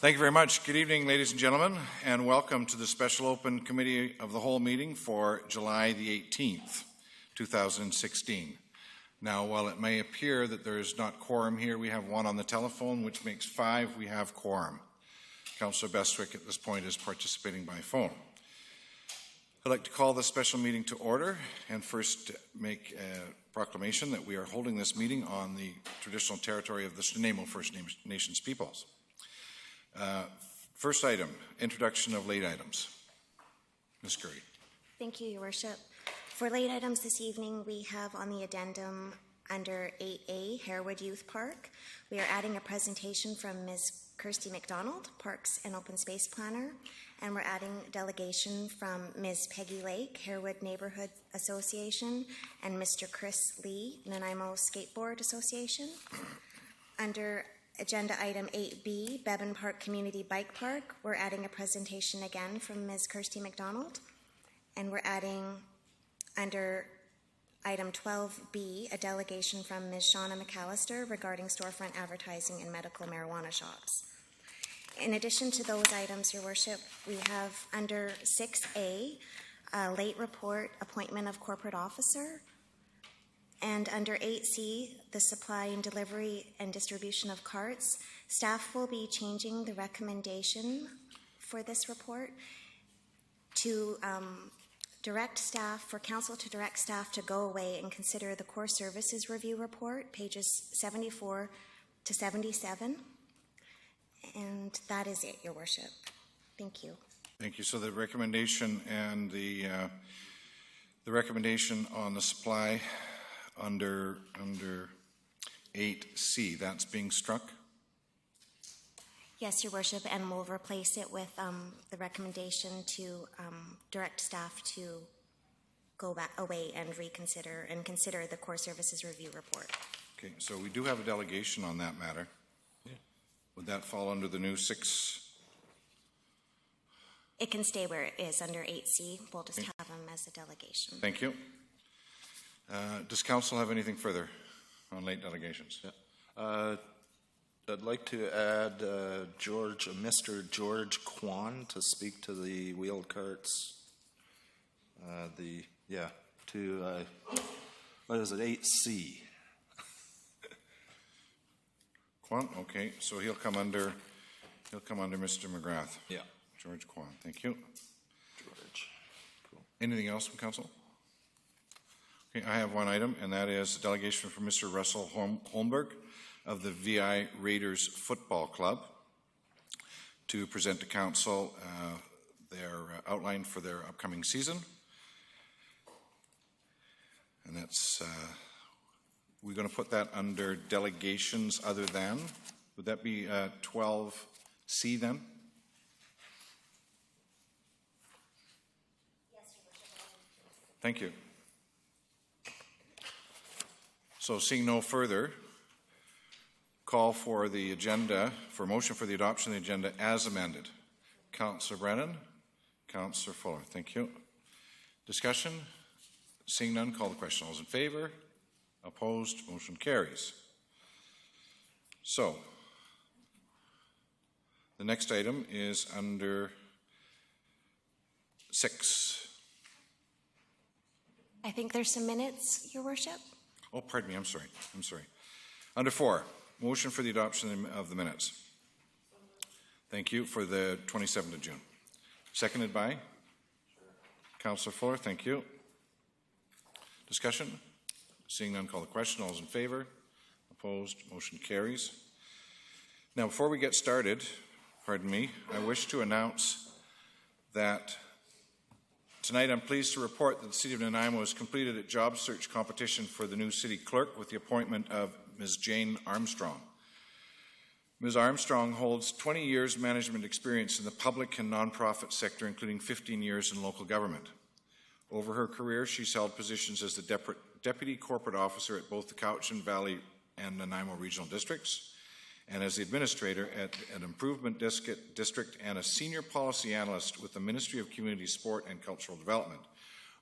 Thank you very much. Good evening, ladies and gentlemen, and welcome to the Special Open Committee of the Whole meeting for July the 18th, 2016. Now, while it may appear that there is not quorum here, we have one on the telephone, which makes 5. We have quorum. Councillor Bestwick at this point is participating by phone. I'd like to call this special meeting to order and first make a proclamation that we are holding this meeting on the traditional territory of the Snuneymuxw First Nations peoples. First item, introduction of late items. Ms. Curry. Thank you, Your Worship. For late items this evening, we have on the addendum under 8A, Harewood Youth Park. We are adding a presentation from Ms. Kirsty McDonald, Parks and Open Space Planner, and we're adding delegation from Ms. Peggy Lake, Harewood Neighborhood Association, and Mr. Chris Lee, Nanaimo Skateboard Association. Under agenda item 8B, Bevan Park Community Bike Park, we're adding a presentation again from Ms. Kirsty McDonald, and we're adding under item 12B, a delegation from Ms. Shauna McAllister regarding storefront advertising in medical marijuana shops. In addition to those items, Your Worship, we have under 6A, a late report, appointment of corporate officer, and under 8C, the supply and delivery and distribution of carts. Staff will be changing the recommendation for this report to direct staff, for council to direct staff to go away and consider the core services review report, pages 74 to 77. And that is it, Your Worship. Thank you. Thank you. So the recommendation and the recommendation on the supply under 8C, that's being struck? Yes, Your Worship, and we'll replace it with the recommendation to direct staff to go back away and reconsider and consider the core services review report. Okay, so we do have a delegation on that matter. Yeah. Would that fall under the new 6? It can stay where it is under 8C. We'll just have them as a delegation. Thank you. Does council have anything further on late delegations? Yeah. I'd like to add Mr. George Kwan to speak to the wheeled carts. What is it, 8C? Kwan, okay, so he'll come under Mr. McGrath. Yeah. George Kwan, thank you. George. Cool. Anything else from council? Okay, I have one item, and that is a delegation from Mr. Russell Holmberg of the VI Raiders Football Club to present to council their outline for their upcoming season. And that's, we're going to put that under delegations other than. Would that be 12C then? Yes, Your Worship. Thank you. So seeing no further, call for the agenda, for motion for the adoption of the agenda as amended. Councillor Brennan, Councillor Fuller, thank you. Discussion? Seeing none, call the question. All those in favor? Opposed? Motion carries. So, the next item is under 6. I think there's some minutes, Your Worship. Oh, pardon me, I'm sorry. Under 4, motion for the adoption of the minutes. Thank you, for the 27th of June. Seconded by? Councillor Fuller, thank you. Discussion? Seeing none, call the question. All those in favor? Opposed? Motion carries. Now, before we get started, pardon me, I wish to announce that tonight I'm pleased to report that the City of Nanaimo has completed a job search competition for the new city clerk with the appointment of Ms. Jane Armstrong. Ms. Armstrong holds 20 years management experience in the public and nonprofit sector, including 15 years in local government. Over her career, she's held positions as the Deputy Corporate Officer at both the Cowichan Valley and Nanaimo Regional Districts, and as the Administrator at an Improvement District and a Senior Policy Analyst with the Ministry of Community, Sport and Cultural Development.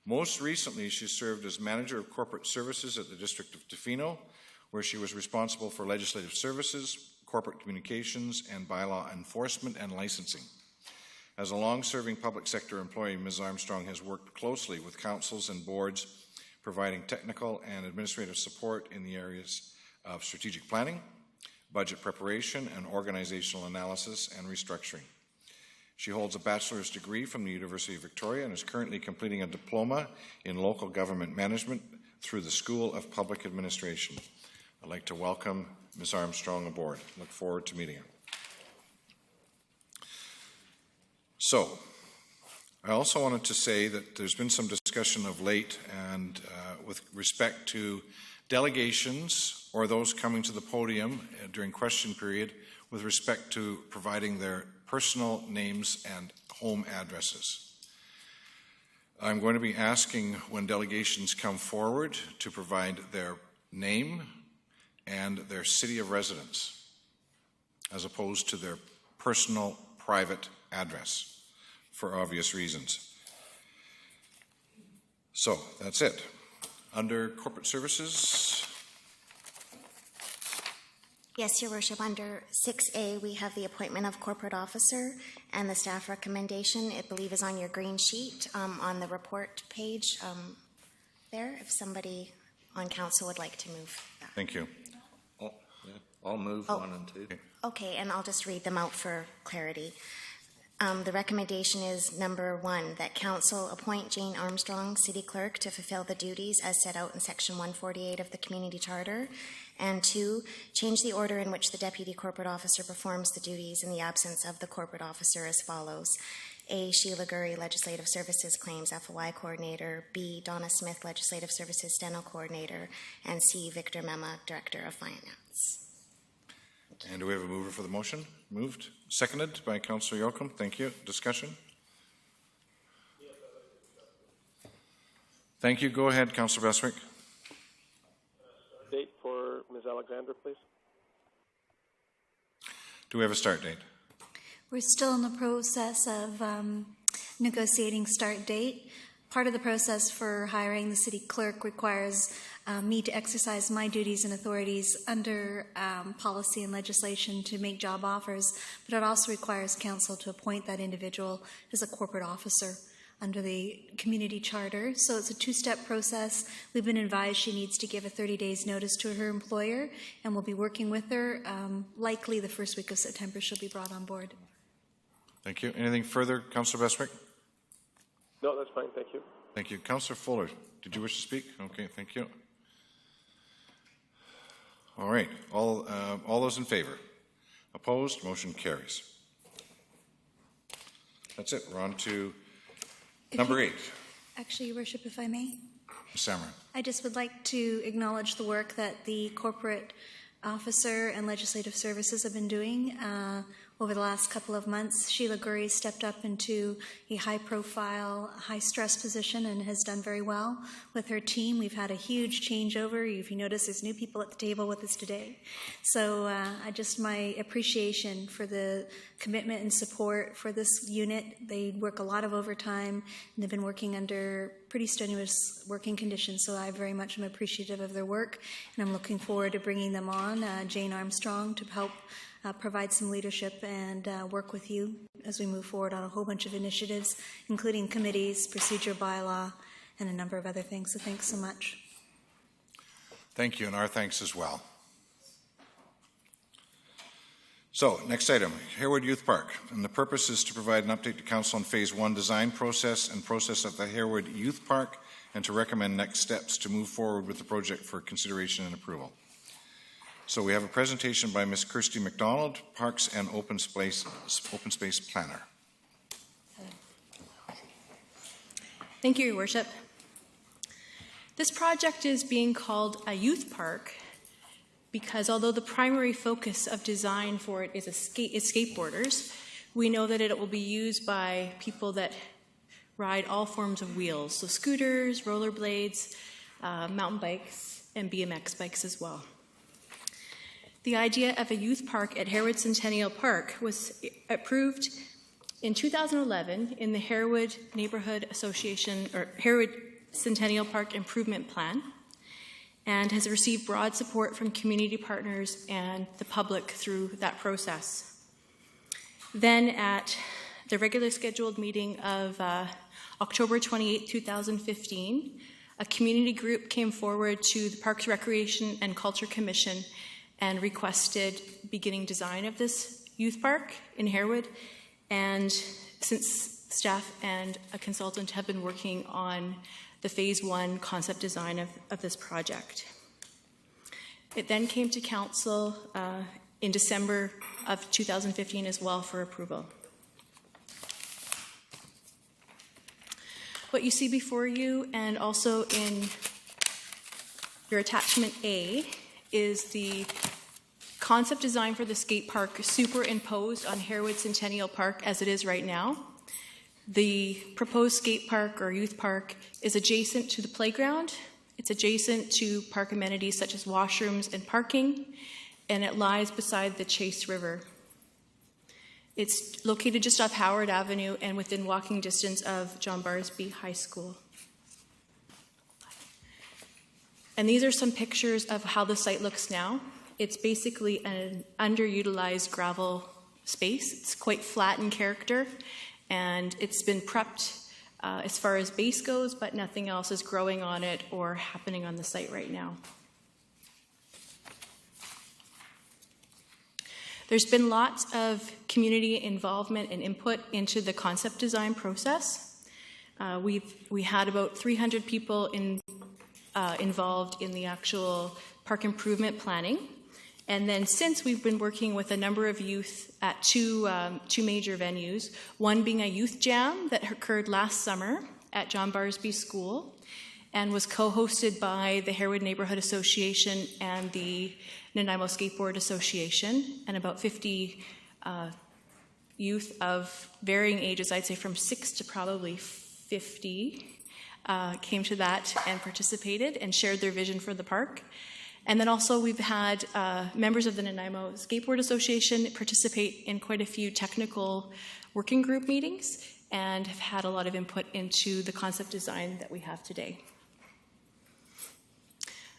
Most recently, she served as Manager of Corporate Services at the District of Tofino, where she was responsible for legislative services, corporate communications, and bylaw enforcement and licensing. As a long-serving public sector employee, Ms. Armstrong has worked closely with councils and boards, providing technical and administrative support in the areas of strategic planning, budget preparation, and organizational analysis and restructuring. She holds a bachelor's degree from the University of Victoria and is currently completing a diploma in local government management through the School of Public Administration. I'd like to welcome Ms. Armstrong aboard. Look forward to meeting her. So, I also wanted to say that there's been some discussion of late and with respect to delegations or those coming to the podium during question period with respect to providing their personal names and home addresses. I'm going to be asking when delegations come forward to provide their name and their city of residence as opposed to their personal private address for obvious reasons. So that's it. Under corporate services. Yes, Your Worship. Under 6A, we have the appointment of corporate officer and the staff recommendation, I believe, is on your green sheet on the report page there, if somebody on council would like to move that. Thank you. I'll move 1 and 2. Okay, and I'll just read them out for clarity. The recommendation is number 1, that council appoint Jane Armstrong, city clerk, to fulfill the duties as set out in section 148 of the community charter. And 2, change the order in which the deputy corporate officer performs the duties in the absence of the corporate officer as follows. A, Sheila Gurry, Legislative Services Claims FOI Coordinator. B, Donna Smith, Legislative Services Steno Coordinator. And C, Victor Mema, Director of Finance. And do we have a mover for the motion? Moved. Seconded by Councillor Yoakum. Thank you. Discussion? Thank you. Go ahead, Councillor Beswick. Date for Ms. Alexander, please. Do we have a start date? We're still in the process of negotiating start date. Part of the process for hiring the city clerk requires me to exercise my duties and authorities under policy and legislation to make job offers, but it also requires council to appoint that individual as a corporate officer under the community charter. So it's a two-step process. We've been advised she needs to give a 30 days notice to her employer, and we'll be working with her. Likely the first week of September she'll be brought on board. Thank you. Anything further, Councillor Beswick? No, that's fine. Thank you. Thank you. Councillor Fuller, did you wish to speak? Okay, thank you. All right. All those in favor? Opposed? Motion carries. That's it. We're on to number 8. Actually, Your Worship, if I may. Ms. Samarin. I just would like to acknowledge the work that the corporate officer and legislative services have been doing over the last couple of months. Sheila Gurry stepped up into a high-profile, high-stress position and has done very well with her team. We've had a huge changeover. If you notice, there's new people at the table with us today. So my appreciation for the commitment and support for this unit. They work a lot of overtime, and they've been working under pretty strenuous working conditions, so I very much am appreciative of their work, and I'm looking forward to bringing them on, Jane Armstrong, to help provide some leadership and work with you as we move forward on a whole bunch of initiatives, including committees, procedure bylaw, and a number of other things. So thanks so much. Thank you, and our thanks as well. So, next item, Harewood Youth Park. And the purpose is to provide an update to Council on Phase 1 design process and process at the Harewood Youth Park, and to recommend next steps to move forward with the project for consideration and approval. So we have a presentation by Ms. Kirsty McDonald, Parks and Open Space Planner. Thank you, Your Worship. This project is being called a youth park because although the primary focus of design for it is skateboarders, we know that it will be used by people that ride all forms of wheels, so scooters, rollerblades, mountain bikes, and BMX bikes as well. The idea of a youth park at Harewood Centennial Park was approved in 2011 in the Harewood Neighborhood Association, or Harewood Centennial Park Improvement Plan. and has received broad support from community partners and the public through that process. Then at the regular scheduled meeting of October 28, 2015, a community group came forward to the Parks, Recreation and Culture Commission and requested beginning design of this youth park in Harewood. And since staff and a consultant have been working on the Phase 1 concept design of this project. It then came to Council in December of 2015 as well for approval. What you see before you, and also in your attachment A, is the concept design for the skate park superimposed on Harewood Centennial Park as it is right now. The proposed skate park or youth park is adjacent to the playground. It's adjacent to park amenities such as washrooms and parking, and it lies beside the Chase River. It's located just off Howard Avenue and within walking distance of John Barsby High School. And these are some pictures of how the site looks now. It's basically an underutilized gravel space. It's quite flat in character, and it's been prepped as far as base goes, but nothing else is growing on it or happening on the site right now. There's been lots of community involvement and input into the concept design process. We had about 300 people involved in the actual park improvement planning. And then since we've been working with a number of youth at two major venues, one being a youth jam that occurred last summer at John Barsby School and was co-hosted by the Harewood Neighborhood Association and the Nanaimo Skateboard Association, and about 50 youth of varying ages, I'd say from 6 to probably 50, came to that and participated and shared their vision for the park. And then also we've had members of the Nanaimo Skateboard Association participate in quite a few technical working group meetings and have had a lot of input into the concept design that we have today.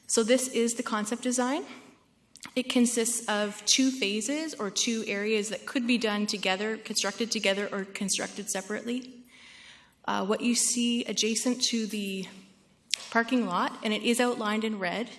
So this is the concept design. It consists of 2 phases or 2 areas that could be done together, constructed together or constructed separately. What you see adjacent to the parking lot, and it is outlined in red,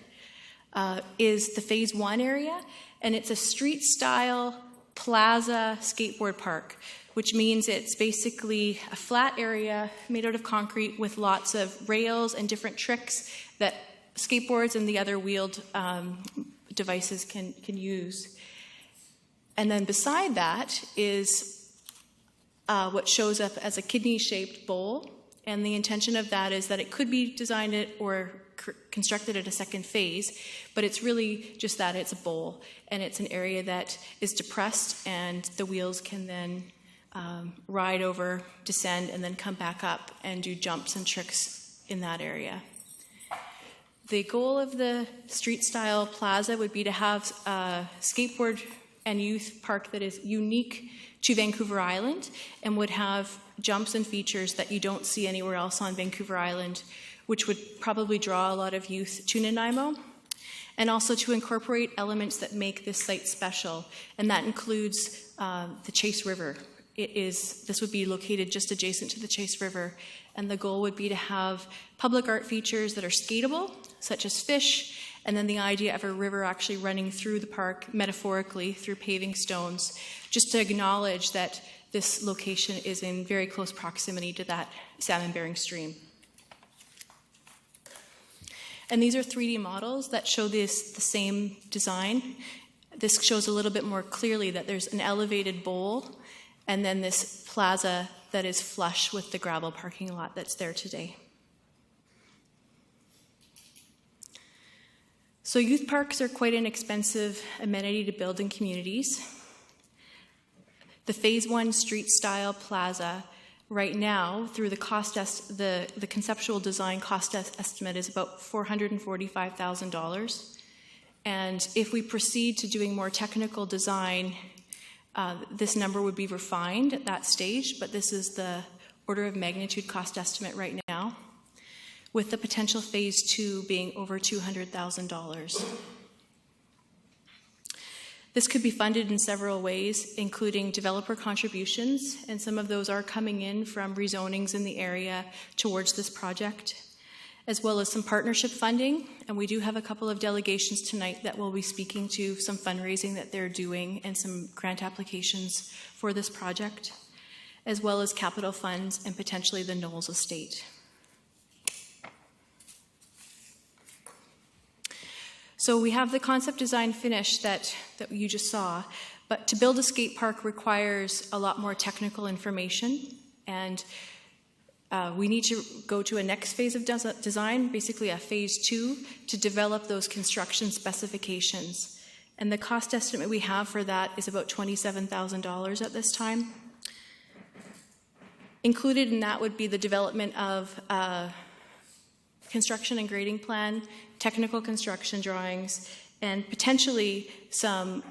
is the Phase 1 area, and it's a street-style plaza skateboard park, which means it's basically a flat area made out of concrete with lots of rails and different tricks that skateboards and the other wheeled devices can use. And then beside that is what shows up as a kidney-shaped bowl, and the intention of that is that it could be designed or constructed at a second phase, but it's really just that it's a bowl, and it's an area that is depressed, and the wheels can then ride over, descend, and then come back up and do jumps and tricks in that area. The goal of the street-style plaza would be to have a skateboard and youth park that is unique to Vancouver Island and would have jumps and features that you don't see anywhere else on Vancouver Island, which would probably draw a lot of youth to Nanaimo, and also to incorporate elements that make this site special, and that includes the Chase River. This would be located just adjacent to the Chase River, and the goal would be to have public art features that are skatable, such as fish, and then the idea of a river actually running through the park, metaphorically, through paving stones, just to acknowledge that this location is in very close proximity to that salmon-bearing stream. And these are 3D models that show the same design. This shows a little bit more clearly that there's an elevated bowl and then this plaza that is flush with the gravel parking lot that's there today. So youth parks are quite an expensive amenity to build in communities. The Phase 1 street-style plaza right now, through the the conceptual design cost estimate is about $445,000. And if we proceed to doing more technical design, this number would be refined at that stage, but this is the order of magnitude cost estimate right now. with the potential phase 2 being over $200,000. This could be funded in several ways, including developer contributions, and some of those are coming in from rezonings in the area towards this project, as well as some partnership funding. And we do have a couple of delegations tonight that will be speaking to some fundraising that they're doing and some grant applications for this project, as well as capital funds and potentially the Knowles estate. So we have the concept design finished that you just saw, but to build a skate park requires a lot more technical information, and we need to go to a next phase of design, basically a phase 2, to develop those construction specifications. And the cost estimate we have for that is about $27,000 at this time. Included in that would be the development of construction and grading plan, technical construction drawings, and potentially some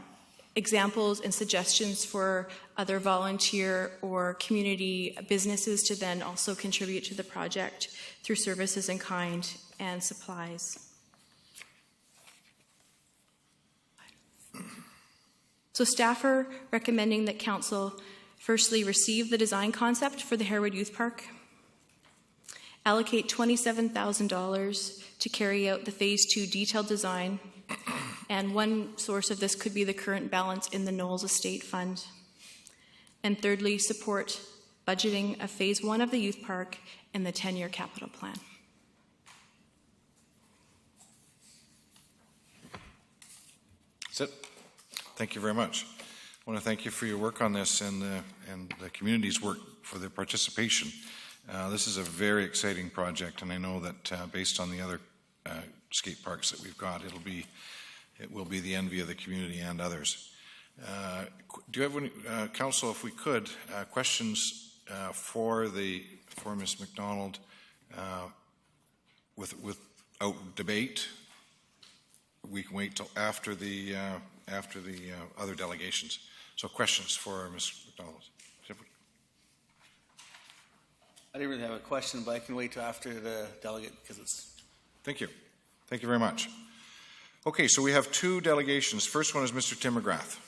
examples and suggestions for other volunteer or community businesses to then also contribute to the project through services in kind and supplies. So staff are recommending that council firstly receive the design concept for the Harewood Youth Park, allocate $27,000 to carry out the phase 2 detailed design, and one source of this could be the current balance in the Knowles Estate Fund. And thirdly, support budgeting of phase 1 of the youth park and the 10-year capital plan. That's it. Thank you very much. I want to thank you for your work on this and the community's work for their participation. This is a very exciting project, and I know that based on the other skate parks that we've got, it will be the envy of the community and others. Do you have any, Council, if we could, questions for Ms. McDonald without debate? We can wait till after the other delegations. So questions for Ms. McDonald. I didn't really have a question, but I can wait till after the delegate because it's... Thank you. Thank you very much. Okay, so we have 2 delegations. First one is Mr. Tim McGrath.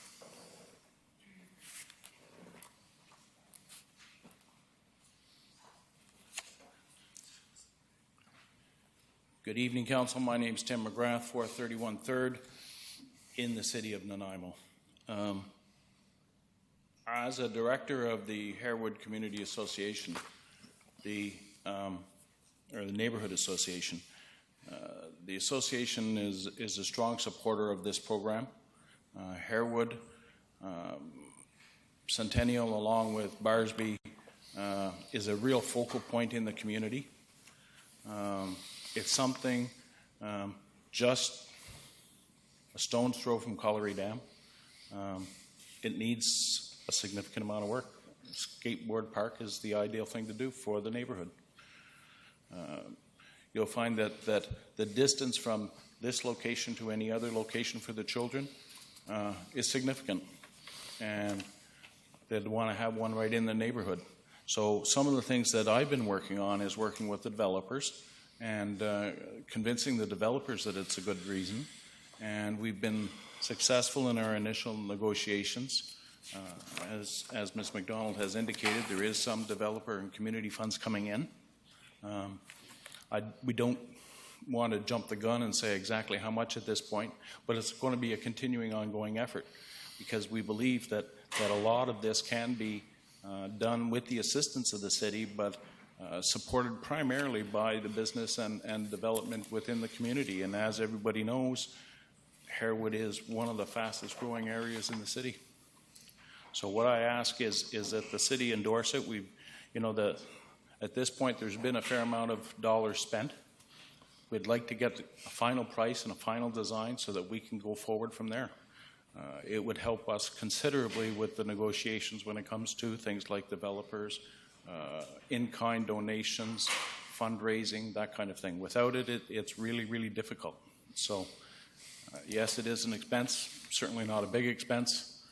Good evening, Council. My name is Tim McGrath, 431 3rd in the city of Nanaimo. As a director of the Harewood Community Association, the Neighborhood Association, the association is a strong supporter of this program. Harewood, Centennial, along with Barsby, is a real focal point in the community. It's something just a stone's throw from Colliery Dam. It needs a significant amount of work. Skateboard park is the ideal thing to do for the neighborhood. You'll find that the distance from this location to any other location for the children is significant, and they'd want to have one right in the neighborhood. So some of the things that I've been working on is working with the developers and convincing the developers that it's a good reason. And we've been successful in our initial negotiations. As Ms. McDonald has indicated, there is some developer and community funds coming in. We don't want to jump the gun and say exactly how much at this point, but it's going to be a continuing ongoing effort because we believe that a lot of this can be done with the assistance of the city, but supported primarily by the business and development within the community. And as everybody knows, Harewood is one of the fastest growing areas in the city. So what I ask is that the city endorse it. At this point, there's been a fair amount of dollars spent. We'd like to get a final price and a final design so that we can go forward from there. It would help us considerably with the negotiations when it comes to things like developers, in-kind donations, fundraising, that kind of thing. Without it, it's really, really difficult. So, yes, it is an expense, certainly not a big expense.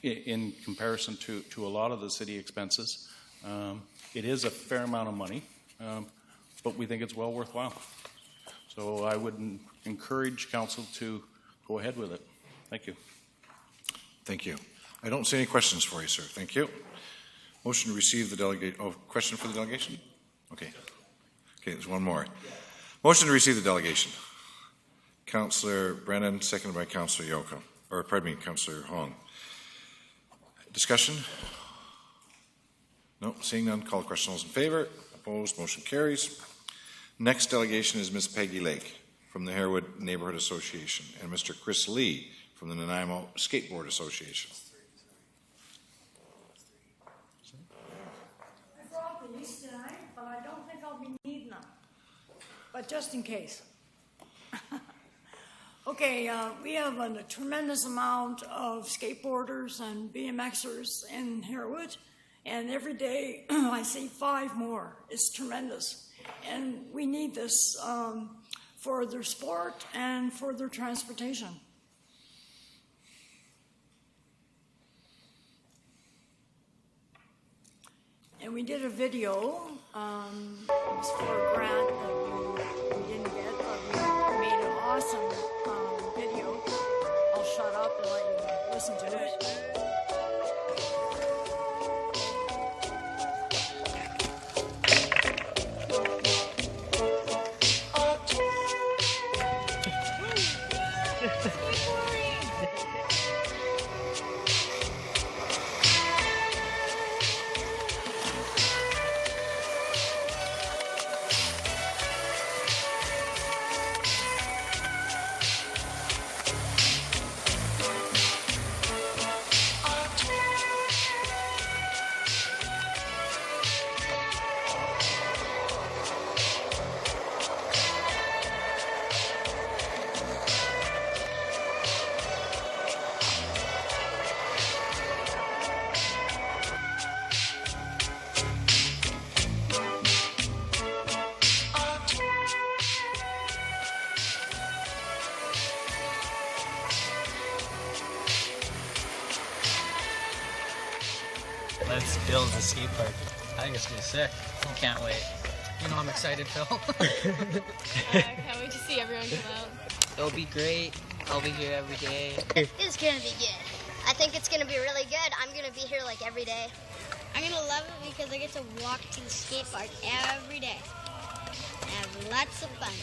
In comparison to a lot of the city expenses, It is a fair amount of money, but we think it's well worthwhile. So I would encourage council to go ahead with it. Thank you. Thank you. I don't see any questions for you, sir. Thank you. Motion to receive the delegate, question for the delegation? Okay. Okay, there's one more. Motion to receive the delegation. Councillor Brennan, seconded by Councillor Yoko, or pardon me, Councillor Hong. Discussion? No, seeing none, call the question. All those in favor? Opposed? Motion carries. Next delegation is Ms. Peggy Lake from the Harewood Neighborhood Association and Mr. Chris Lee from the Nanaimo Skateboard Association. I brought these tonight, but I don't think I'll be needing them. But just in case. Okay, we have a tremendous amount of skateboarders and BMXers in Harewood, and every day I see 5 more. It's tremendous. And we need this for their sport and for their transportation. And we did a video. It was for a grant that we didn't get, but we made an awesome video. I'll shut up and let you listen to it. Let's build a skate park. I think it's gonna be sick. Can't wait. You know I'm excited, Phil. Can't wait to see everyone come out. It'll be great. I'll be here every day. It's gonna be good. I think it's gonna be really good. I'm gonna be here like every day. I'm gonna love it because I get to walk to the skate park every day. Have lots of fun.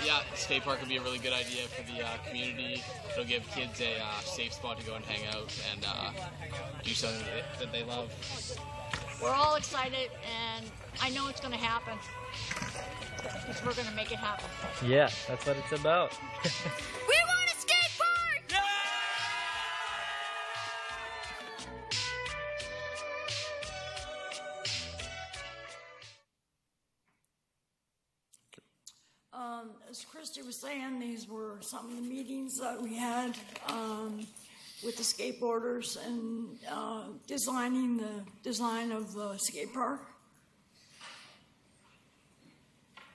Yeah, skate park would be a really good idea for the community. It'll give kids a safe spot to go and hang out and do something that they love. We're all excited, and I know it's going to happen. Because we're going to make it happen. Yeah, that's what it's about. We want a skate park! Yeah! As Christy was saying, these were some of the meetings that we had with the skateboarders and designing the design of the skate park.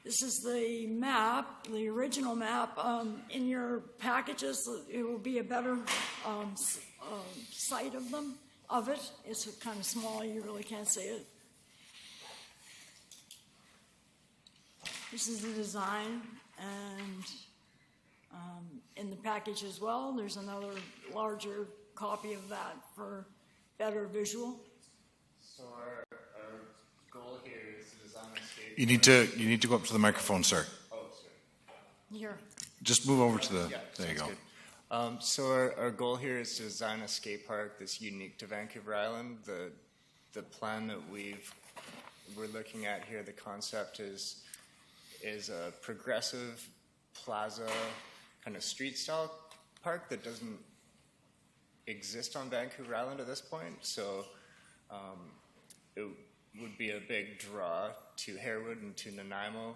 This is the map, the original map. In your packages, it will be a better sight of it. It's kind of small, you really can't see it. This is the design, and in the package as well, there's another larger copy of that for better visual. So our goal here is to design a skate. You need to go up to the microphone, sir. Oh, sorry. Here. Just move over to the. Yeah, there you go. good. So our goal here is to design a skate park that's unique to Vancouver Island. The plan that we're looking at here, the concept is a progressive plaza kind of street style park that doesn't exist on Vancouver Island at this point. So it would be a big draw to Harewood and to Nanaimo.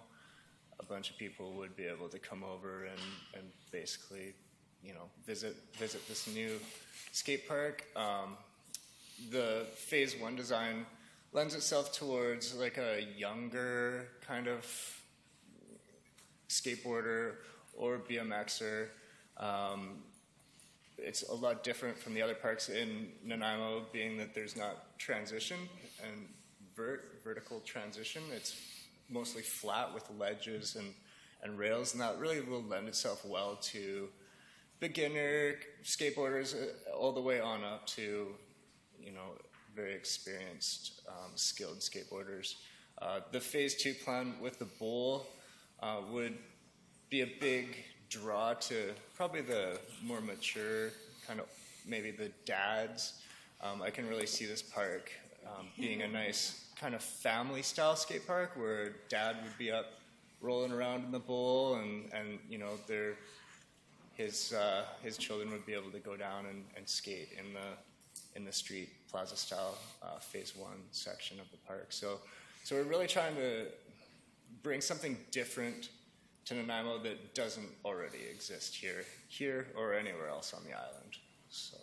A bunch of people would be able to come over and basically, visit this new skate park. The phase 1 design lends itself towards like a younger kind of skateboarder or BMXer. it's a lot different from the other parks in Nanaimo, being that there's not transition and vertical transition. It's mostly flat with ledges and rails, and that really will lend itself well to beginner skateboarders all the way on up to, very experienced, skilled skateboarders. The Phase 2 plan with the bowl would be a big draw to probably the more mature, kind of maybe the dads. I can really see this park being a nice kind of family-style skate park where dad would be up rolling around in the bowl, and his children would be able to go down and skate in the street plaza style Phase 1 section of the park. So we're really trying to bring something different to Nanaimo that doesn't already exist here or anywhere else on the island. So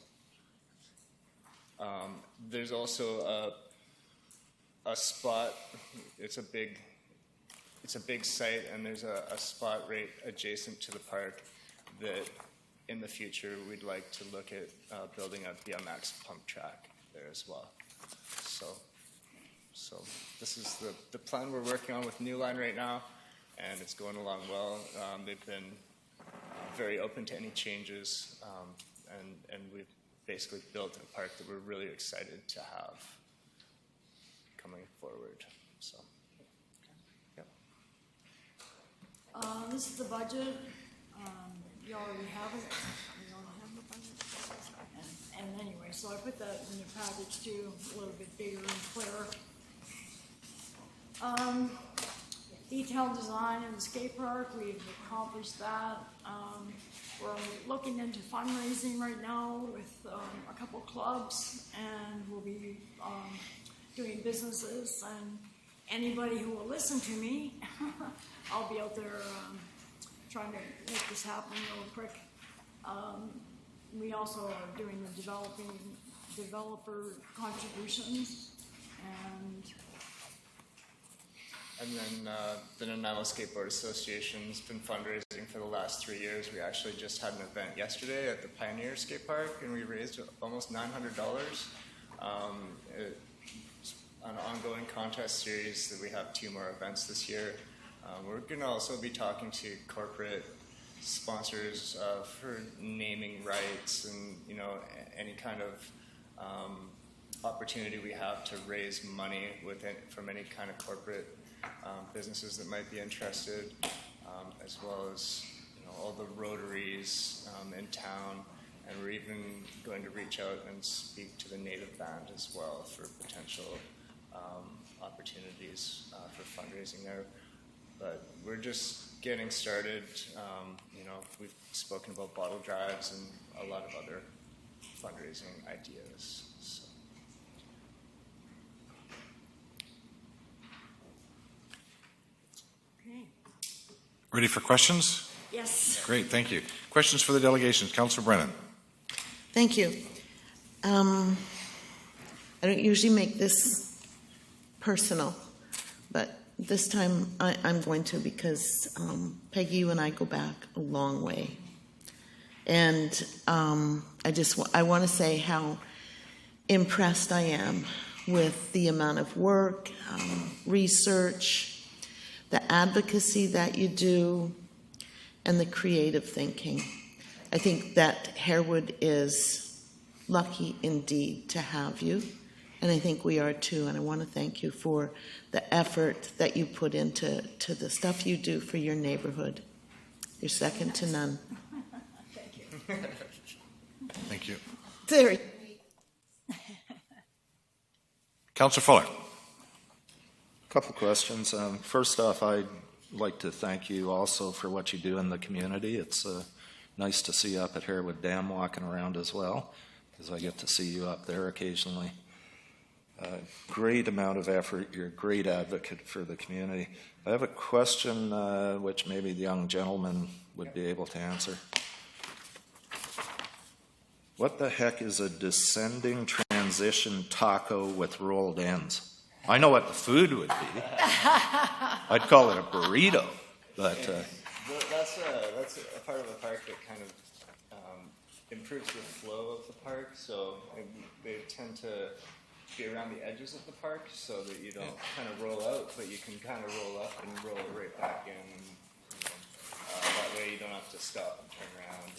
there's also a spot. It's a big site, and there's a spot right adjacent to the park that in the future we'd like to look at building a BMX pump track there as well. So this is the plan we're working on with New Line right now, and it's going along well. They've been very open to any changes, and we've basically built a park that we're really excited to have coming forward. So, yeah. This is the budget. You already have it. You don't have the budget. And anyway, so I put that in your package too, a little bit bigger and clearer. Detailed design in the skate park, we've accomplished that. We're looking into fundraising right now with a couple clubs, and we'll be doing businesses, and anybody who will listen to me, I'll be out there trying to make this happen real quick. We also are doing the developer contributions, and then the Nanaimo Skateboard Association's been fundraising for the last 3 years. We actually just had an event yesterday at the Pioneer Skate Park, and we raised almost $900. It's an ongoing contest series that we have 2 more events this year. We're going to also be talking to corporate sponsors for naming rights and any kind of opportunity we have to raise money from any kind of corporate businesses that might be interested, as well as all the rotaries in town, and we're even going to reach out and speak to the native band as well for potential opportunities for fundraising there. But we're just getting started. We've spoken about bottle drives and a lot of other fundraising ideas. So. okay. Ready for questions? Yes. Great, thank you. Questions for the delegations. Councillor Brennan. Thank you. I don't usually make this personal, but this time I'm going to, because Peggy, you and I go back a long way. And I want to say how impressed I am with the amount of work, research, the advocacy that you do, and the creative thinking. I think that Harewood is lucky indeed to have you, and I think we are too, and I want to thank you for the effort that you put into the stuff you do for your neighborhood. You're second to none. Thank you. Thank you. There. Councillor Fuller. Couple questions. First off, I'd like to thank you also for what you do in the community. It's nice to see you up at Harewood Dam walking around as well, because I get to see you up there occasionally. Great amount of effort. You're a great advocate for the community. I have a question which maybe the young gentleman would be able to answer. What the heck is a descending transition taco with rolled ends? I know what the food would be. I'd call it a burrito, but... That's a part of the park that kind of improves the flow of the park, so they tend to be around the edges of the park so that you don't kind of roll out, but you can kind of roll up and roll right back in. And, that way you don't have to stop and turn around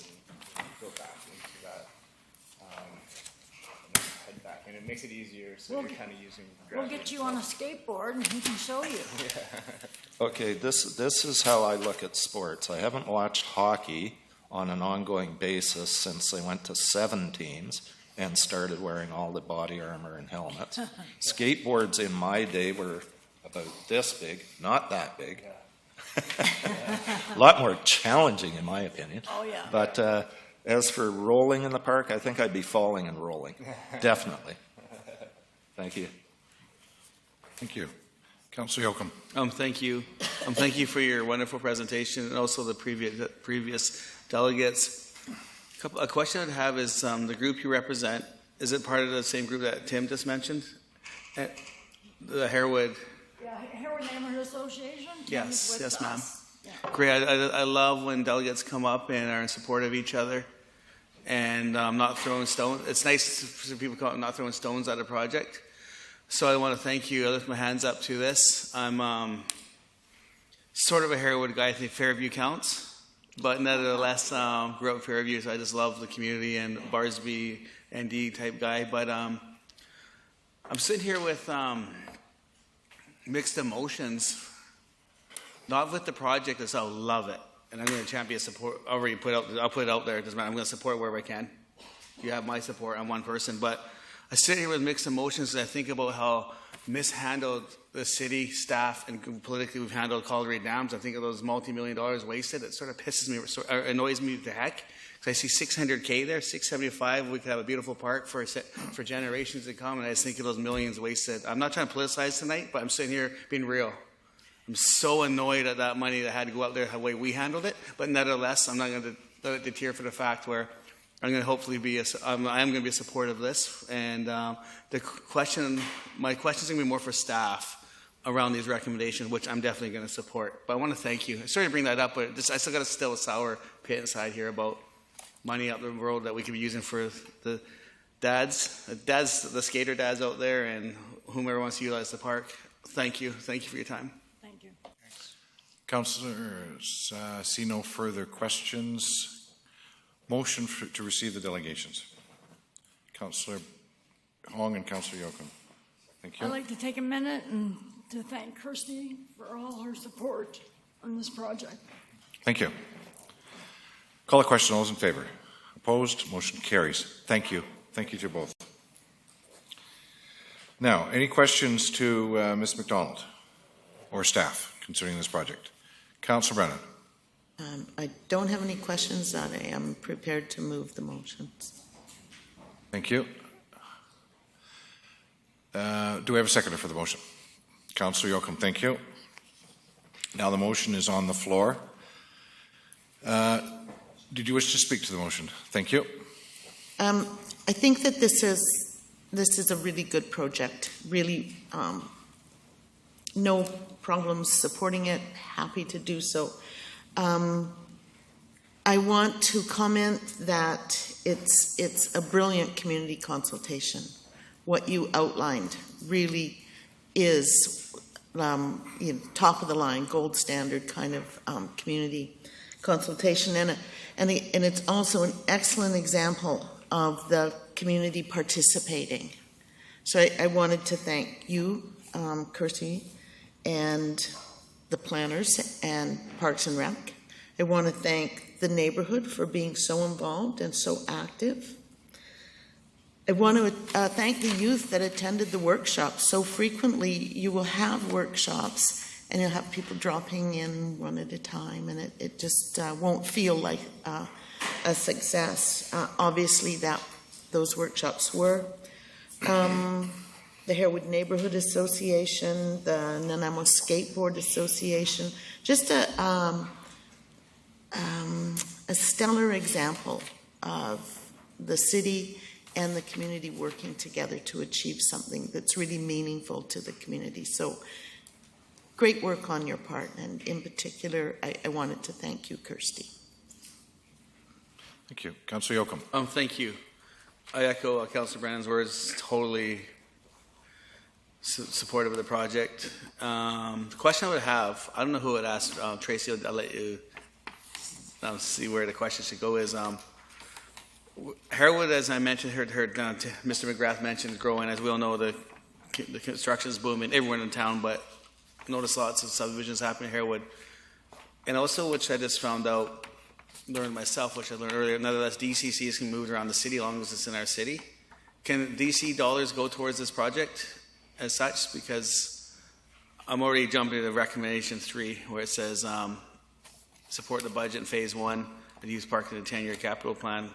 and go back into that. And then head back. And it makes it easier, so you're kind of using We'll get you on a skateboard and he can show you. Okay, this is how I look at sports. I haven't watched hockey on an ongoing basis since they went to 7 teams and started wearing all the body armor and helmets. Skateboards in my day were about this big, not that big. A lot more challenging, in my opinion. Oh, yeah. But as for rolling in the park, I think I'd be falling and rolling. Definitely. Thank you. Thank you. Councillor Yocum. Thank you. Thank you for your wonderful presentation and also the previous delegates. A question I'd have is the group you represent, is it part of the same group that Tim just mentioned? The Harewood. Yeah, Harewood Neighborhood Association? Yes, yes, ma'am. Yeah. Great. I love when delegates come up and are in support of each other and not throwing stones. It's nice for people come up and not throwing stones at a project. So I want to thank you. I lift my hands up to this. I'm sort of a Harewood guy. I think Fairview counts. But nevertheless, grew up in Fairview, so I just love the community and Barsby, ND type guy. But I'm sitting here with mixed emotions. Not with the project itself, love it. And I'm going to champion support. I'll put it out there. It doesn't matter. I'm going to support wherever I can. You have my support. I'm one person. But I sit here with mixed emotions as I think about how mishandled the city staff and politically we've handled Calgary Dams. I think of those multi-million dollars wasted. It sort of pisses me, or annoys me to heck. Because I see $600K there, $675. We could have a beautiful park for generations to come. And I just think of those millions wasted. I'm not trying to politicize tonight, but I'm sitting here being real. I'm so annoyed at that money that had to go out there the way we handled it. But nevertheless, I'm not going to let it deter for the fact where I'm going to hopefully be I am going to be a support of this. And my question is going to be more for staff around these recommendations, which I'm definitely going to support. But I want to thank you. I started to bring that up, but I still got to still a sour pit inside here about money out the road that we could be using for the dads, the skater dads out there, and whomever wants to utilize the park. Thank you. Thank you for your time. Thank you. Councillors, see no further questions. Motion to receive the delegations. Councillor Hong and Councillor Yocum. Thank you. I'd like to take a minute and to thank Kirsty for all her support on this project. Thank you. Call a question. All those in favour? Opposed? Motion carries. Thank you. Thank you to both. Now, any questions to Ms. McDonald or staff concerning this project? Councillor Brennan. I don't have any questions on it. I am prepared to move the motions. Thank you. Do we have a seconder for the motion? Councillor Yocum, thank you. Now the motion is on the floor. Did you wish to speak to the motion? Thank you. I think that this is a really good project. Really, no problems supporting it. Happy to do so. I want to comment that it's a brilliant community consultation. What you outlined really is top of the line, gold standard kind of community consultation, and it's also an excellent example of the community participating. So I wanted to thank you, Kirsty, and the planners and Parks and Rec. I want to thank the neighborhood for being so involved and so active. I want to thank the youth that attended the workshops. So frequently you will have workshops and you'll have people dropping in one at a time, and it just won't feel like a success. Obviously those workshops were. The Harewood Neighborhood Association, the Nanaimo Skateboard Association, just a stellar example of the city and the community working together to achieve something that's really meaningful to the community. So great work on your part, and in particular, I wanted to thank you, Kirsty. Thank you. Councillor Yocum. Thank you. I echo Councillor Brennan's words. Totally supportive of the project. The question I would have, I don't know who would ask, Tracy, I'll let you see where the question should go, is Harewood, as I mentioned, heard Mr. McGrath mentioned, growing. As we all know, the construction is booming everywhere in town, but notice lots of subdivisions happening in Harewood. And also, which I just found out, learned myself, which I learned earlier, nonetheless, DCCs can move around the city as long as it's in our city. Can DC dollars go towards this project as such? Because I'm already jumping to recommendation 3, where it says support the budget in phase 1 of the youth park in the 10-year capital plan.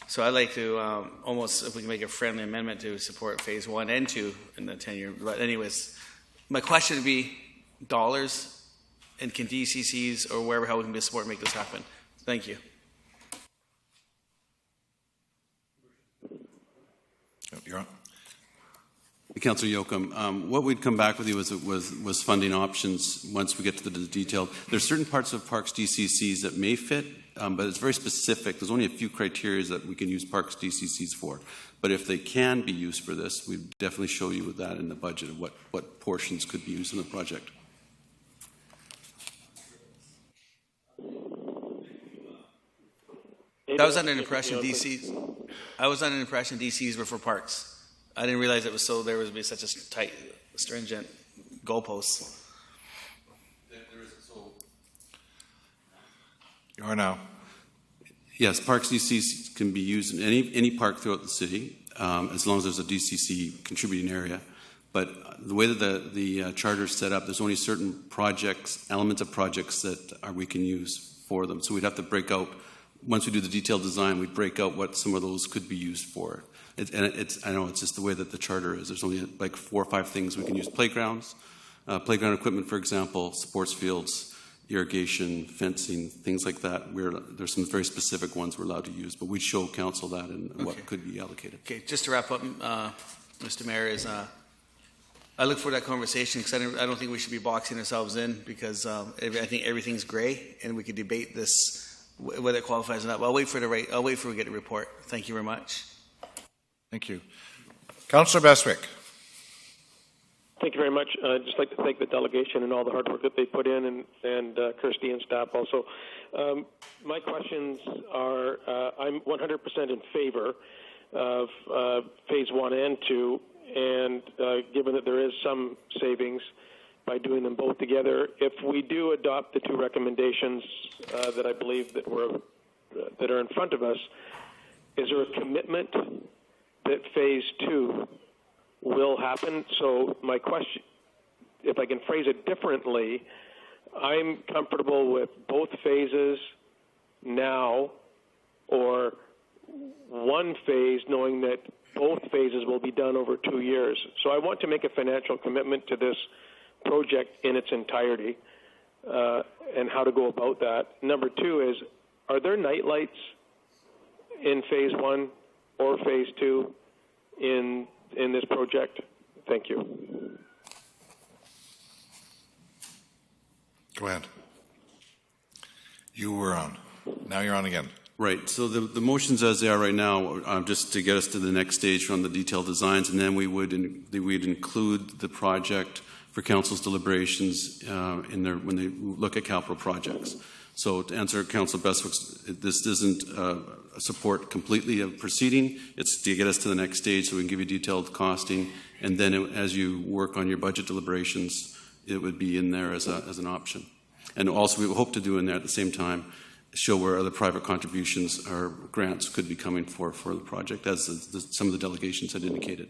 So I'd like to almost, if we can make a friendly amendment to support phase 1 and 2 in the 10-year. But anyways, my question would be dollars, and can DCCs or wherever, how we can be support make this happen? Thank you. You're on. Councillor Yocum, what we'd come back with you was funding options once we get to the detail. There's certain parts of Parks DCCs that may fit, but it's very specific. There's only a few criteria that we can use Parks DCCs for. But if they can be used for this, we'd definitely show you with that in the budget of what portions could be used in the project. I was under an impression DCs were for parks. I didn't realize it was so. There would be such a tight, stringent goalposts. You are now. Yes, Parks DCs can be used in any park throughout the city, as long as there's a DCC contributing area. But the way that the charter is set up, there's only certain projects, elements of projects that we can use for them. So we'd have to break out. Once we do the detailed design, we'd break out what some of those could be used for. I know it's just the way that the charter is. There's only like 4 or 5 things we can use. Playgrounds, playground equipment, for example, sports fields, irrigation, fencing, things like that. There's some very specific ones we're allowed to use, but we'd show council that and what could be allocated. Okay, just to wrap up, Mr. Mayor, is I look for that conversation because I don't think we should be boxing ourselves in because I think everything's gray and we could debate this whether it qualifies or not. But I'll wait for we get a report. Thank you very much. Thank you. Councillor Beswick. Thank you very much. I'd just like to thank the delegation and all the hard work that they put in, and Kirsty and staff also. My questions are, I'm 100% in favor of phase 1 and 2, and given that there is some savings by doing them both together, if we do adopt the 2 recommendations that I believe that are in front of us, is there a commitment that phase 2 will happen? So my question, if I can phrase it differently, I'm comfortable with both phases now, or one phase knowing that both phases will be done over 2 years. So I want to make a financial commitment to this project in its entirety, and how to go about that. Number 2 is, are there night lights in phase 1 or phase 2 in this project? Thank you. Go ahead. You were on. Now you're on again. Right. So the motions as they are right now, just to get us to the next stage from the detailed designs, and then we'd include the project for council's deliberations when they look at capital projects. So to answer Council Beswick's, this isn't support completely of proceeding. It's to get us to the next stage so we can give you detailed costing, and then as you work on your budget deliberations, it would be in there as an option. And also we hope to do in there at the same time show where other private contributions or grants could be coming for the project, as some of the delegations had indicated.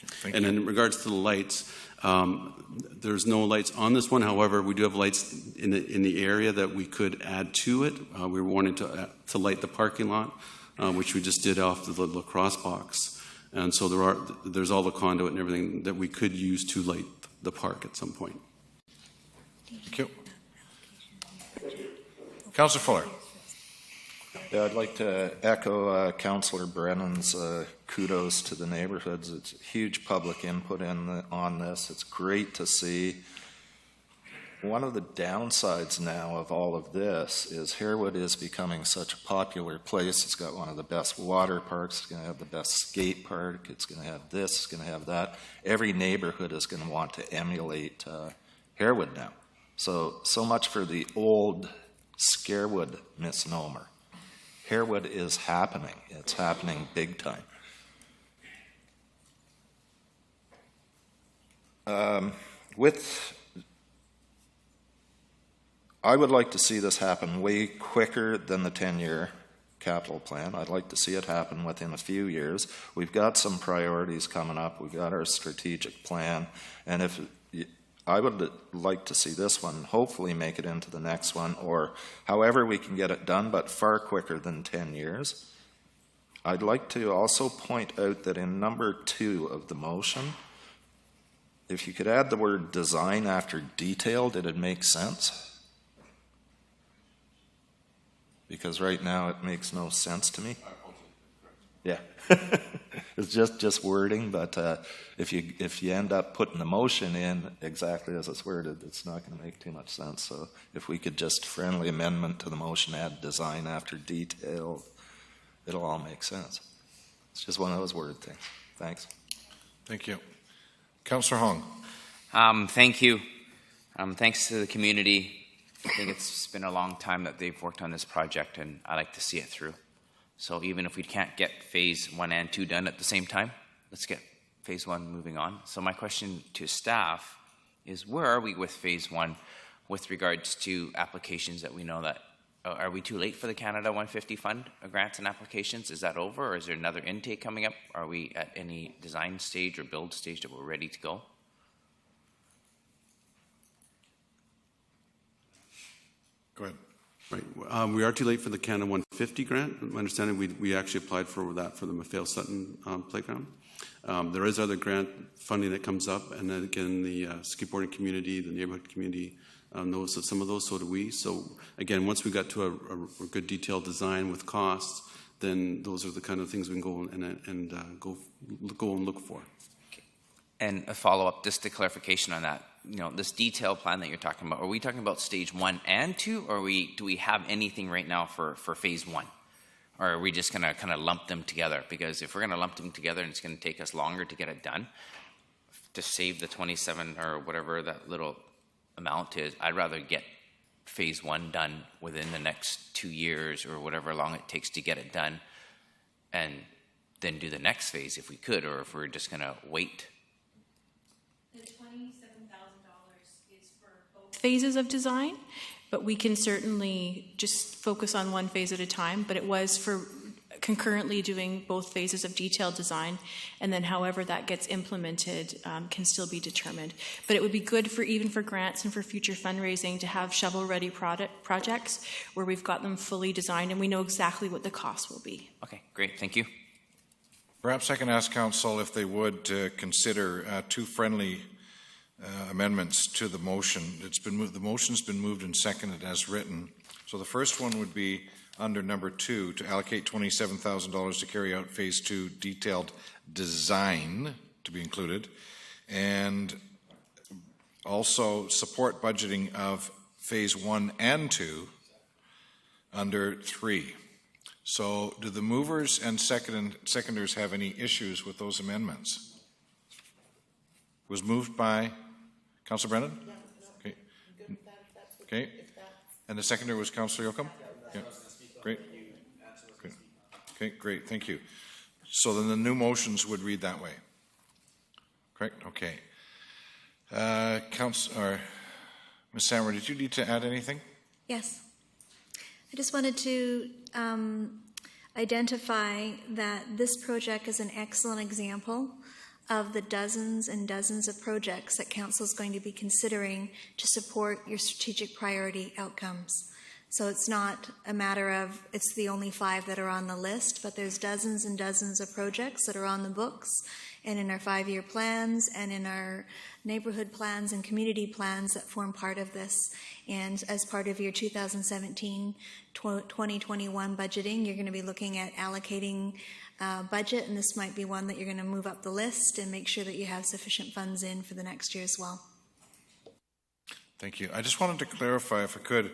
Thank and you. in regards to the lights, there's no lights on this one. However, we do have lights in the area that we could add to it. We were wanting to light the parking lot, which we just did off the lacrosse box. And so there's all the conduit and everything that we could use to light the park at some point. Thank you. Councillor Fuller. Yeah, I'd like to echo Councillor Brennan's kudos to the neighborhoods. It's huge public input on this. It's great to see one of the downsides now of all of this is Harewood is becoming such a popular place. It's got one of the best water parks. It's going to have the best skate park. It's going to have this. It's going to have that. Every neighborhood is going to want to emulate Harewood now. So much for the old Scarewood misnomer. Harewood is happening. It's happening big time. I would like to see this happen way quicker than the 10-year capital plan. I'd like to see it happen within a few years. We've got some priorities coming up. We've got our strategic plan. And I would like to see this one hopefully make it into the next one, or however we can get it done, but far quicker than 10 years. I'd like to also point out that in number 2 of the motion, if you could add the word design after detailed, it'd make sense. Because right now it makes no sense to me. Yeah, it's just wording, but if you end up putting the motion in exactly as it's worded, it's not going to make too much sense. So if we could just friendly amendment to the motion, add design after detail, it'll all make sense. It's just one of those word things. Thanks. Thank you. Councillor Hong. Thank you. Thanks to the community. I think it's been a long time that they've worked on this project, and I like to see it through. So even if we can't get phase 1 and 2 done at the same time, let's get phase 1 moving on. So my question to staff is, where are we with phase 1 with regards to applications that we know that, are we too late for the Canada 150 fund grants and applications? Is that over, or is there another intake coming up? Are we at any design stage or build stage that we're ready to go? Go ahead. Right. We are too late for the Canada 150 grant. My understanding, we actually applied for that for the McPhail Sutton playground. There is other grant funding that comes up, and then again, the skateboarding community, the neighborhood community knows of some of those, so do we. So again, once we got to a good detailed design with costs, then those are the kind of things we can go and go and look for. Okay. And a follow-up, just a clarification on that. This detailed plan that you're talking about, are we talking about stage 1 and 2, or do we have anything right now for phase 1? Or are we just going to kind of lump them together? Because if we're going to lump them together and it's going to take us longer to get it done, to save the 27 or whatever that little amount is, I'd rather get phase 1 done within the next 2 years or whatever long it takes to get it done, and then do the next phase if we could, or if we're just going to wait. The $27,000 is for both phases of design, but we can certainly just focus on one phase at a time. But it was for concurrently doing both phases of detailed design, and then however that gets implemented can still be determined. But it would be good even for grants and for future fundraising to have shovel-ready projects where we've got them fully designed and we know exactly what the cost will be. Okay, great, thank you. Perhaps I can ask Council if they would consider 2 friendly amendments to the motion. It's been moved, the motion's been moved and seconded as written. So the first one would be under number 2 to allocate $27,000 to carry out phase 2 detailed design to be included, and also support budgeting of phase 1 and 2 under 3. So do the movers and seconders have any issues with those amendments? Was moved by Councillor Brennan? Okay. Okay. And the seconder was Councillor Yocum? Yeah. Great. Okay, great. Thank you. So then the new motions would read that way. Correct? Okay. Ms. Samwer, did you need to add anything? Yes. I just wanted to identify that this project is an excellent example of the dozens and dozens of projects that Council is going to be considering to support your strategic priority outcomes. So it's not a matter of it's the only 5 that are on the list, but there's dozens and dozens of projects that are on the books and in our 5-year plans and in our neighborhood plans and community plans that form part of this. And as part of your 2017-2021 budgeting, you're going to be looking at allocating budget, and this might be one that you're going to move up the list and make sure that you have sufficient funds in for the next year as well. Thank you. I just wanted to clarify, if I could,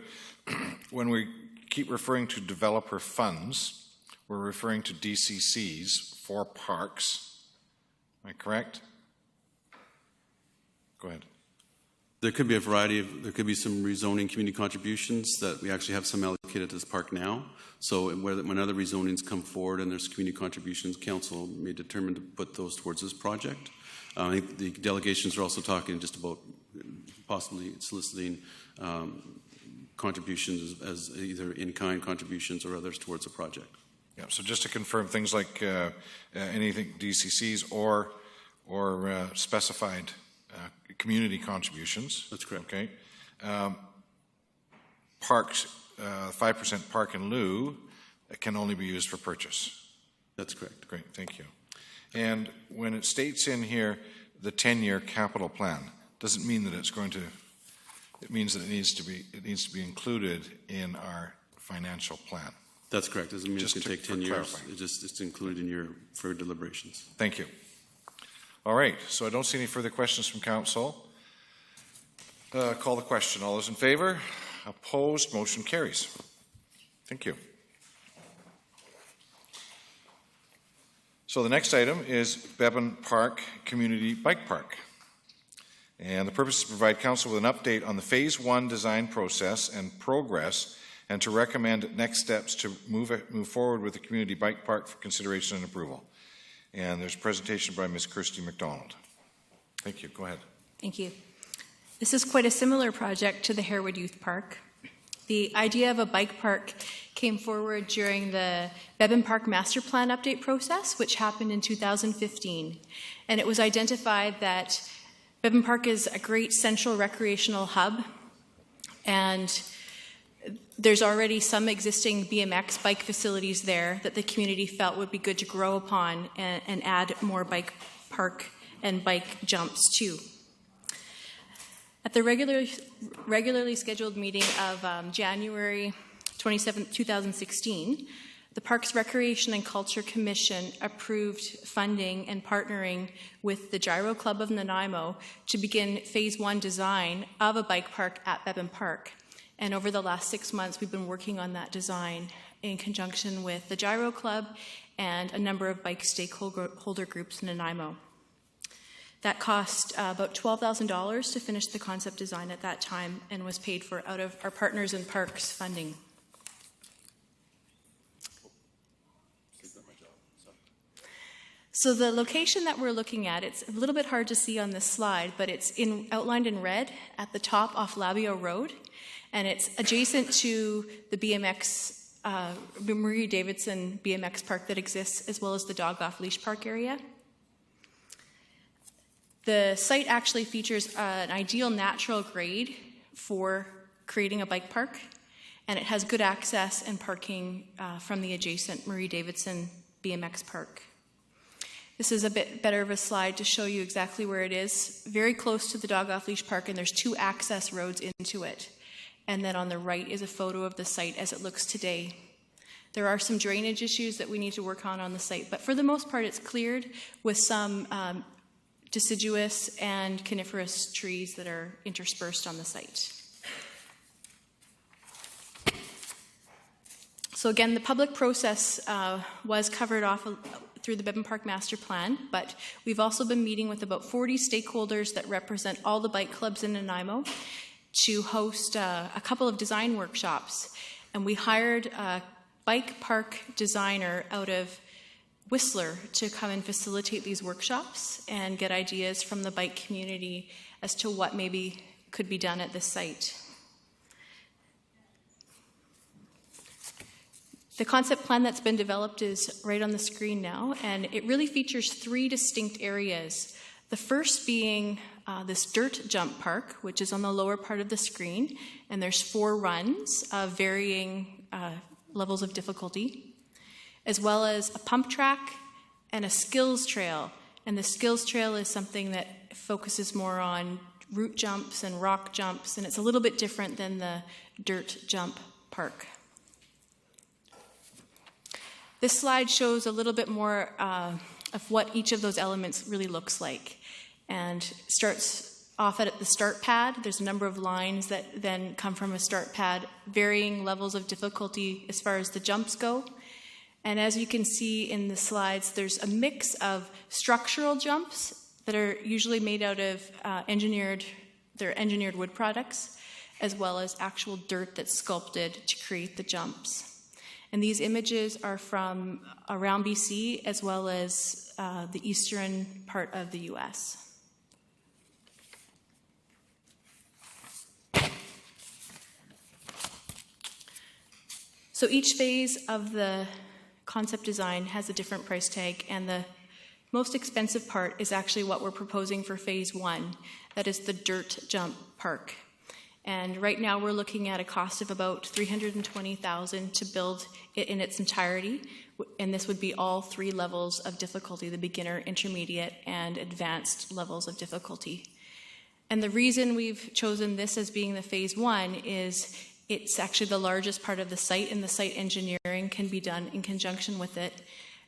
when we keep referring to developer funds, we're referring to DCCs for parks. Am I correct? Go ahead. There could be a variety of, there could be some rezoning community contributions that we actually have some allocated to this park now. So when other rezonings come forward and there's community contributions, council may determine to put those towards this project. I think the delegations are also talking just about possibly soliciting contributions as either in-kind contributions or others towards the project. Yeah, so just to confirm, things like anything DCCs or specified community contributions. That's correct. Okay. Parks, 5% park in lieu can only be used for purchase. That's correct. Great, thank you. And when it states in here the 10-year capital plan, doesn't mean that it's going to. It means that it needs to be included in our financial plan. That's correct. Doesn't mean Just it's going to take 10 years. clarifying. It's included in your for deliberations. Thank you. All right, so I don't see any further questions from council. Call the question. All those in favor? Opposed? Motion carries. Thank you. So the next item is Bevan Park Community Bike Park. And the purpose is to provide council with an update on the Phase 1 design process and progress, and to recommend next steps to move forward with the community bike park for consideration and approval. And there's a presentation by Ms. Kirsty McDonald. Thank you. Go ahead. Thank you. This is quite a similar project to the Harewood Youth Park. The idea of a bike park came forward during the Bevan Park Master Plan update process, which happened in 2015. And it was identified that Bevan Park is a great central recreational hub, and there's already some existing BMX bike facilities there that the community felt would be good to grow upon and add more bike park and bike jumps to. At the regularly scheduled meeting of January 27, 2016, the Parks, Recreation and Culture Commission approved funding and partnering with the Gyro Club of Nanaimo to begin Phase 1 design of a bike park at Bevan Park. And over the last 6 months, we've been working on that design in conjunction with the Gyro Club and a number of bike stakeholder groups in Nanaimo. That cost about $12,000 to finish the concept design at that time, and was paid for out of our Partners in Parks funding. So the location that we're looking at, it's a little bit hard to see on this slide, but it's outlined in red at the top off Labio Road, and it's adjacent to the BMX, Marie Davidson BMX park that exists, as well as the Dog Off Leash Park area. The site actually features an ideal natural grade for creating a bike park, and it has good access and parking from the adjacent Marie Davidson BMX park. This is a bit better of a slide to show you exactly where it is. Very close to the Dog Off Leash Park, and there's 2 access roads into it. And then on the right is a photo of the site as it looks today. There are some drainage issues that we need to work on the site, but for the most part it's cleared with some deciduous and coniferous trees that are interspersed on the site. So again, the public process was covered off through the Bevan Park Master Plan, but we've also been meeting with about 40 stakeholders that represent all the bike clubs in Nanaimo to host a couple of design workshops. And we hired a bike park designer out of Whistler to come and facilitate these workshops and get ideas from the bike community as to what maybe could be done at this site. The concept plan that's been developed is right on the screen now, and it really features 3 distinct areas. The first being this dirt jump park, which is on the lower part of the screen, and there's 4 runs of varying levels of difficulty, as well as a pump track and a skills trail. And the skills trail is something that focuses more on root jumps and rock jumps, and it's a little bit different than the dirt jump park. This slide shows a little bit more of what each of those elements really looks like, and starts off at the start pad. There's a number of lines that then come from a start pad, varying levels of difficulty as far as the jumps go. And as you can see in the slides, there's a mix of structural jumps that are usually made out of engineered wood products, as well as actual dirt that's sculpted to create the jumps. And these images are from around BC, as well as the eastern part of the US. So each phase of the concept design has a different price tag, and the most expensive part is actually what we're proposing for phase 1. That is the dirt jump park. And right now we're looking at a cost of about $320,000 to build it in its entirety, and this would be all 3 levels of difficulty: the beginner, intermediate, and advanced levels of difficulty. And the reason we've chosen this as being the phase 1 is it's actually the largest part of the site, and the site engineering can be done in conjunction with it,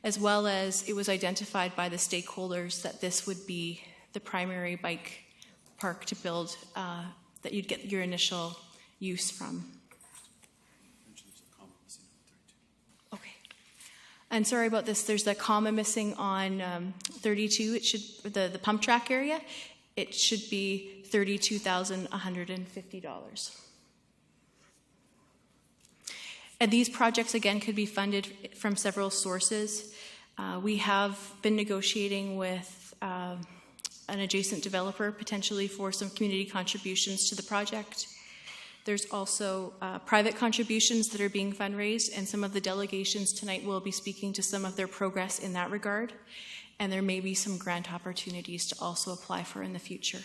as well as it was identified by the stakeholders that this would be the primary bike park to build that you'd get your initial use from. Okay. And sorry about this, there's a comma missing on 32. It should, the pump track area, it should be $32,150. And these projects, again, could be funded from several sources. We have been negotiating with an adjacent developer, potentially for some community contributions to the project. There's also private contributions that are being fundraised, and some of the delegations tonight will be speaking to some of their progress in that regard. And there may be some grant opportunities to also apply for in the future.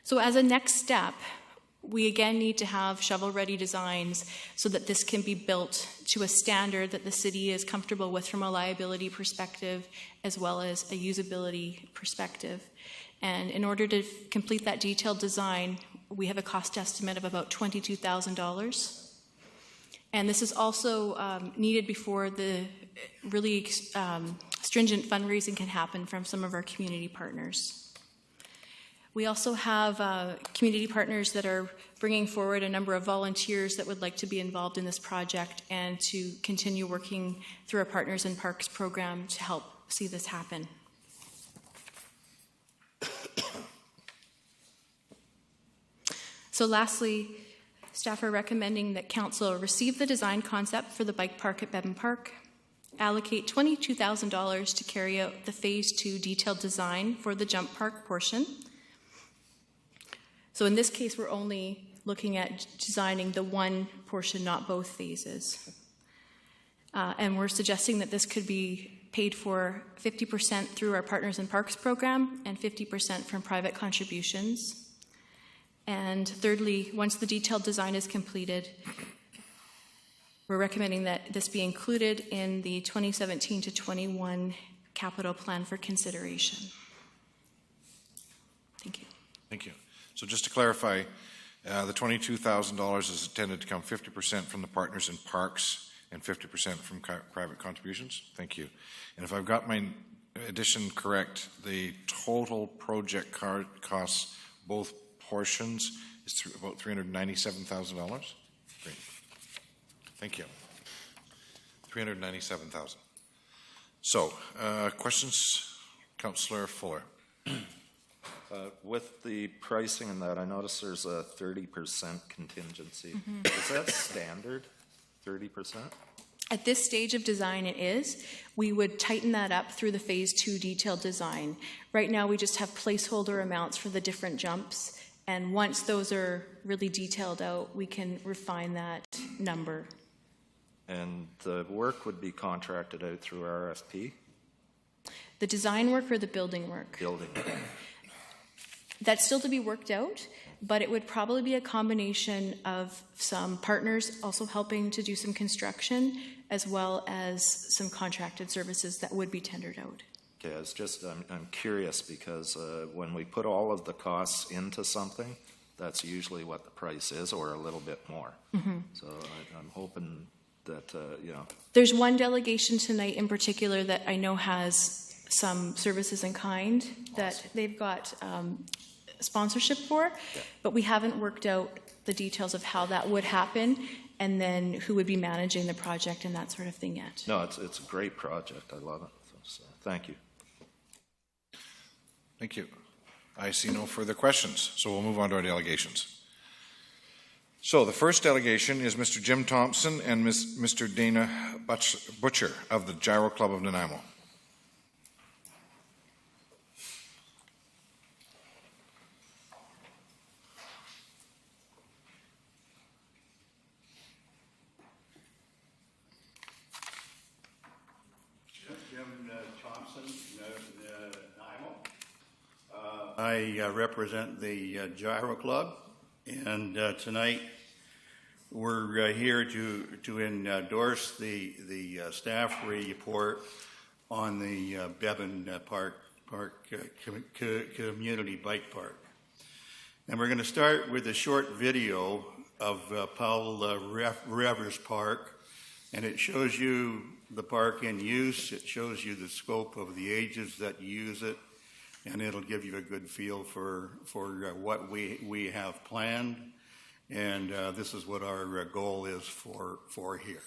So as a next step, we again need to have shovel-ready designs so that this can be built to a standard that the city is comfortable with from a liability perspective as well as a usability perspective. And in order to complete that detailed design, we have a cost estimate of about $22,000. And this is also needed before the really stringent fundraising can happen from some of our community partners. We also have community partners that are bringing forward a number of volunteers that would like to be involved in this project and to continue working through our Partners in Parks program to help see this happen. So lastly, staff are recommending that council receive the design concept for the bike park at Bevan Park, allocate $22,000 to carry out the phase 2 detailed design for the jump park portion. So in this case, we're only looking at designing the one portion, not both phases. And we're suggesting that this could be paid for 50% through our Partners in Parks program and 50% from private contributions. And thirdly, once the detailed design is completed, we're recommending that this be included in the 2017 to 21 capital plan for consideration. Thank you. Thank you. So just to clarify, the $22,000 is intended to come 50% from the Partners in Parks and 50% from private contributions? Thank you. And if I've got my addition correct, the total project costs, both portions, is about $397,000? Great. Thank you. $397,000. So, questions? Councillor Fuller. With the pricing and that, I noticed there's a 30% contingency. Mm-hmm. Is that standard, 30%? At this stage of design, it is. We would tighten that up through the phase 2 detailed design. Right now, we just have placeholder amounts for the different jumps, and once those are really detailed out, we can refine that number. And the work would be contracted out through RFP? The design work or the building work? Building. That's still to be worked out, but it would probably be a combination of some partners also helping to do some construction, as well as some contracted services that would be tendered out. Okay, I'm curious because when we put all of the costs into something, that's usually what the price is, or a little bit more. Mm-hmm. So I'm hoping that, you know? There's one delegation tonight in particular that I know has some services in kind that they've got sponsorship for, but we haven't worked out the details of how that would happen and then who would be managing the project and that sort of thing yet. No, it's a great project. I love it. So, thank you. Thank you. I see no further questions, so we'll move on to our delegations. So the first delegation is Mr. Jim Thompson and Mr. Dana Butcher of the Gyro Club of Nanaimo. I represent the Gyro Club, and tonight we're here to endorse the staff report on the Bevan Park Community Bike Park. And we're going to start with a short video of Paul Revers Park, and it shows you the park in use. It shows you the scope of the ages that use it, and it'll give you a good feel for what we have planned, and this is what our goal is for here.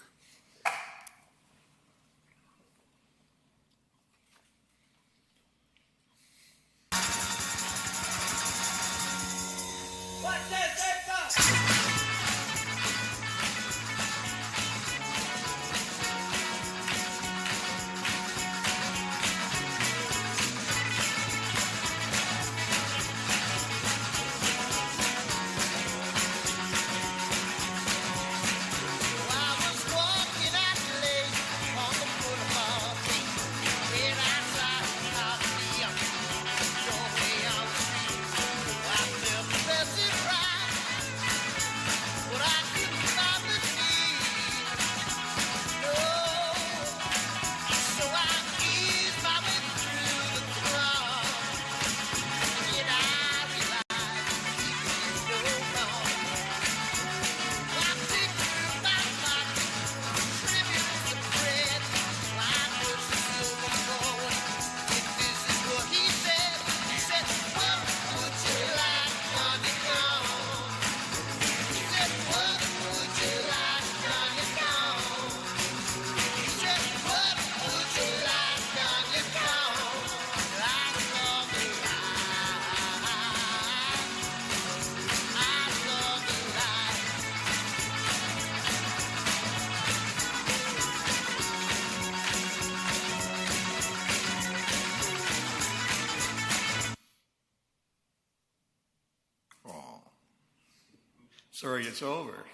Sorry, it's over.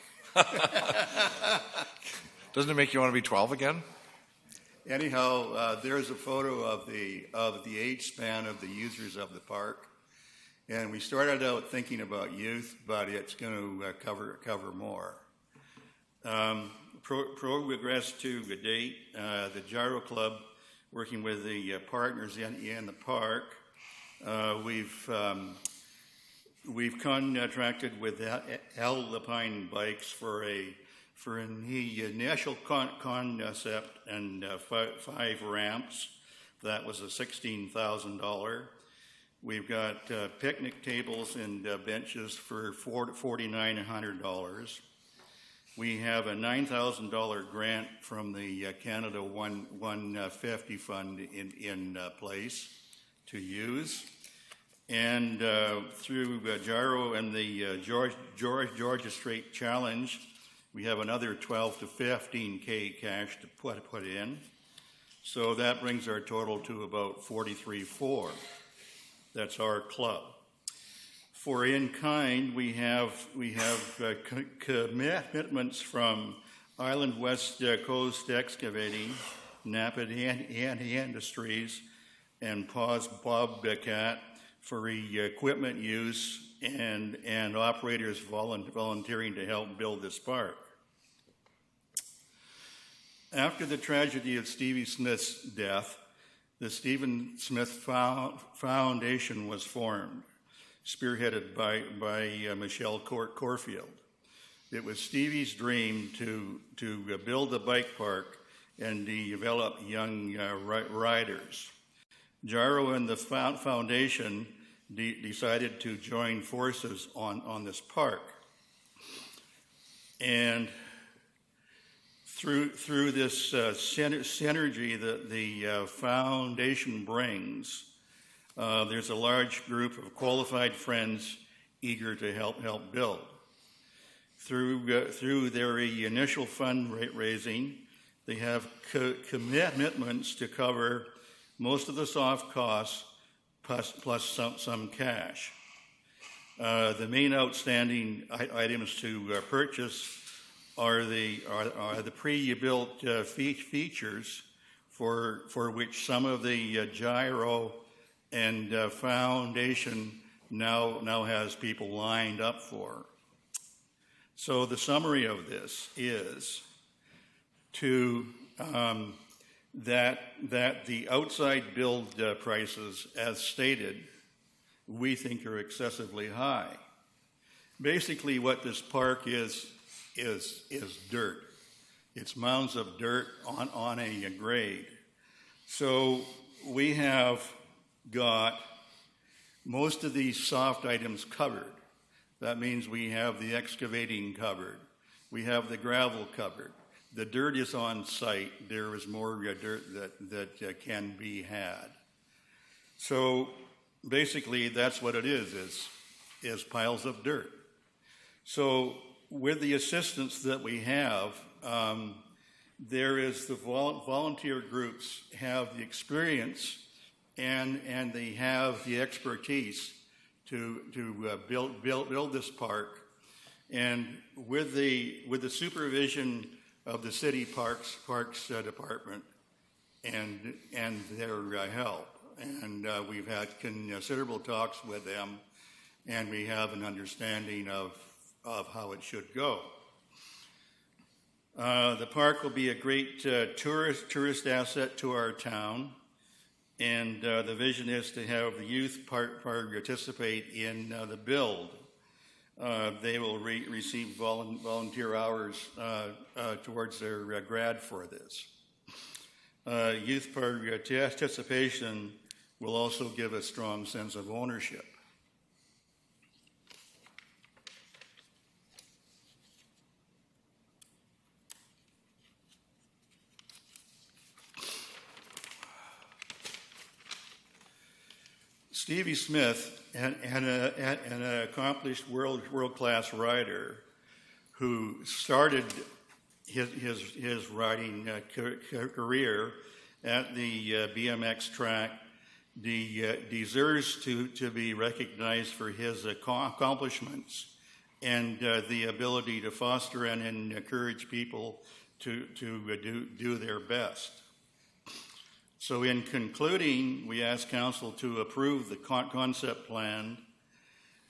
Doesn't it make you want to be 12 again? Anyhow, there's a photo of the age span of the users of the park, and we started out thinking about youth, but it's going to cover more. Progress to the date, the Gyro Club, working with the partners in the park, we've contracted with Alpine Bikes for an initial concept and 5 ramps. That was a $16,000. We've got picnic tables and benches for $4,900. We have a $9,000 grant from the Canada 150 fund in place to use. And through Gyro and the Georgia Strait Challenge, we have another 12 to 15K cash to put in. So that brings our total to about 43.4. That's our club. For in-kind, we have commitments from Island West Coast Excavating, Napa Industries, and Paws Bobcat for equipment use and operators volunteering to help build this park. After the tragedy of Stevie Smith's death, the Stephen Smith Foundation was formed, spearheaded by Michelle Corfield. it was Stevie's dream to build a bike park and develop young riders. Gyro and the foundation decided to join forces on this park. And through this synergy that the foundation brings, there's a large group of qualified friends eager to help build. Through their initial fundraising, they have commitments to cover most of the soft costs plus some cash. The main outstanding items to purchase are the pre-built features for which some of the gyro and foundation now has people lined up for. So the summary of this is that the outside build prices, as stated, we think are excessively high. Basically, what this park is dirt. It's mounds of dirt on a grade. So we have got most of these soft items covered. That means we have the excavating covered. We have the gravel covered. The dirt is on site. There is more dirt that can be had. So basically, that's what it is piles of dirt. So with the assistance that we have, there is the volunteer groups have the experience and they have the expertise to build this park, and with the supervision of the city parks department and their help, and we've had considerable talks with them, and we have an understanding of how it should go. The park will be a great tourist asset to our town. And the vision is to have the youth participate in the build. They will receive volunteer hours towards their grad for this. Youth participation will also give a strong sense of ownership. Stevie Smith, an accomplished world-class rider who started his riding career at the BMX track, deserves to be recognized for his accomplishments and the ability to foster and encourage people to do their best. So in concluding, we ask Council to approve the concept plan,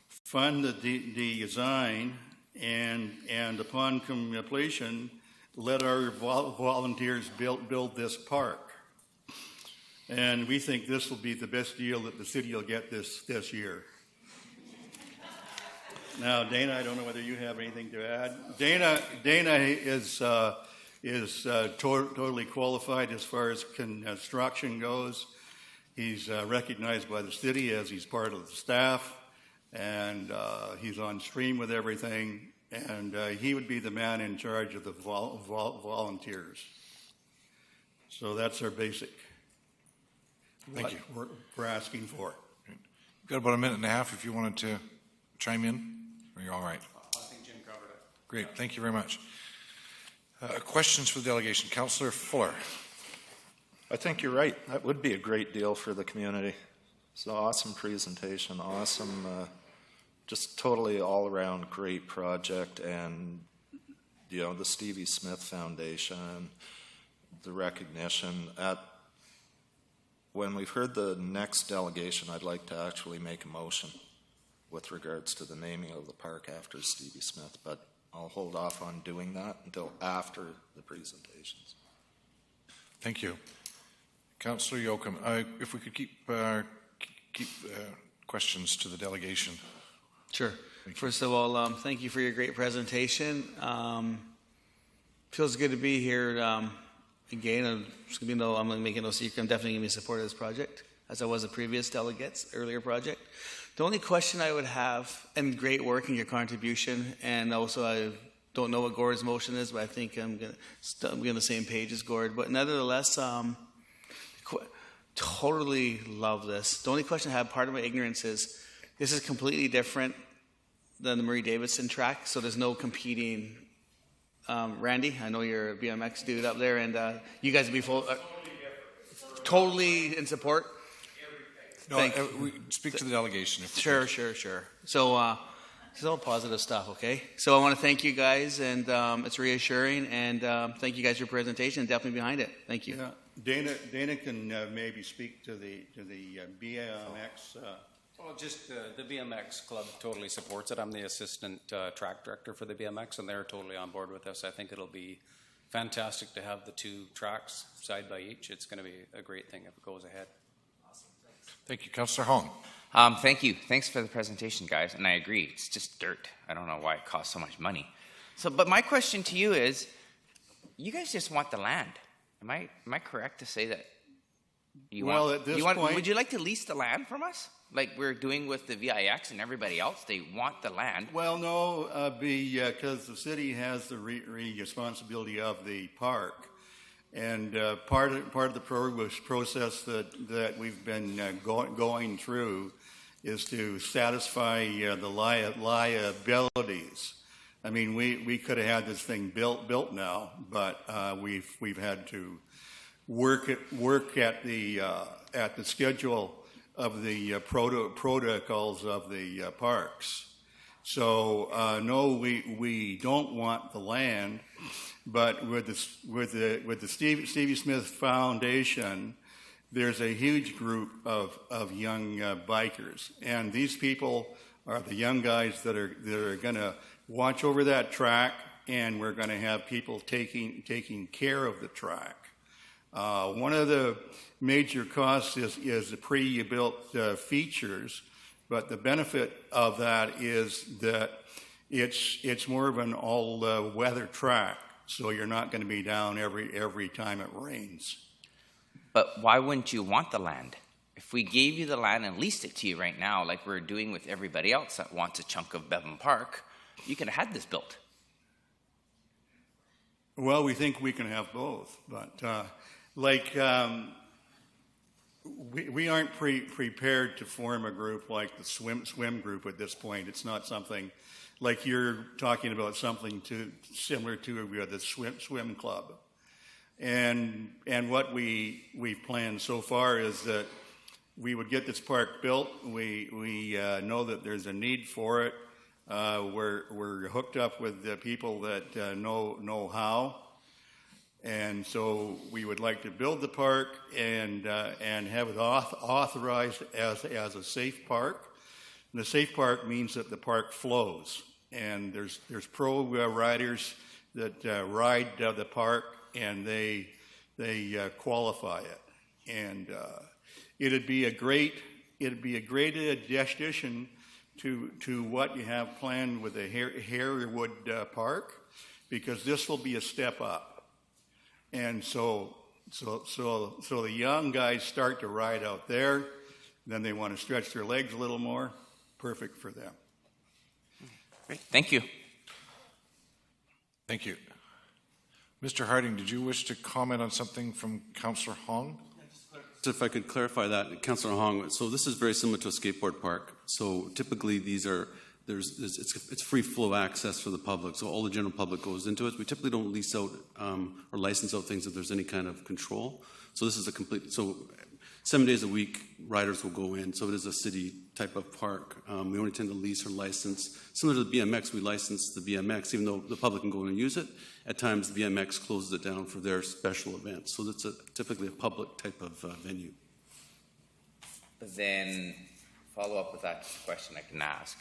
fund the design, and upon completion, let our volunteers build this park. And we think this will be the best deal that the city will get this year. Now, Dana, I don't know whether you have anything to add. Dana is totally qualified as far as construction goes. He's recognized by the city as he's part of the staff, and he's on stream with everything, and he would be the man in charge of the volunteers. So that's our basic. Thank you. We're asking for. You've got about a minute and a half if you wanted to chime in. Are you all right? I think Jim covered it. Great. Thank you very much. Questions for the delegation. Councillor Fuller. I think you're right. That would be a great deal for the community. It's an awesome presentation, awesome, just totally all-around great project, and the Stevie Smith Foundation, the recognition. When we've heard the next delegation, I'd like to actually make a motion with regards to the naming of the park after Stevie Smith, but I'll hold off on doing that until after the presentations. Thank you. Councillor Yoakum, if we could keep questions to the delegation. Sure. First of all, thank you for your great presentation. Feels good to be here again. I'm going to make it no secret. I'm definitely going to be in support of this project, as I was the previous delegates, earlier project. The only question I would have, and great work in your contribution, and also I don't know what Gord's motion is, but I think I'm going to be on the same page as Gord. But nevertheless, totally love this. The only question I have, part of my ignorance is, this is completely different than the Murray Davidson track, so there's no competing. Randy, I know you're a BMX dude up there, and you guys would be totally in support. No, we speak to the delegation. Sure. So it's all positive stuff, okay? So I want to thank you guys, and it's reassuring, and thank you guys for your presentation, definitely behind it. Thank you. Yeah. Dana can maybe speak to the BMX. Well, just the BMX club totally supports it. I'm the assistant track director for the BMX, and they're totally on board with this. I think it'll be fantastic to have the two tracks side by each. It's going to be a great thing if it goes ahead. Awesome. Thank you. Councillor Hong. Thank you. Thanks for the presentation, guys. And I agree, it's just dirt. I don't know why it costs so much money. But my question to you is, you guys just want the land. Am I correct to say that? At this point, would you like to lease the land from us, like we're doing with the VIX and everybody else? They want the land. Well, no, because the city has the responsibility of the park, and part of the process that we've been going through is to satisfy the liabilities. I mean, we could have had this thing built now, but we've had to work at the schedule of the protocols of the parks. So no, we don't want the land, but with the Stevie Smith Foundation, there's a huge group of young bikers, and these people are the young guys that are going to watch over that track, and we're going to have people taking care of the track. One of the major costs is the pre-built features, but the benefit of that is that it's more of an all-weather track, so you're not going to be down every time it rains. But why wouldn't you want the land? If we gave you the land and leased it to you right now, like we're doing with everybody else that wants a chunk of Bevan Park, you could have had this built. Well, we think we can have both, but we aren't prepared to form a group like the swim group at this point. It's not something like you're talking about, something similar to the swim club. And what we've planned so far is that we would get this park built. We know that there's a need for it. We're hooked up with the people that know how. And so we would like to build the park and have it authorized as a safe park. And the safe park means that the park flows, and there's pro riders that ride the park, and they qualify it. And it'd be a great addition to what you have planned with the Harewood Park, because this will be a step up. And so the young guys start to ride out there, then they want to stretch their legs a little more. Perfect for them. Great. Thank you. Thank you. Mr. Harding, did you wish to comment on something from Councillor Hong? So if I could clarify that, Councillor Hong, so this is very similar to a skateboard park. So typically it's free flow access for the public, so all the general public goes into it. We typically don't lease out or license out things if there's any kind of control. So this is 7 days a week, riders will go in, so it is a city type of park. We only tend to lease or license. Similar to the BMX, we license the BMX, even though the public can go in and use it. At times, the BMX closes it down for their special events. So that's typically a public type of venue. Then follow up with that question I can ask.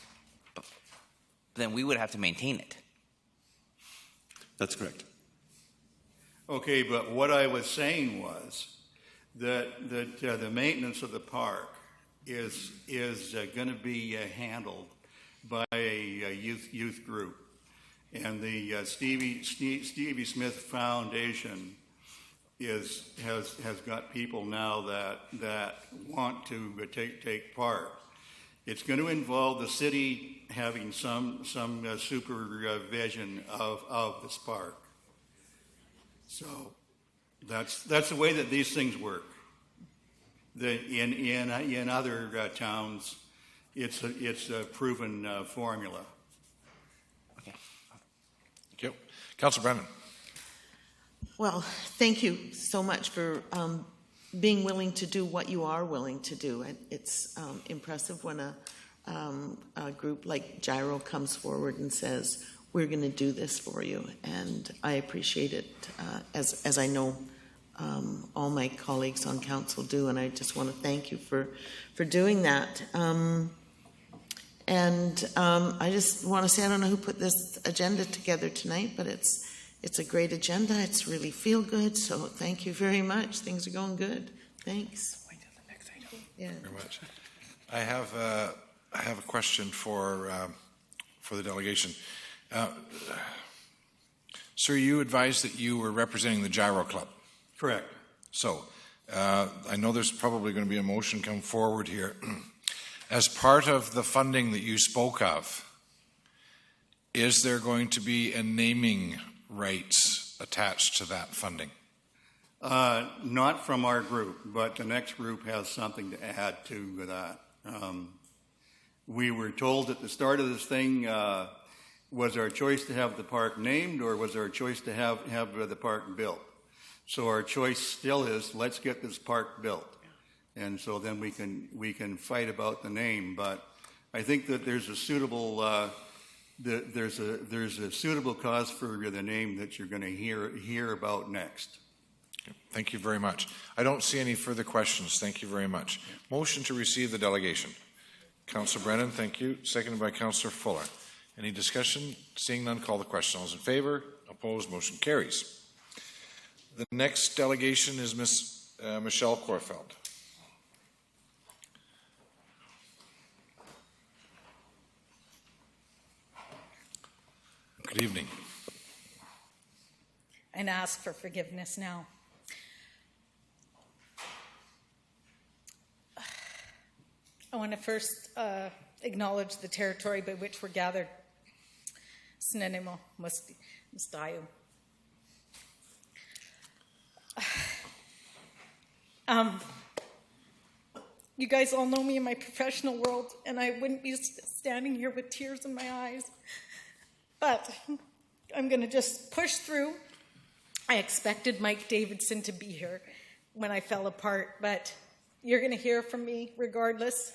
But then we would have to maintain it. That's correct. Okay, but what I was saying was that the maintenance of the park is going to be handled by a youth group. And the Stevie Smith Foundation has got people now that want to take part. It's going to involve the city having some supervision of this park. So that's the way that these things work. In other towns, it's a proven formula. Thank you. Councillor Brennan. Well, thank you so much for being willing to do what you are willing to do. It's impressive when a group like Gyro comes forward and says, we're going to do this for you. And I appreciate it, as I know all my colleagues on council do, and I just want to thank you for doing that. I just want to say, I don't know who put this agenda together tonight, but it's a great agenda. It's really feel good. So thank you very much. Things are going good. Thanks. Yeah. Very much. I have a question for the delegation. Sir, you advised that you were representing the Gyro Club. Correct. So I know there's probably going to be a motion come forward here. As part of the funding that you spoke of, is there going to be a naming rights attached to that funding? Not from our group, but the next group has something to add to that. We were told at the start of this thing, was our choice to have the park named, or was our choice to have the park built? So our choice still is, let's get this park built. And so then we can fight about the name. But I think that there's a suitable there's a suitable cause for the name that you're going to hear about next. Okay. Thank you very much. I don't see any further questions. Thank you very much. Motion to receive the delegation. Councillor Brennan, thank you. Seconded by Councillor Fuller. Any discussion? Seeing none, call the question. All those in favour? Opposed? Motion carries. The next delegation is Ms. Michelle Korfeld. Good evening. And ask for forgiveness now. I want to first acknowledge the territory by which we're gathered. Snenimo Mustayu. You guys all know me in my professional world, and I wouldn't be standing here with tears in my eyes. But I'm going to just push through. I expected Mike Davidson to be here when I fell apart, but you're going to hear from me regardless.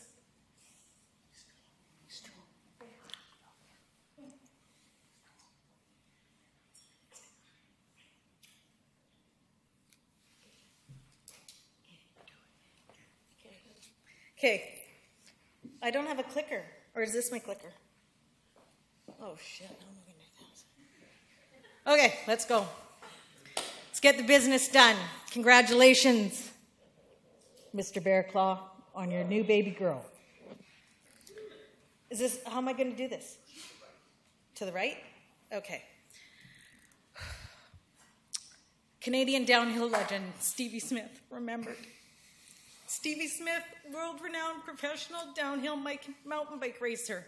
Okay. I don't have a clicker. Or is this my clicker? Oh, shit. How am I going to do this? Okay, let's go. Let's get the business done. Congratulations, Mr. Bearclaw, on your new baby girl. How am I going to do this? To the right? Okay. Canadian downhill legend, Stevie Smith, remembered. Stevie Smith, world-renowned professional downhill mountain bike racer,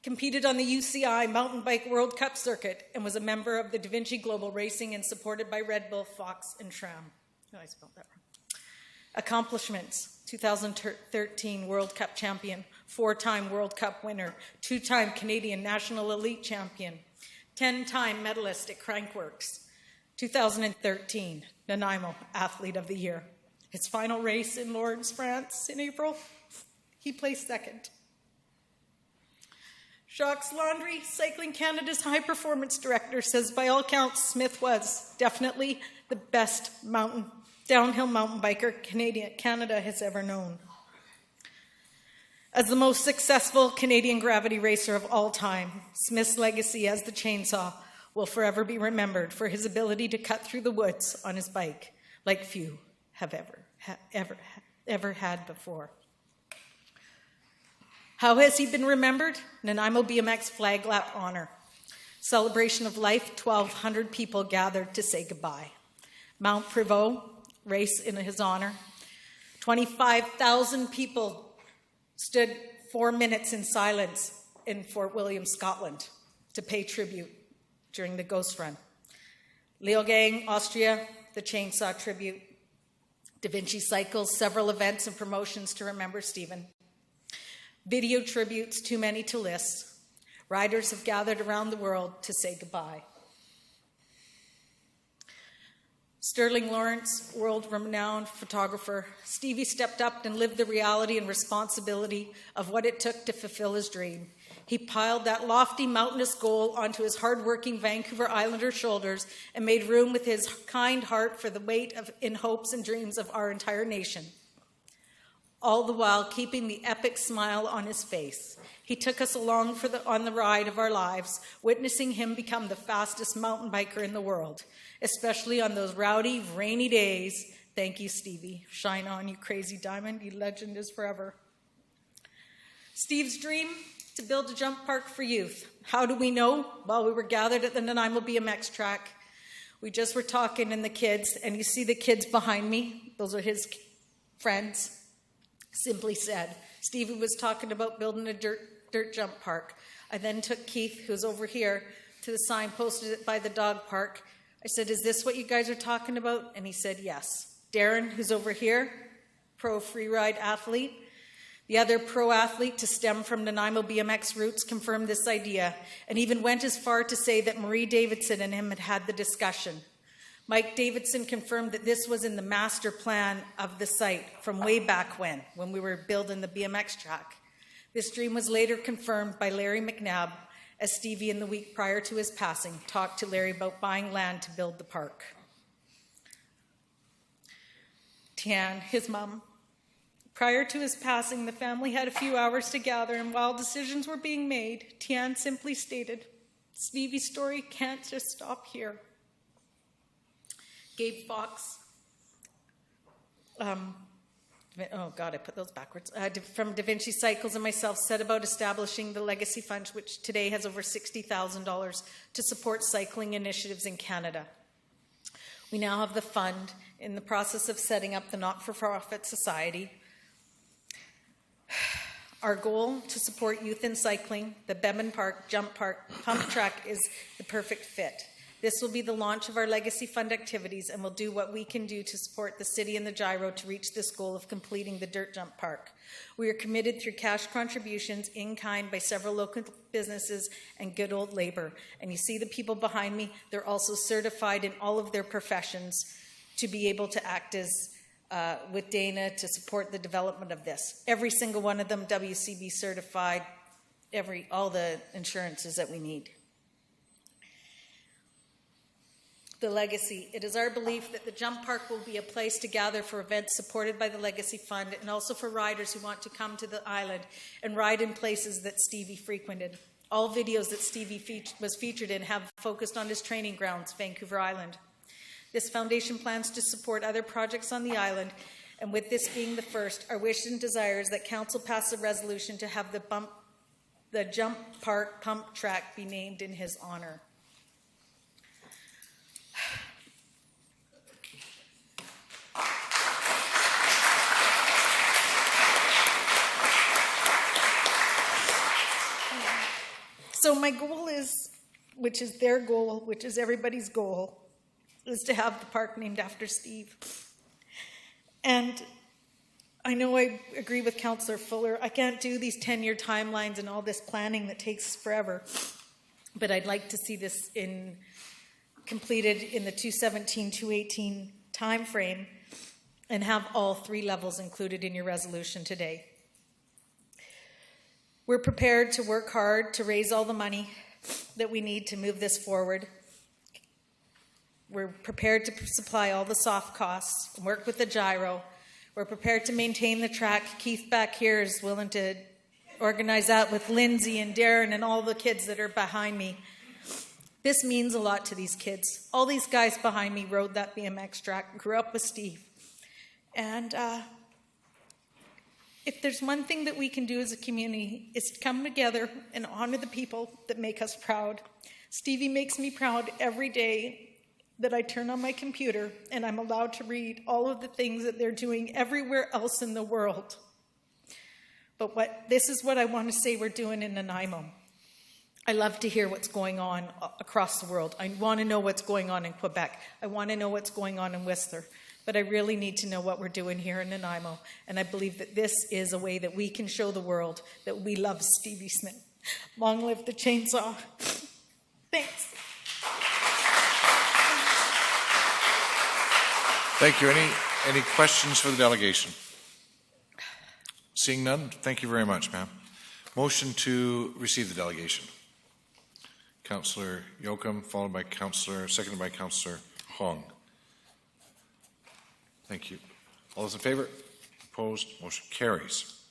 competed on the UCI Mountain Bike World Cup circuit and was a member of the Da Vinci Global Racing and supported by Red Bull, Fox, and SRAM. Oh, I spelled that wrong. Accomplishments: 2013 World Cup champion, 4-time World Cup winner, 2-time Canadian National Elite champion, 10-time medalist at Crankworks, 2013 Nanaimo Athlete of the Year. His final race in Lourdes, France in April, he placed second. Jacques Landry, Cycling Canada's high-performance director, says by all counts, Smith was definitely the best downhill mountain biker Canada has ever known. As the most successful Canadian gravity racer of all time, Smith's legacy as the chainsaw will forever be remembered for his ability to cut through the woods on his bike like few have ever had before. How has he been remembered? Nanaimo BMX Flag Lap Honor. Celebration of Life, 1,200 people gathered to say goodbye. Mount Prevost, race in his honor. 25,000 people stood 4 minutes in silence in Fort William, Scotland, to pay tribute during the Ghost Run. Leogang, Austria, the Chainsaw Tribute. Da Vinci Cycles, several events and promotions to remember Stephen. Video tributes, too many to list. Riders have gathered around the world to say goodbye. Sterling Lawrence, world-renowned photographer, Stevie stepped up and lived the reality and responsibility of what it took to fulfill his dream. He piled that lofty mountainous goal onto his hard-working Vancouver Islander shoulders and made room with his kind heart for the weight in hopes and dreams of our entire nation. All the while keeping the epic smile on his face. He took us along on the ride of our lives, witnessing him become the fastest mountain biker in the world, especially on those rowdy, rainy days. Thank you, Stevie. Shine on, you crazy diamond. Your legend is forever. Steve's dream, to build a jump park for youth. How do we know? Well, we were gathered at the Nanaimo BMX track. We just were talking and the kids, and you see the kids behind me. Those are his friends. Simply said, Stevie was talking about building a dirt jump park. I then took Keith, who's over here, to the sign, posted it by the dog park. I said, is this what you guys are talking about? And he said, yes. Darren, who's over here, pro freeride athlete. The other pro athlete to stem from Nanaimo BMX roots confirmed this idea and even went as far to say that Marie Davidson and him had had the discussion. Mike Davidson confirmed that this was in the master plan of the site from way back when we were building the BMX track. This dream was later confirmed by Larry McNabb, as Stevie, in the week prior to his passing, talked to Larry about buying land to build the park. Tian, his mom. Prior to his passing, the family had a few hours to gather, and while decisions were being made, Tian simply stated, Stevie's story can't just stop here. Gabe Fox, oh God, I put those backwards, from Da Vinci Cycles and myself set about establishing the Legacy Fund, which today has over $60,000 to support cycling initiatives in Canada. We now have the fund in the process of setting up the not-for-profit society. Our goal to support youth in cycling, the Beban Park Jump Park Pump Track is the perfect fit. This will be the launch of our Legacy Fund activities, and we'll do what we can do to support the city and the gyro to reach this goal of completing the dirt jump park. We are committed through cash contributions in kind by several local businesses and good old labor. And you see the people behind me, they're also certified in all of their professions to be able to act as with Dana to support the development of this. Every single one of them WCB certified, all the insurances that we need. The Legacy. It is our belief that the jump park will be a place to gather for events supported by the Legacy Fund and also for riders who want to come to the island and ride in places that Stevie frequented. All videos that Stevie was featured in have focused on his training grounds, Vancouver Island. This foundation plans to support other projects on the island, and with this being the first, our wish and desire is that Council pass a resolution to have the jump park pump track be named in his honor. So my goal is, which is their goal, which is everybody's goal, is to have the park named after Steve. And I know I agree with Councillor Fuller. I can't do these 10-year timelines and all this planning that takes forever, but I'd like to see this completed in the 2017-2018 time frame and have all 3 levels included in your resolution today. We're prepared to work hard to raise all the money that we need to move this forward. We're prepared to supply all the soft costs, work with the gyro. We're prepared to maintain the track. Keith back here is willing to organize that with Lindsay and Darren and all the kids that are behind me. This means a lot to these kids. All these guys behind me rode that BMX track, grew up with Steve. And If there's one thing that we can do as a community, is to come together and honor the people that make us proud. Stevie makes me proud every day that I turn on my computer and I'm allowed to read all of the things that they're doing everywhere else in the world. But this is what I want to say we're doing in Nanaimo. I love to hear what's going on across the world. I want to know what's going on in Quebec. I want to know what's going on in Whistler. But I really need to know what we're doing here in Nanaimo. And I believe that this is a way that we can show the world that we love Stevie Smith. Long live the chainsaw. Thanks. Thank you. Any questions for the delegation? Seeing none, thank you very much, ma'am. Motion to receive the delegation. Councillor Yoakum, seconded by Councillor Hong. Thank you. All those in favor? Opposed? Motion carries.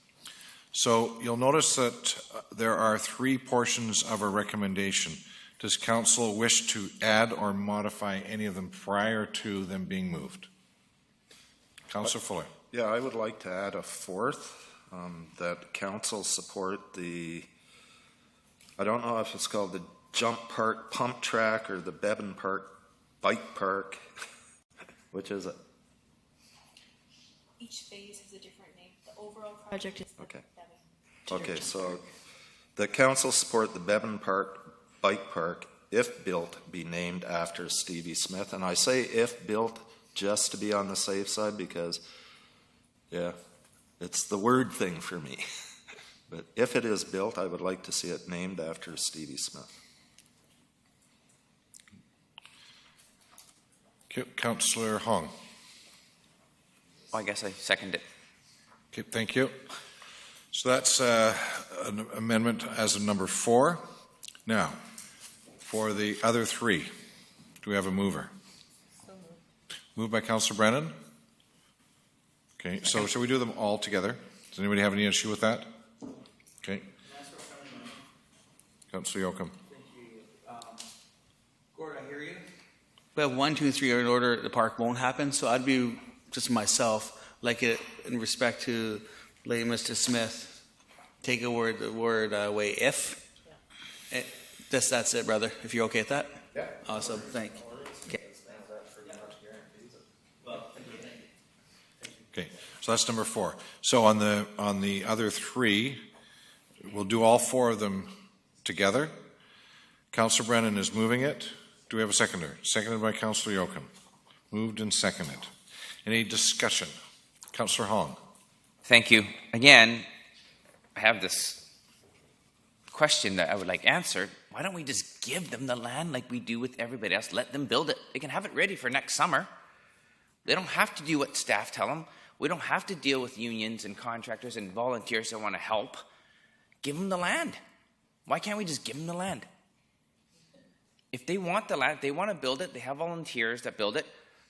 So you'll notice that there are 3 portions of a recommendation. Does council wish to add or modify any of them prior to them being moved? Councillor Fuller. Yeah, I would like to add a 4th, that council support the, I don't know if it's called the Jump Park Pump Track or the Bevan Park Bike Park. Which is it? Each phase has a different name. The overall project is okay. Okay, so the council support the Bevan Park Bike Park, if built, be named after Stevie Smith. And I say if built just to be on the safe side because, yeah, it's the word thing for me. But if it is built, I would like to see it named after Stevie Smith. Councillor Hong. I guess I second it. Okay, thank you. So that's an amendment as of number 4. Now, for the other 3, do we have a mover? So moved by Councillor Brennan. Okay, so shall we do them all together? Does anybody have any issue with that? Okay. Councillor Yoakum. Gord, I hear you. We have 1, 2, and 3 are in order. The park won't happen, so I'd be just myself, like it in respect to late Mr. Smith. Take the word away. If that's it, brother. If you're okay with that. Yeah. Awesome. Thank you. Okay, so that's number 4. So on the other 3, we'll do all 4 of them together. Councillor Brennan is moving it. Do we have a seconder? Seconded by Councillor Yoakum. Moved and seconded. Any discussion? Councillor Hong. Thank you. Again, I have this question that I would like answered. Why don't we just give them the land like we do with everybody else? Let them build it. They can have it ready for next summer. They don't have to do what staff tell them. We don't have to deal with unions and contractors and volunteers that want to help. Give them the land. Why can't we just give them the land? If they want the land, if they want to build it, they have volunteers that build it.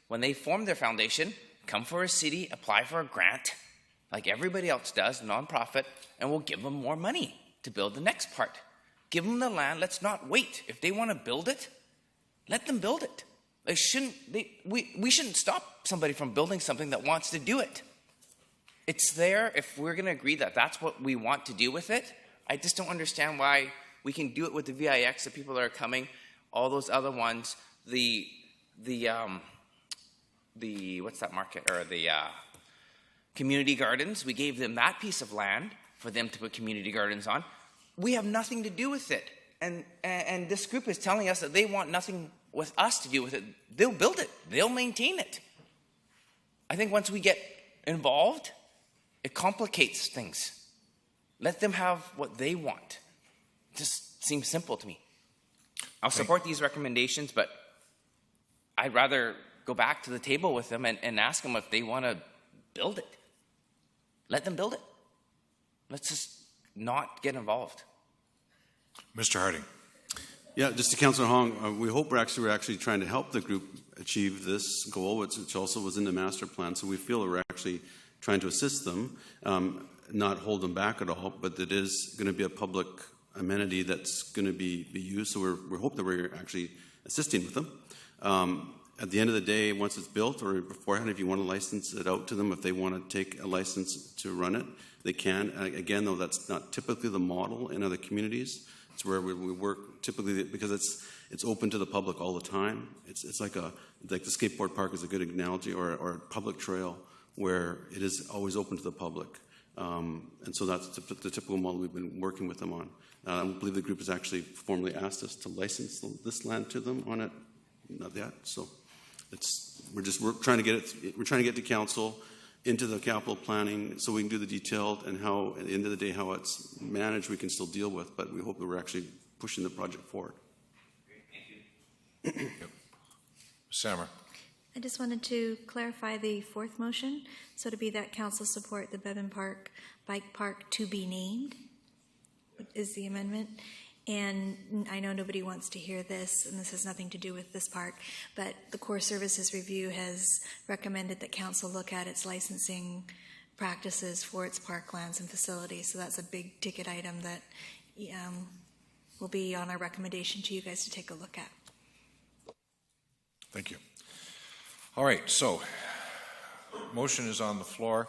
When they form their foundation, come for a city, apply for a grant, like everybody else does, nonprofit, and we'll give them more money to build the next part. Give them the land. Let's not wait. If they want to build it, let them build it. We shouldn't stop somebody from building something that wants to do it. It's there. If we're going to agree that that's what we want to do with it, I just don't understand why we can do it with the VIX, the people that are coming, all those other ones, the what's that market, or the community gardens. We gave them that piece of land for them to put community gardens on. We have nothing to do with it. And this group is telling us that they want nothing with us to do with it. They'll build it. They'll maintain it. I think once we get involved, it complicates things. Let them have what they want. It just seems simple to me. I'll support these recommendations, but I'd rather go back to the table with them and ask them if they want to build it. Let them build it. Let's just not get involved. Mr. Harding. Yeah, just to Councillor Hong, we hope we're actually trying to help the group achieve this goal, which also was in the master plan. So we feel that we're actually trying to assist them, not hold them back at all, but it is going to be a public amenity that's going to be used. So we hope that we're actually assisting with them. At the end of the day, once it's built or beforehand, if you want to license it out to them, if they want to take a license to run it, they can. Again, though, that's not typically the model in other communities. It's where we work typically because it's open to the public all the time. It's like the skateboard park is a good analogy, or a public trail where it is always open to the public. And so that's the typical model we've been working with them on. I believe the group has actually formally asked us to license this land to them on it. Not yet. So we're trying to get it. We're trying to get to council, into the capital planning, so we can do the detailed and how at the end of the day how it's managed we can still deal with. But we hope that we're actually pushing the project forward. Yep. Samar. I just wanted to clarify the fourth motion, so to be that council support the Bevan Park Bike Park to be named is the amendment. And I know nobody wants to hear this, and this has nothing to do with this park, but the Core Services Review has recommended that council look at its licensing practices for its parklands and facilities. So that's a big ticket item that will be on our recommendation to you guys to take a look at. Thank you. All right, so motion is on the floor.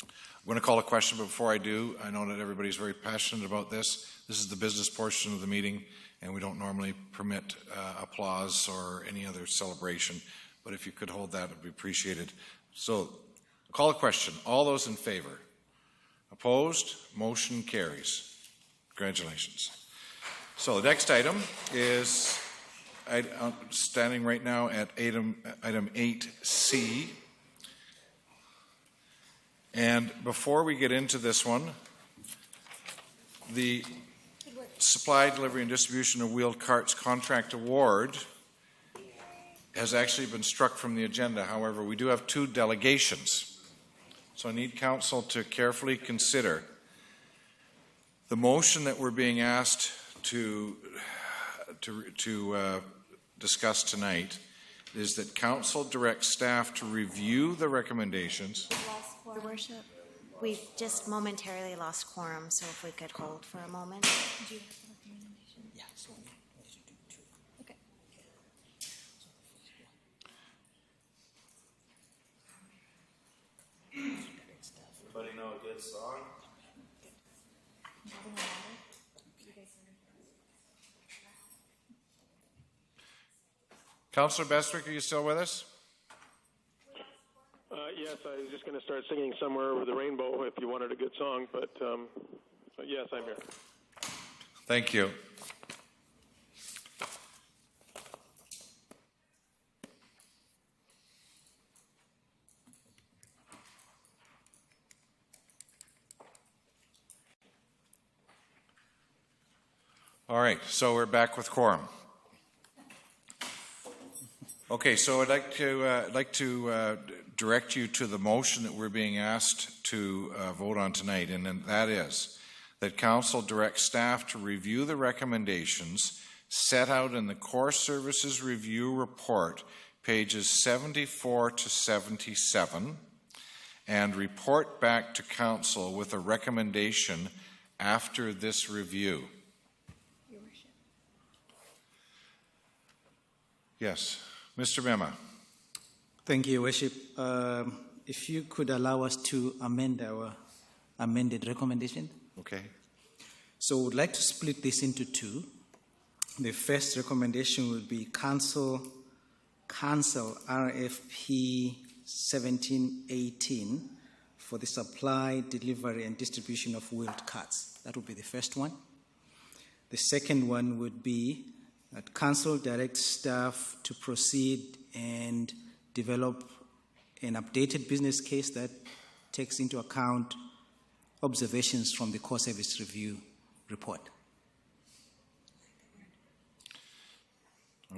I'm going to call a question, but before I do, I know that everybody's very passionate about this. This is the business portion of the meeting, and we don't normally permit applause or any other celebration, but if you could hold that, it would be appreciated. So, call a question. All those in favor? Opposed? Motion carries. Congratulations. So, the next item is standing right now at item 8C. And before we get into this one, the supply, delivery, and distribution of wheeled carts contract award has actually been struck from the agenda. However, we do have 2 delegations. So I need council to carefully consider the motion that we're being asked to discuss tonight is that council directs staff to review the recommendations. Your Worship, we've just momentarily lost quorum, so if we could hold for a moment. Okay. Everybody know a good song? Councillor Bestwick, are you still with us? Yes, I was just going to start singing Somewhere Over the Rainbow if you wanted a good song, but yes, I'm here. Thank you. All right, so we're back with quorum. Okay, so I'd like to direct you to the motion that we're being asked to vote on tonight, and that is that council directs staff to review the recommendations set out in the Core Services Review Report, pages 74 to 77, and report back to council with a recommendation after this review. Your Worship. Yes, Mr. Mema. Thank you, Worship. If you could allow us to amend our amended recommendation. Okay. So we would like to split this into 2. The first recommendation would be cancel RFP 1718 for the supply, delivery, and distribution of wheeled carts. That would be the first one. The second one would be that council directs staff to proceed and develop an updated business case that takes into account observations from the Core Service Review Report.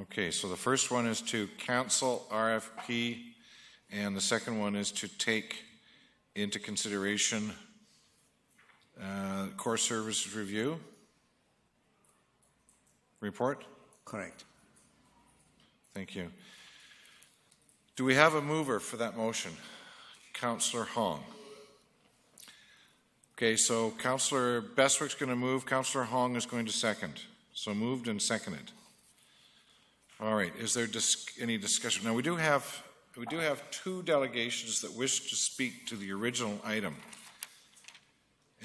Okay, so the first one is to cancel RFP, and the second one is to take into consideration Core Services Review Report? Correct. Thank you. Do we have a mover for that motion? Councillor Hong. Okay, so Councillor Bestwick's going to move. Councillor Hong is going to second. So moved and seconded. All right, is there any discussion? Now, we do have two delegations that wish to speak to the original item.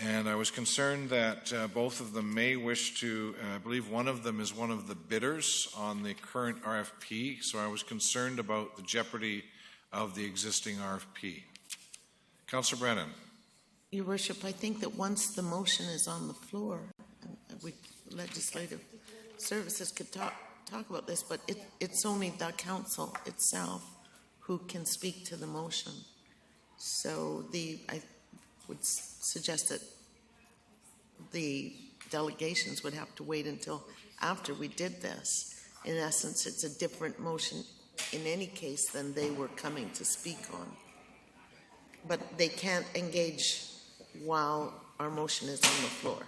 And I was concerned that both of them may wish to, I believe one of them is one of the bidders on the current RFP, so I was concerned about the jeopardy of the existing RFP. Councillor Brennan. Your Worship, I think that once the motion is on the floor, legislative services could talk about this, but it's only the council itself who can speak to the motion. So I would suggest that the delegations would have to wait until after we did this. In essence, it's a different motion in any case than they were coming to speak on. But they can't engage while our motion is on the floor.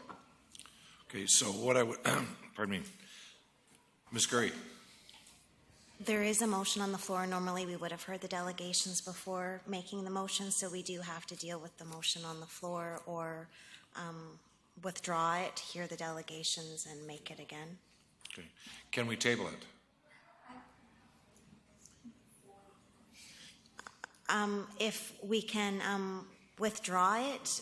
Okay, so what I would, pardon me, Ms. Curry. There is a motion on the floor. Normally, we would have heard the delegations before making the motion, so we do have to deal with the motion on the floor or withdraw it, hear the delegations, and make it again. Okay. Can we table it? If we can withdraw it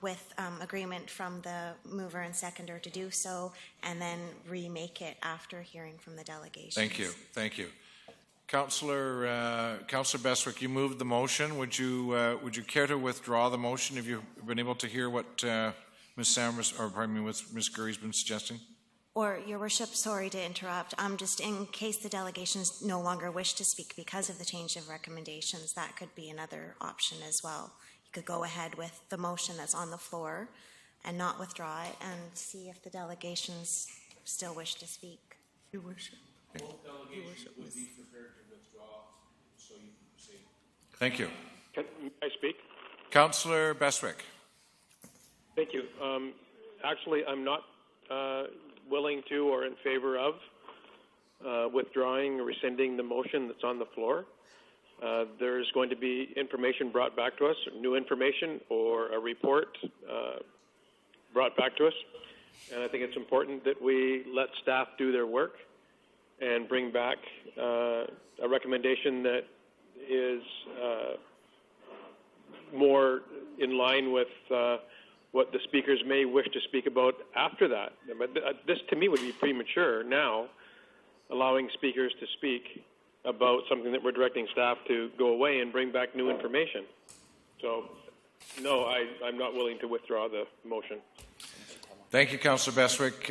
with agreement from the mover and seconder to do so, and then remake it after hearing from the delegations. Thank you. Thank you. Councillor Bestwick, you moved the motion. Would you care to withdraw the motion? Have you been able to hear what Ms. Samers, or pardon me, what Ms. Curry's been suggesting? Or, Your Worship, sorry to interrupt, just in case the delegations no longer wish to speak because of the change of recommendations, that could be another option as well. You could go ahead with the motion that's on the floor and not withdraw it and see if the delegations still wish to speak. Your Worship. Both delegations would be prepared to withdraw, so you can proceed. Thank you. Can I speak? Councillor Bestwick. Thank you. Actually, I'm not willing to or in favor of withdrawing or rescinding the motion that's on the floor. There's going to be information brought back to us, new information or a report brought back to us. And I think it's important that we let staff do their work and bring back a recommendation that is more in line with what the speakers may wish to speak about after that. But this, to me, would be premature now, allowing speakers to speak about something that we're directing staff to go away and bring back new information. So, no, I'm not willing to withdraw the motion. Thank you, Councillor Bestwick.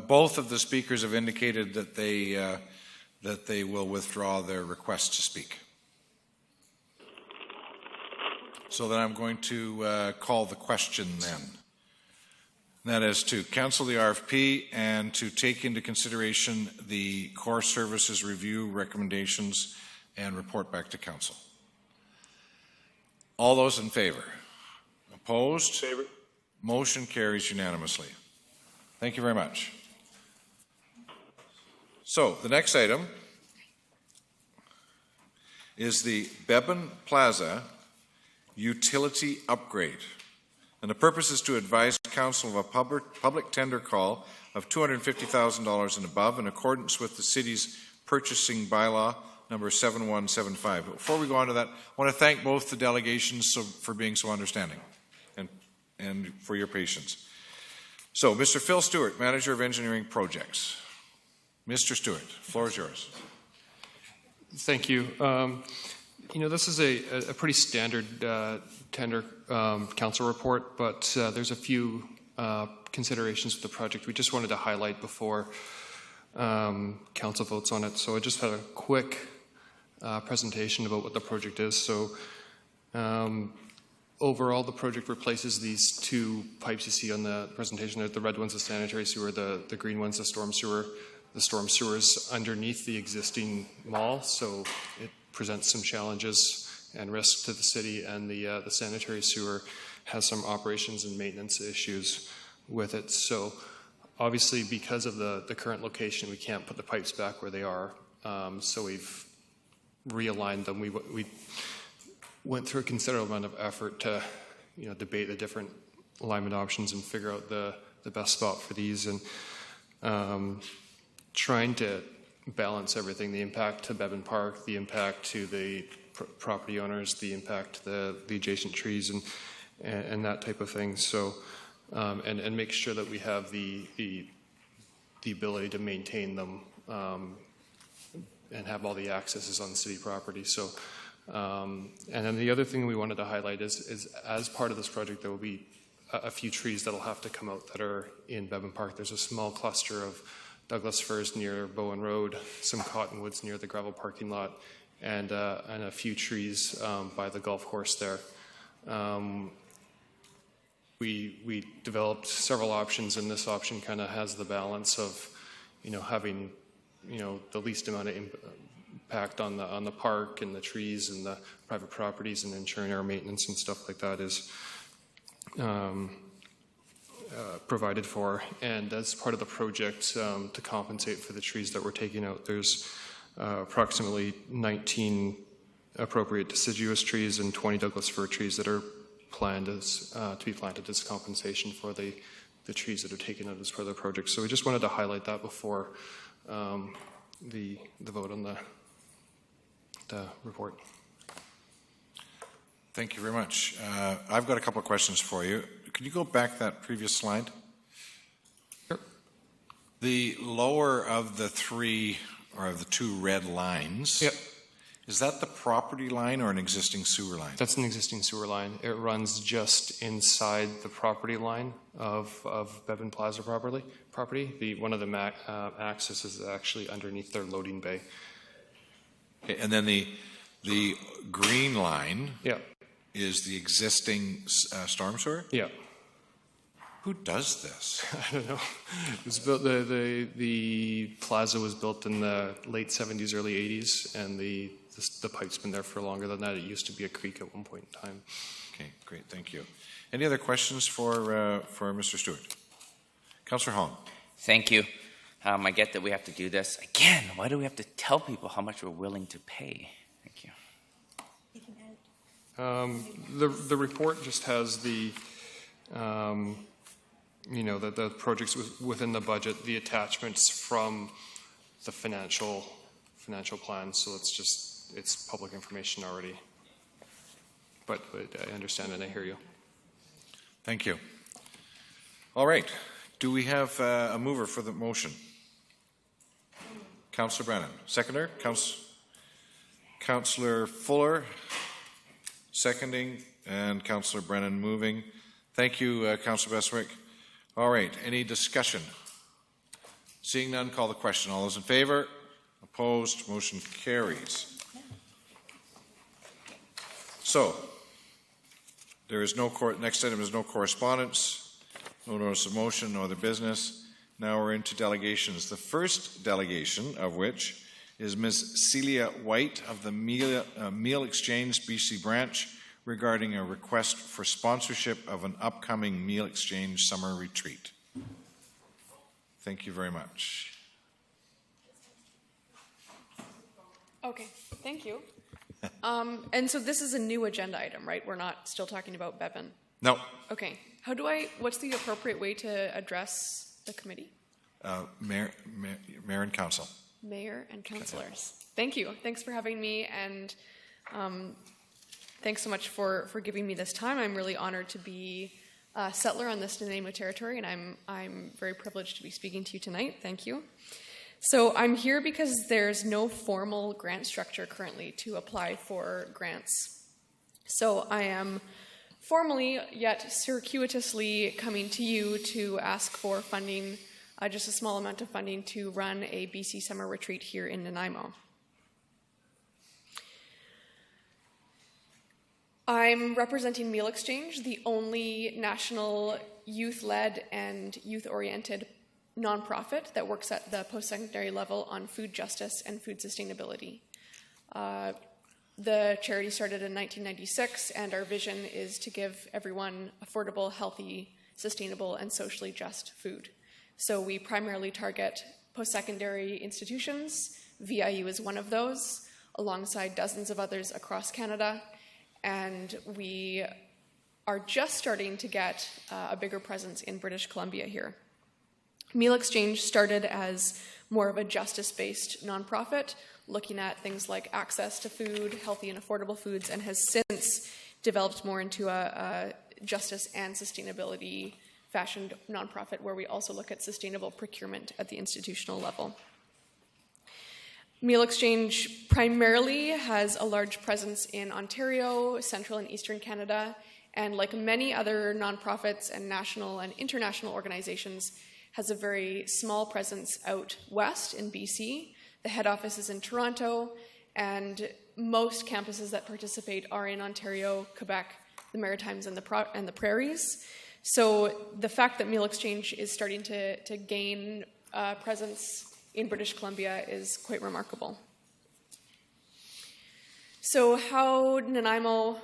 Both of the speakers have indicated that they will withdraw their request to speak. So then I'm going to call the question then. And that is to cancel the RFP and to take into consideration the core services review recommendations and report back to council. All those in favor? Opposed? Favor. Motion carries unanimously. Thank you very much. So the next item is the Beban Plaza utility upgrade. And the purpose is to advise council of a public tender call of $250,000 and above in accordance with the city's purchasing bylaw number 7175. But before we go on to that, I want to thank both the delegations for being so understanding and for your patience. So, Mr. Phil Stewart, Manager of Engineering Projects. Mr. Stewart, the floor is yours. Thank you. This is a pretty standard tender council report, but there's a few considerations with the project we just wanted to highlight before council votes on it. So I just had a quick presentation about what the project is. So overall, the project replaces these two pipes you see on the presentation. The red one's the sanitary sewer, the green one's the storm sewer. The storm sewer is underneath the existing mall, so it presents some challenges and risks to the city, and the sanitary sewer has some operations and maintenance issues with it. So obviously, because of the current location, we can't put the pipes back where they are. So we've realigned them. We went through a considerable amount of effort to debate the different alignment options and figure out the best spot for these, and trying to balance everything, the impact to Bevan Park, the impact to the property owners, the impact to the adjacent trees and that type of thing. So, and make sure that we have the ability to maintain them and have all the accesses on city property. So, and then the other thing we wanted to highlight is as part of this project, there will be a few trees that'll have to come out that are in Bevan Park. There's a small cluster of Douglas firs near Bowen Road, some cottonwoods near the gravel parking lot, and a few trees by the golf course there. We developed several options, and this option kind of has the balance of, having, the least amount of impact on the park and the trees and the private properties, and ensuring our maintenance and stuff like that is provided for. And as part of the project, to compensate for the trees that we're taking out, there's approximately 19 appropriate deciduous trees and 20 Douglas fir trees that are planned as to be planted as compensation for the trees that are taken out as part of the project. So we just wanted to highlight that before the vote on the report. Thank you very much. I've got a couple of questions for you. Could you go back that previous slide? Sure. The lower of the three, or of the two red lines, yep. Is that the property line or an existing sewer line? That's an existing sewer line. It runs just inside the property line of Bevan Plaza property. One of the accesses is actually underneath their loading bay. Okay, and then the green line, yeah, is the existing storm sewer? Yeah. Who does this? I don't know. It was built. The plaza was built in the late 70s, early 80s, and the pipe's been there for longer than that. It used to be a creek at one point in time. Okay, great, thank you. Any other questions for Mr. Stewart? Councillor Hong. Thank you. I get that we have to do this. Again, why do we have to tell people how much we're willing to pay? Thank you. The report just has the the projects within the budget, the attachments from the financial plan. So it's public information already. But I understand and I hear you. Thank you. All right. Do we have a mover for the motion? Councillor Brennan. Seconder? Councillor Fuller seconding, and Councillor Brennan moving. Thank you, Councillor Beswick. All right. Any discussion? Seeing none, call the question. All those in favor? Opposed? Motion carries. So, there is no next item is no correspondence, no notice of motion, no other business. Now we're into delegations. The first delegation of which is Ms. Celia White of the Meal Exchange BC branch regarding a request for sponsorship of an upcoming Meal Exchange summer retreat. Thank you very much. Okay, thank you. And so this is a new agenda item, right? We're not still talking about Bevan? No. Okay. What's the appropriate way to address the committee? Mayor and council. Mayor and councillors. Okay. Thank you. Thanks for having me, and thanks so much for giving me this time. I'm really honored to be a settler on this Nanaimo territory, and I'm very privileged to be speaking to you tonight. Thank you. So I'm here because there's no formal grant structure currently to apply for grants. So I am formally yet circuitously coming to you to ask for funding, just a small amount of funding to run a BC summer retreat here in Nanaimo. I'm representing Meal Exchange, the only national youth-led and youth-oriented nonprofit that works at the post-secondary level on food justice and food sustainability. The charity started in 1996, and our vision is to give everyone affordable, healthy, sustainable, and socially just food. So we primarily target post-secondary institutions. VIU is one of those, alongside dozens of others across Canada, and we are just starting to get a bigger presence in British Columbia here. Meal Exchange started as more of a justice-based nonprofit, looking at things like access to food, healthy and affordable foods, and has since developed more into a justice and sustainability fashioned nonprofit where we also look at sustainable procurement at the institutional level. Meal Exchange primarily has a large presence in Ontario, central and eastern Canada, and like many other nonprofits and national and international organizations, has a very small presence out west in BC. The head office is in Toronto, and most campuses that participate are in Ontario, Quebec, the Maritimes, and the Prairies. So the fact that Meal Exchange is starting to gain presence in British Columbia is quite remarkable. So how Nanaimo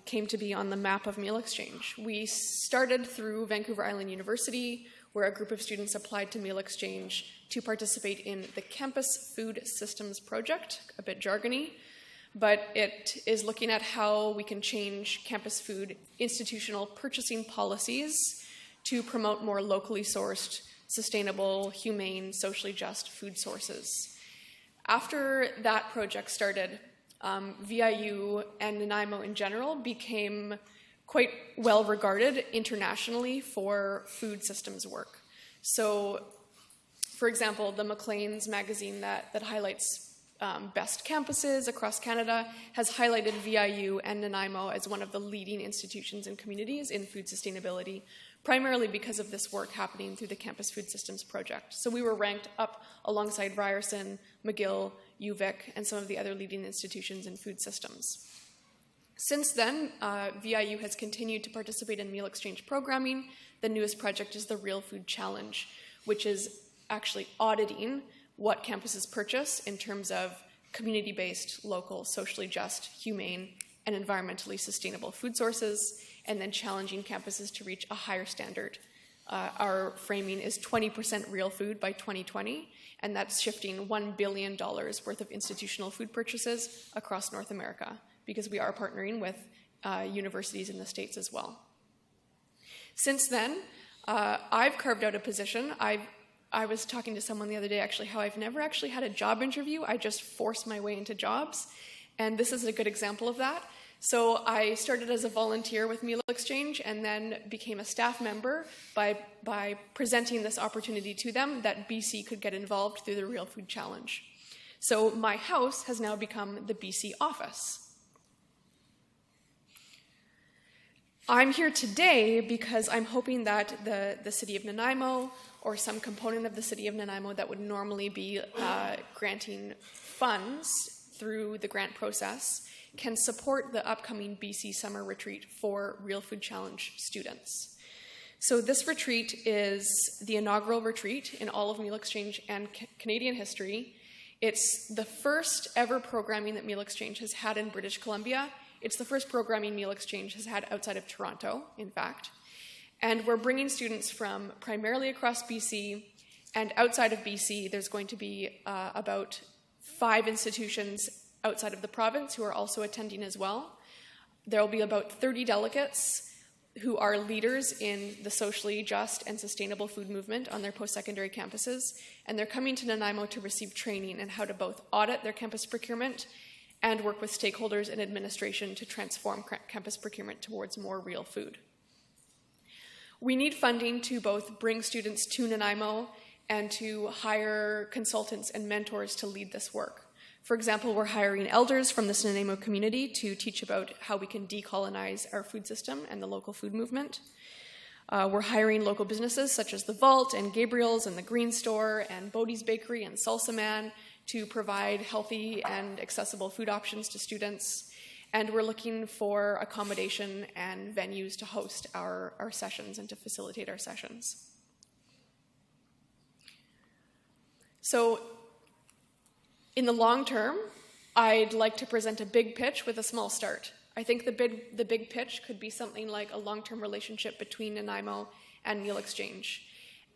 came to be on the map of Meal Exchange. We started through Vancouver Island University, where a group of students applied to Meal Exchange to participate in the Campus Food Systems Project, a bit jargony, but it is looking at how we can change campus food institutional purchasing policies to promote more locally sourced, sustainable, humane, socially just food sources. After that project started, VIU and Nanaimo in general became quite well regarded internationally for food systems work. So, for example, the Maclean's magazine that highlights best campuses across Canada has highlighted VIU and Nanaimo as one of the leading institutions and communities in food sustainability, primarily because of this work happening through the Campus Food Systems Project. So we were ranked up alongside Ryerson, McGill, UVic, and some of the other leading institutions in food systems. Since then, VIU has continued to participate in Meal Exchange programming. The newest project is the Real Food Challenge, which is actually auditing what campuses purchase in terms of community-based, local, socially just, humane, and environmentally sustainable food sources, and then challenging campuses to reach a higher standard. Our framing is 20% real food by 2020, and that's shifting $1 billion worth of institutional food purchases across North America, because we are partnering with universities in the States as well. Since then, I've carved out a position. I was talking to someone the other day, actually, how I've never actually had a job interview. I just forced my way into jobs, and this is a good example of that. So I started as a volunteer with Meal Exchange and then became a staff member by presenting this opportunity to them that BC could get involved through the Real Food Challenge. So my house has now become the BC office. I'm here today because I'm hoping that the City of Nanaimo or some component of the City of Nanaimo that would normally be granting funds through the grant process can support the upcoming BC Summer Retreat for Real Food Challenge students. So this retreat is the inaugural retreat in all of Meal Exchange and Canadian history. It's the first ever programming that Meal Exchange has had in British Columbia. It's the first programming Meal Exchange has had outside of Toronto, in fact. And we're bringing students from primarily across BC, and outside of BC, there's going to be about 5 institutions outside of the province who are also attending as well. There will be about 30 delegates who are leaders in the socially just and sustainable food movement on their post-secondary campuses, and they're coming to Nanaimo to receive training in how to both audit their campus procurement and work with stakeholders and administration to transform campus procurement towards more real food. We need funding to both bring students to Nanaimo and to hire consultants and mentors to lead this work. For example, we're hiring elders from the Nanaimo community to teach about how we can decolonize our food system and the local food movement. We're hiring local businesses such as The Vault and Gabriel's and The Green Store and Bodie's Bakery and Salsa Man to provide healthy and accessible food options to students. And we're looking for accommodation and venues to host our sessions and to facilitate our sessions. So in the long term, I'd like to present a big pitch with a small start. I think the big pitch could be something like a long-term relationship between Nanaimo and Meal Exchange.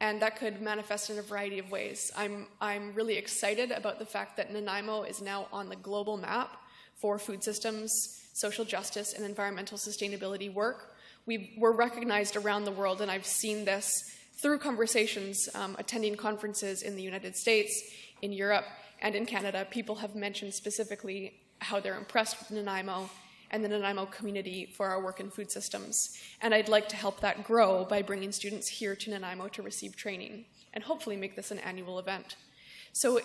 And that could manifest in a variety of ways. I'm really excited about the fact that Nanaimo is now on the global map for food systems, social justice, and environmental sustainability work. We're recognized around the world, and I've seen this through conversations, attending conferences in the United States, in Europe, and in Canada, people have mentioned specifically how they're impressed with Nanaimo and the Nanaimo community for our work in food systems. And I'd like to help that grow by bringing students here to Nanaimo to receive training and hopefully make this an annual event. So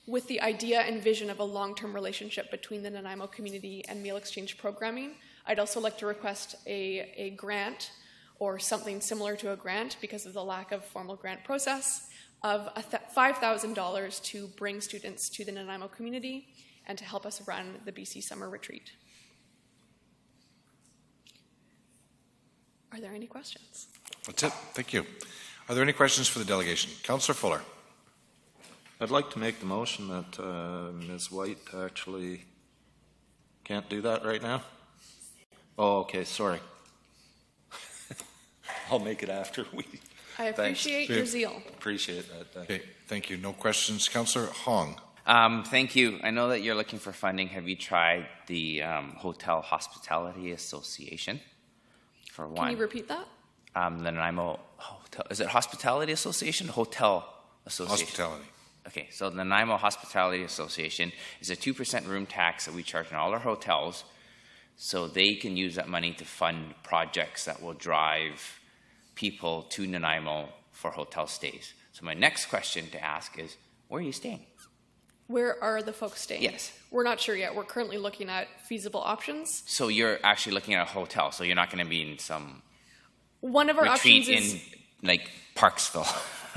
with the idea and vision of a long-term relationship between the Nanaimo community and meal exchange programming, I'd also like to request a grant or something similar to a grant because of the lack of formal grant process of $5,000 to bring students to the Nanaimo community and to help us run the BC Summer Retreat. Are there any questions? That's it. Thank you. Are there any questions for the delegation? Councillor Fuller. I'd like to make the motion that Ms. White actually can't do that right now. Oh, okay, sorry. I'll make it after we... I appreciate your zeal. Appreciate that. Okay, thank you. No questions. Councillor Hong. Thank you. I know that you're looking for funding. Have you tried the Hotel Hospitality Association? For one. Can you repeat that? The Nanaimo Hotel. Is it Hospitality Association? Hotel Association. Hospitality. Okay, so the Nanaimo Hospitality Association is a 2% room tax that we charge in all our hotels, so they can use that money to fund projects that will drive people to Nanaimo for hotel stays. So my next question to ask is, where are you staying? Where are the folks staying? Yes. We're not sure yet. We're currently looking at feasible options. So you're actually looking at a hotel, so you're not going to be in some One of our retreat options is... in, like, Parksville.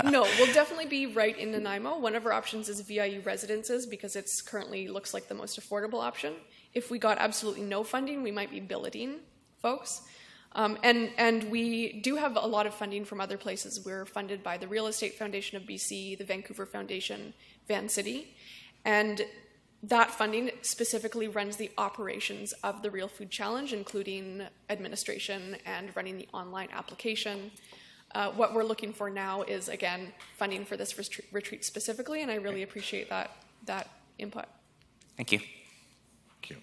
No, we'll definitely be right in Nanaimo. One of our options is VIU residences because it's currently looks like the most affordable option. If we got absolutely no funding, we might be billeting folks. And we do have a lot of funding from other places. We're funded by the Real Estate Foundation of BC, the Vancouver Foundation, Van City, and that funding specifically runs the operations of the Real Food Challenge, including administration and running the online application. What we're looking for now is, again, funding for this retreat specifically, and I really appreciate that input. Thank you. Thank you.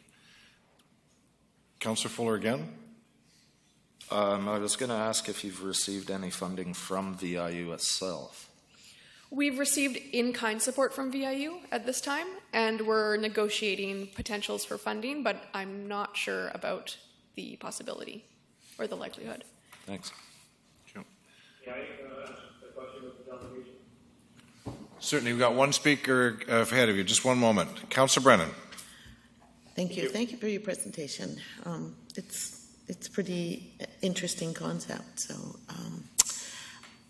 Councillor Fuller again. I was going to ask if you've received any funding from VIU itself. We've received in-kind support from VIU at this time, and we're negotiating potentials for funding, but I'm not sure about the possibility or the likelihood. Thanks. Certainly, we've got one speaker ahead of you. Just one moment. Councillor Brennan. Thank you. Thank you for your presentation. It's pretty interesting concept. So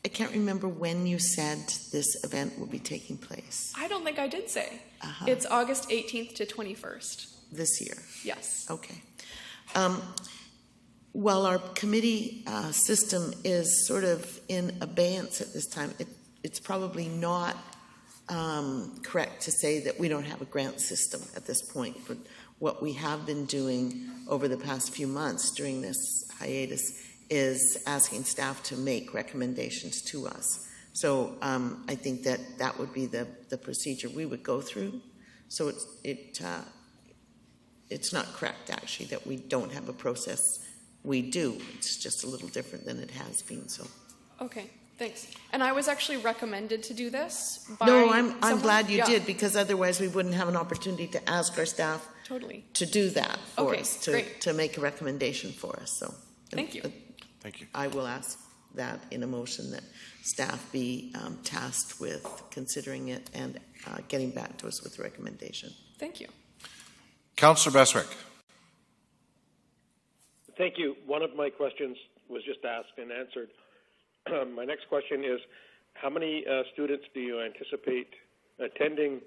I can't remember when you said this event will be taking place. I don't think I did say. It's August 18th to 21st. This year? Yes. Okay. While our committee system is sort of in abeyance at this time, it's probably not correct to say that we don't have a grant system at this point. But what we have been doing over the past few months during this hiatus is asking staff to make recommendations to us. So I think that would be the procedure we would go through. So it's not correct, actually, that we don't have a process. We do. It's just a little different than it has been. So. Okay, thanks. And I was actually recommended to do this by No, I'm someone? glad you Yeah. did, because otherwise we wouldn't have an opportunity to ask our staff Totally. to do that for Okay, us, great. to make a recommendation for us. So Thank you. Thank you. I will ask that in a motion that staff be tasked with considering it and getting back to us with a recommendation. Thank you. Councillor Beswick. Thank you. One of my questions was just asked and answered. My next question is, how many students do you anticipate attending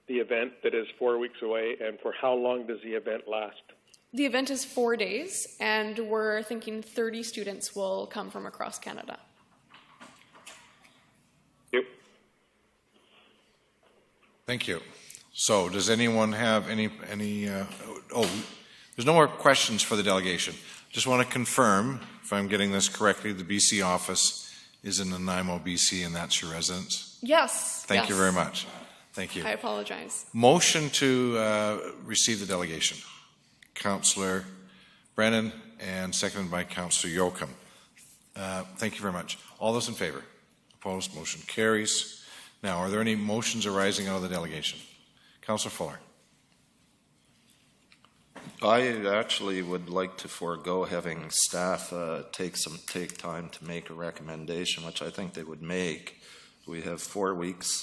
the event that is 4 weeks away, and for how long does the event last? The event is 4 days, and we're thinking 30 students will come from across Canada. Thank you. So, does anyone have any? There's no more questions for the delegation. Just want to confirm, if I'm getting this correctly, the BC office is in Nanaimo, BC, and that's your residence? Yes. Thank you very much. Thank you. I apologize. Motion to receive the delegation. Councillor Brennan and seconded by Councillor Yoakum. Thank you very much. All those in favor? Opposed? Motion carries. Now, are there any motions arising out of the delegation? Councillor Fuller. I actually would like to forego having staff take time to make a recommendation, which I think they would make. We have 4 weeks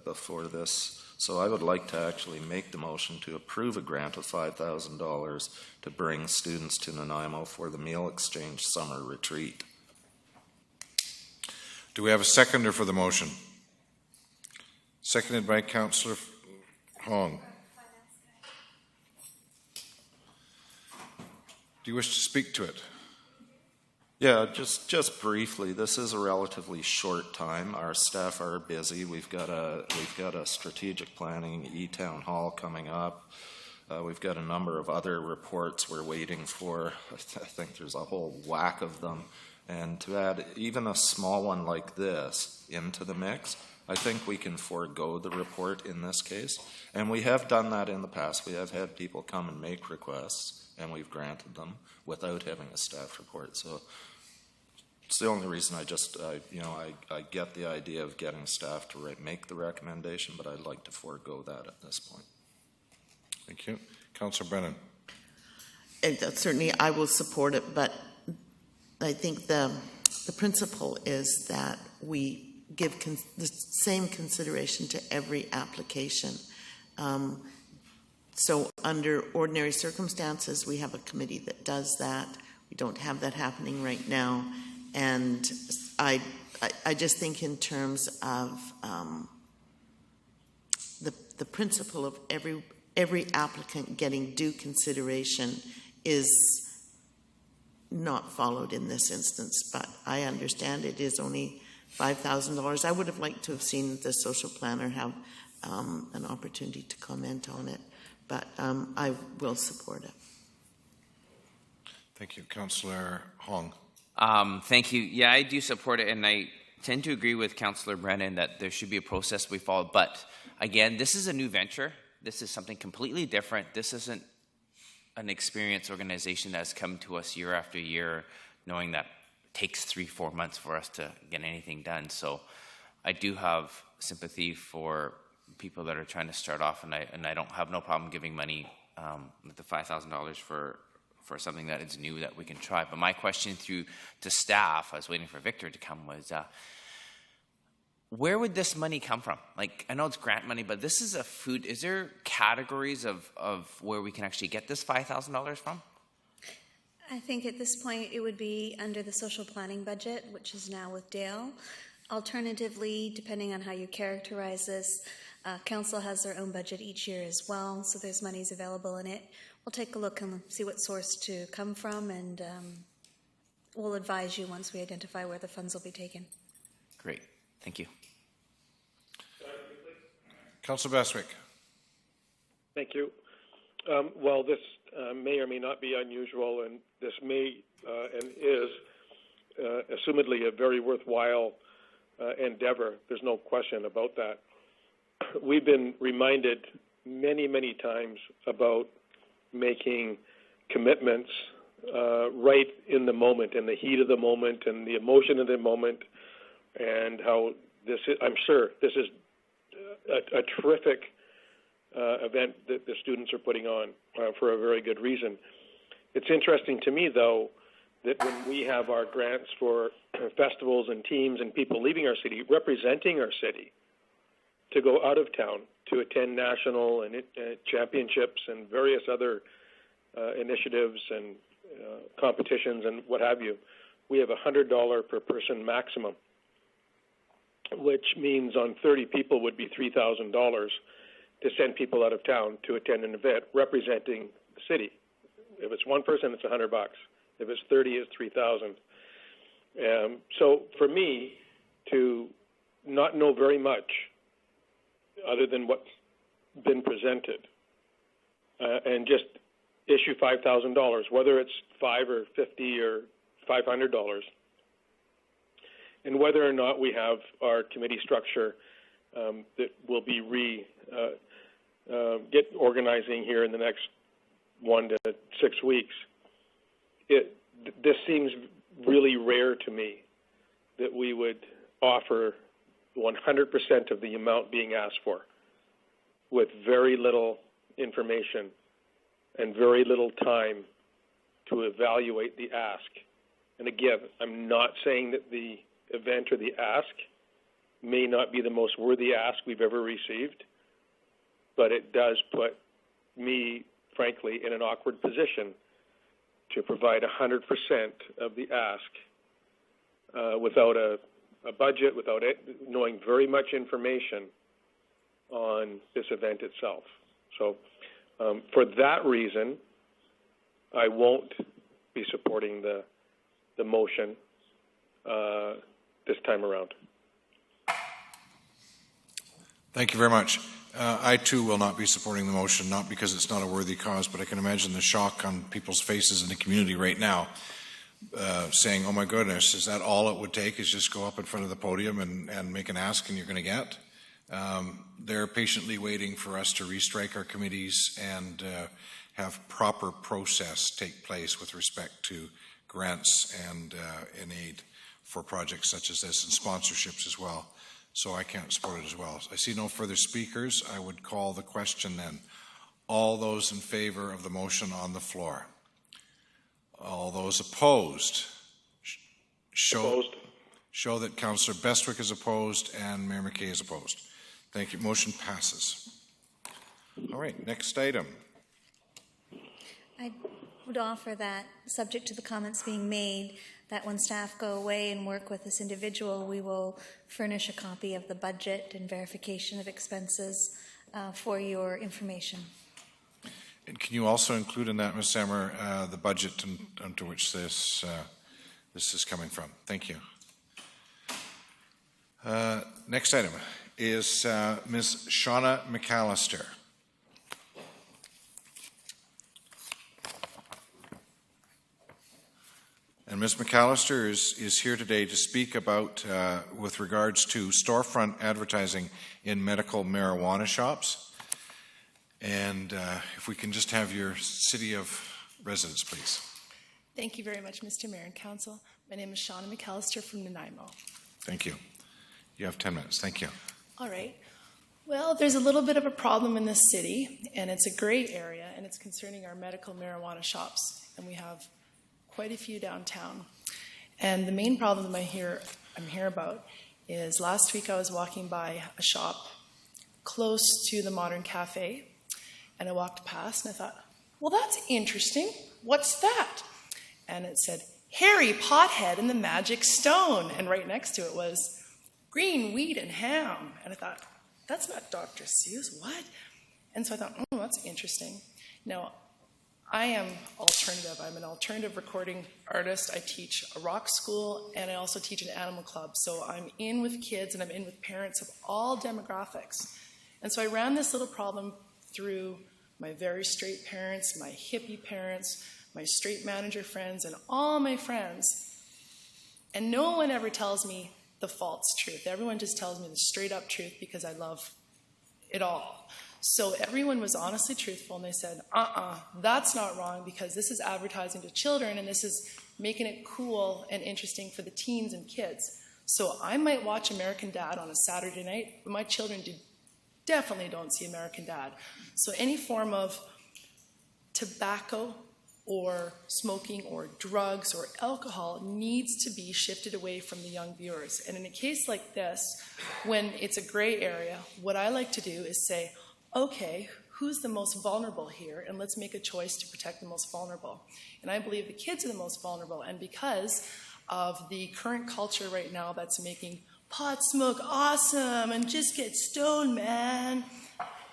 before this, so I would like to actually make the motion to approve a grant of $5,000 to bring students to Nanaimo for the Meal Exchange Summer Retreat. Do we have a seconder for the motion? Seconded by Councillor Hong. Do you wish to speak to it? Yeah, just briefly. This is a relatively short time. Our staff are busy. We've got a strategic planning e-town hall coming up. We've got a number of other reports we're waiting for. I think there's a whole whack of them. And to add even a small one like this into the mix, I think we can forego the report in this case. And we have done that in the past. We have had people come and make requests, and we've granted them without having a staff report. So it's the only reason I get the idea of getting staff to make the recommendation, but I'd like to forego that at this point. Thank you. Councillor Brennan. And certainly I will support it, but I think the principle is that we give the same consideration to every application. So under ordinary circumstances, we have a committee that does that. We don't have that happening right now. And I just think in terms of the principle of every applicant getting due consideration is not followed in this instance, but I understand it is only $5,000. I would have liked to have seen the social planner have an opportunity to comment on it, but I will support it. Thank you. Councillor Hong. Thank you. Yeah, I do support it, and I tend to agree with Councillor Brennan that there should be a process we follow. But again, this is a new venture. This is something completely different. This isn't an experienced organization that has come to us year after year, knowing that it takes 3-4 months for us to get anything done. So I do have sympathy for people that are trying to start off, and I don't have no problem giving money, the $5,000 for something that is new that we can try. But my question to staff, I was waiting for Victor to come, was where would this money come from? Like, I know it's grant money, but this is a food. Is there categories of where we can actually get this $5,000 from? I think at this point it would be under the social planning budget, which is now with Dale. Alternatively, depending on how you characterize this, council has their own budget each year as well, so there's monies available in it. We'll take a look and see what source to come from, and we'll advise you once we identify where the funds will be taken. Great. Thank you. Councillor Bestwick. Thank you. Well, this may or may not be unusual, and this may and is assumedly a very worthwhile endeavor. There's no question about that. We've been reminded many, many times about making commitments right in the moment, in the heat of the moment, and the emotion of the moment, and how this is, I'm sure this is a terrific event that the students are putting on for a very good reason. It's interesting to me, though, that when we have our grants for festivals and teams and people leaving our city, representing our city, to go out of town to attend national and championships and various other initiatives and competitions and what have you, we have $100 per person maximum, which means on 30 people would be $3,000 to send people out of town to attend an event representing the city. If it's one person, it's $100. If it's 30, it's $3,000. So for me to not know very much other than what's been presented and just issue $5,000, whether it's $5 or $50 or $500, and whether or not we have our committee structure that will be get organizing here in the next 1 to 6 weeks. This seems really rare to me that we would offer 100% of the amount being asked for, with very little information and very little time to evaluate the ask. And again, I'm not saying that the event or the ask may not be the most worthy ask we've ever received, but it does put me, frankly, in an awkward position to provide 100% of the ask without a budget, without knowing very much information on this event itself. So for that reason, I won't be supporting the motion this time around. Thank you very much. I too will not be supporting the motion, not because it's not a worthy cause, but I can imagine the shock on people's faces in the community right now, saying, oh my goodness, is that all it would take is just go up in front of the podium and make an ask and you're going to get? They're patiently waiting for us to restrike our committees and have proper process take place with respect to grants and in aid for projects such as this and sponsorships as well. So I can't support it as well. I see no further speakers. I would call the question then. All those in favor of the motion on the floor? All those opposed? Show that Councillor Bestwick is opposed and Mayor McKay is opposed. Thank you. Motion passes. All right, next item. I would offer that, subject to the comments being made, that when staff go away and work with this individual, we will furnish a copy of the budget and verification of expenses for your information. And can you also include in that, Ms. Sammer, the budget to which this is coming from? Thank you. Next item is Ms. Shauna McAllister. And Ms. McAllister is here today to speak about, with regards to storefront advertising in medical marijuana shops. And if we can just have your city of residence, please. Thank you very much, Mr. Mayor and Council. My name is Shauna McAllister from Nanaimo. Thank you. You have 10 minutes. Thank you. All right. Well, there's a little bit of a problem in this city, and it's a gray area, and it's concerning our medical marijuana shops. And we have quite a few downtown. And the main problem I'm here about is last week I was walking by a shop close to the Modern Cafe, and I walked past and I thought, well, that's interesting. What's that? And it said, Harry Pothead and the Magic Stone. And right next to it was green wheat and ham. And I thought, that's not Dr. Seuss, what? And so I thought, oh, that's interesting. Now, I am alternative. I'm an alternative recording artist. I teach a rock school, and I also teach an animal club. So I'm in with kids, and I'm in with parents of all demographics. And so I ran this little problem through my very straight parents, my hippie parents, my straight manager friends, and all my friends. And no one ever tells me the false truth. Everyone just tells me the straight up truth because I love it all. So everyone was honestly truthful, and they said, that's not wrong because this is advertising to children, and this is making it cool and interesting for the teens and kids. So I might watch American Dad on a Saturday night, but my children definitely don't see American Dad. So any form of tobacco or smoking or drugs or alcohol needs to be shifted away from the young viewers. And in a case like this, when it's a gray area, what I like to do is say, okay, who's the most vulnerable here? And let's make a choice to protect the most vulnerable. And I believe the kids are the most vulnerable. And because of the current culture right now that's making pot smoke awesome and just get stoned, man,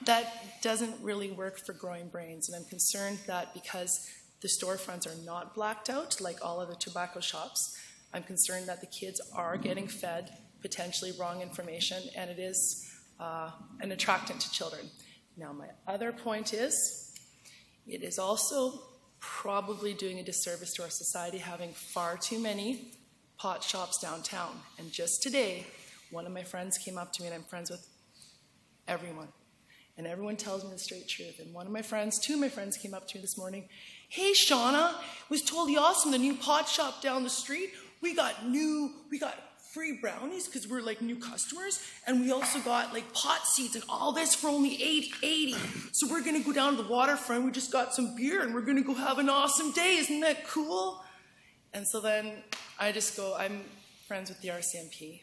that doesn't really work for growing brains. And I'm concerned that because the storefronts are not blacked out like all other tobacco shops, I'm concerned that the kids are getting fed potentially wrong information, and it is an attractant to children. Now, my other point is, it is also probably doing a disservice to our society having far too many pot shops downtown. And just today, one of my friends came up to me, and I'm friends with everyone. And everyone tells me the straight truth. And two of my friends came up to me this morning. Hey, Shauna, it was totally awesome, the new pot shop down the street. We got free brownies because we're like new customers, and we also got like pot seeds and all this for only $8.80. So we're gonna go down to the waterfront. We just got some beer, and we're gonna go have an awesome day. Isn't that cool? And so then I just go. I'm friends with the RCMP,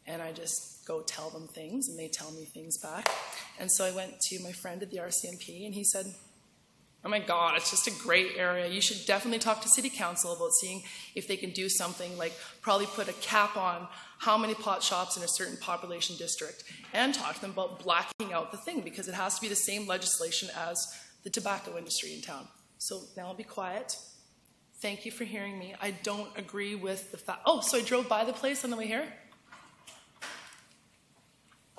and I just go tell them things, and they tell me things back. And so I went to my friend at the RCMP, and he said, "Oh my God, it's just a great area. You should definitely talk to City Council about seeing if they can do something like probably put a cap on how many pot shops in a certain population district, and talk to them about blacking out the thing, because it has to be the same legislation as the tobacco industry in town." So now I'll be quiet. Thank you for hearing me. I don't agree with the fact. Oh, so I drove by the place on the way here.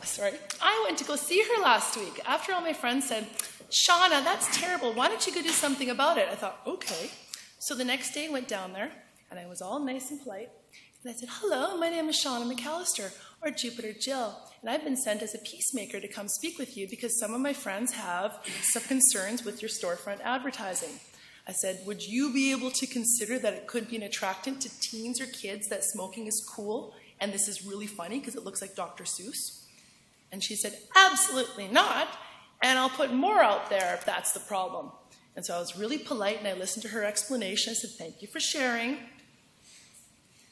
Sorry. I went to go see her last week after all my friends said, "Shauna, that's terrible. Why don't you go do something about it?" I thought, okay. So the next day I went down there, and I was all nice and polite. And I said, "Hello, my name is Shauna McAllister, or Jupiter Jill, and I've been sent as a peacemaker to come speak with you because some of my friends have some concerns with your storefront advertising." I said, "Would you be able to consider that it could be an attractant to teens or kids that smoking is cool, and this is really funny because it looks like Dr. Seuss?" And she said, "Absolutely not. And I'll put more out there if that's the problem." And so I was really polite, and I listened to her explanation. I said, "Thank you for sharing."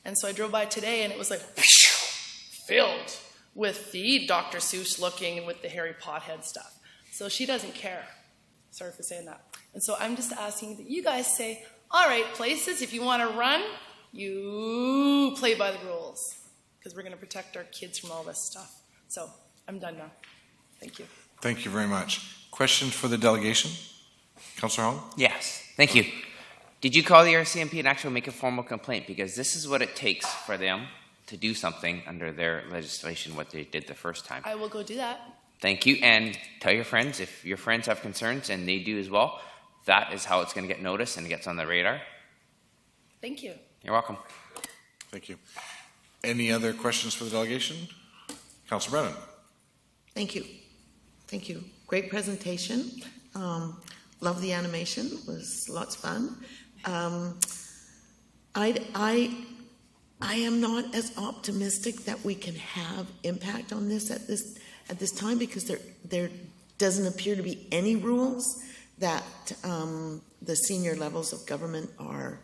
And so I drove by today, and it was like filled with the Dr. Seuss looking and with the Harry Pothead stuff. So she doesn't care. Sorry for saying that. And so I'm just asking that you guys say, "All right, places, if you want to run, you play by the rules, because we're going to protect our kids from all this stuff." So I'm done now. Thank you. Thank you very much. Questions for the delegation? Councillor Hong? Yes, thank you. Did you call the RCMP and actually make a formal complaint? Because this is what it takes for them to do something under their legislation, what they did the first time. I will go do that. Thank you, and tell your friends, if your friends have concerns, and they do as well, that is how it's going to get noticed and it gets on the radar. Thank you. You're welcome. Thank you. Any other questions for the delegation? Councillor Brennan? Thank you. Thank you. Great presentation. Love the animation. It was lots of fun. I am not as optimistic that we can have impact on this at this time, because there doesn't appear to be any rules that the senior levels of government are,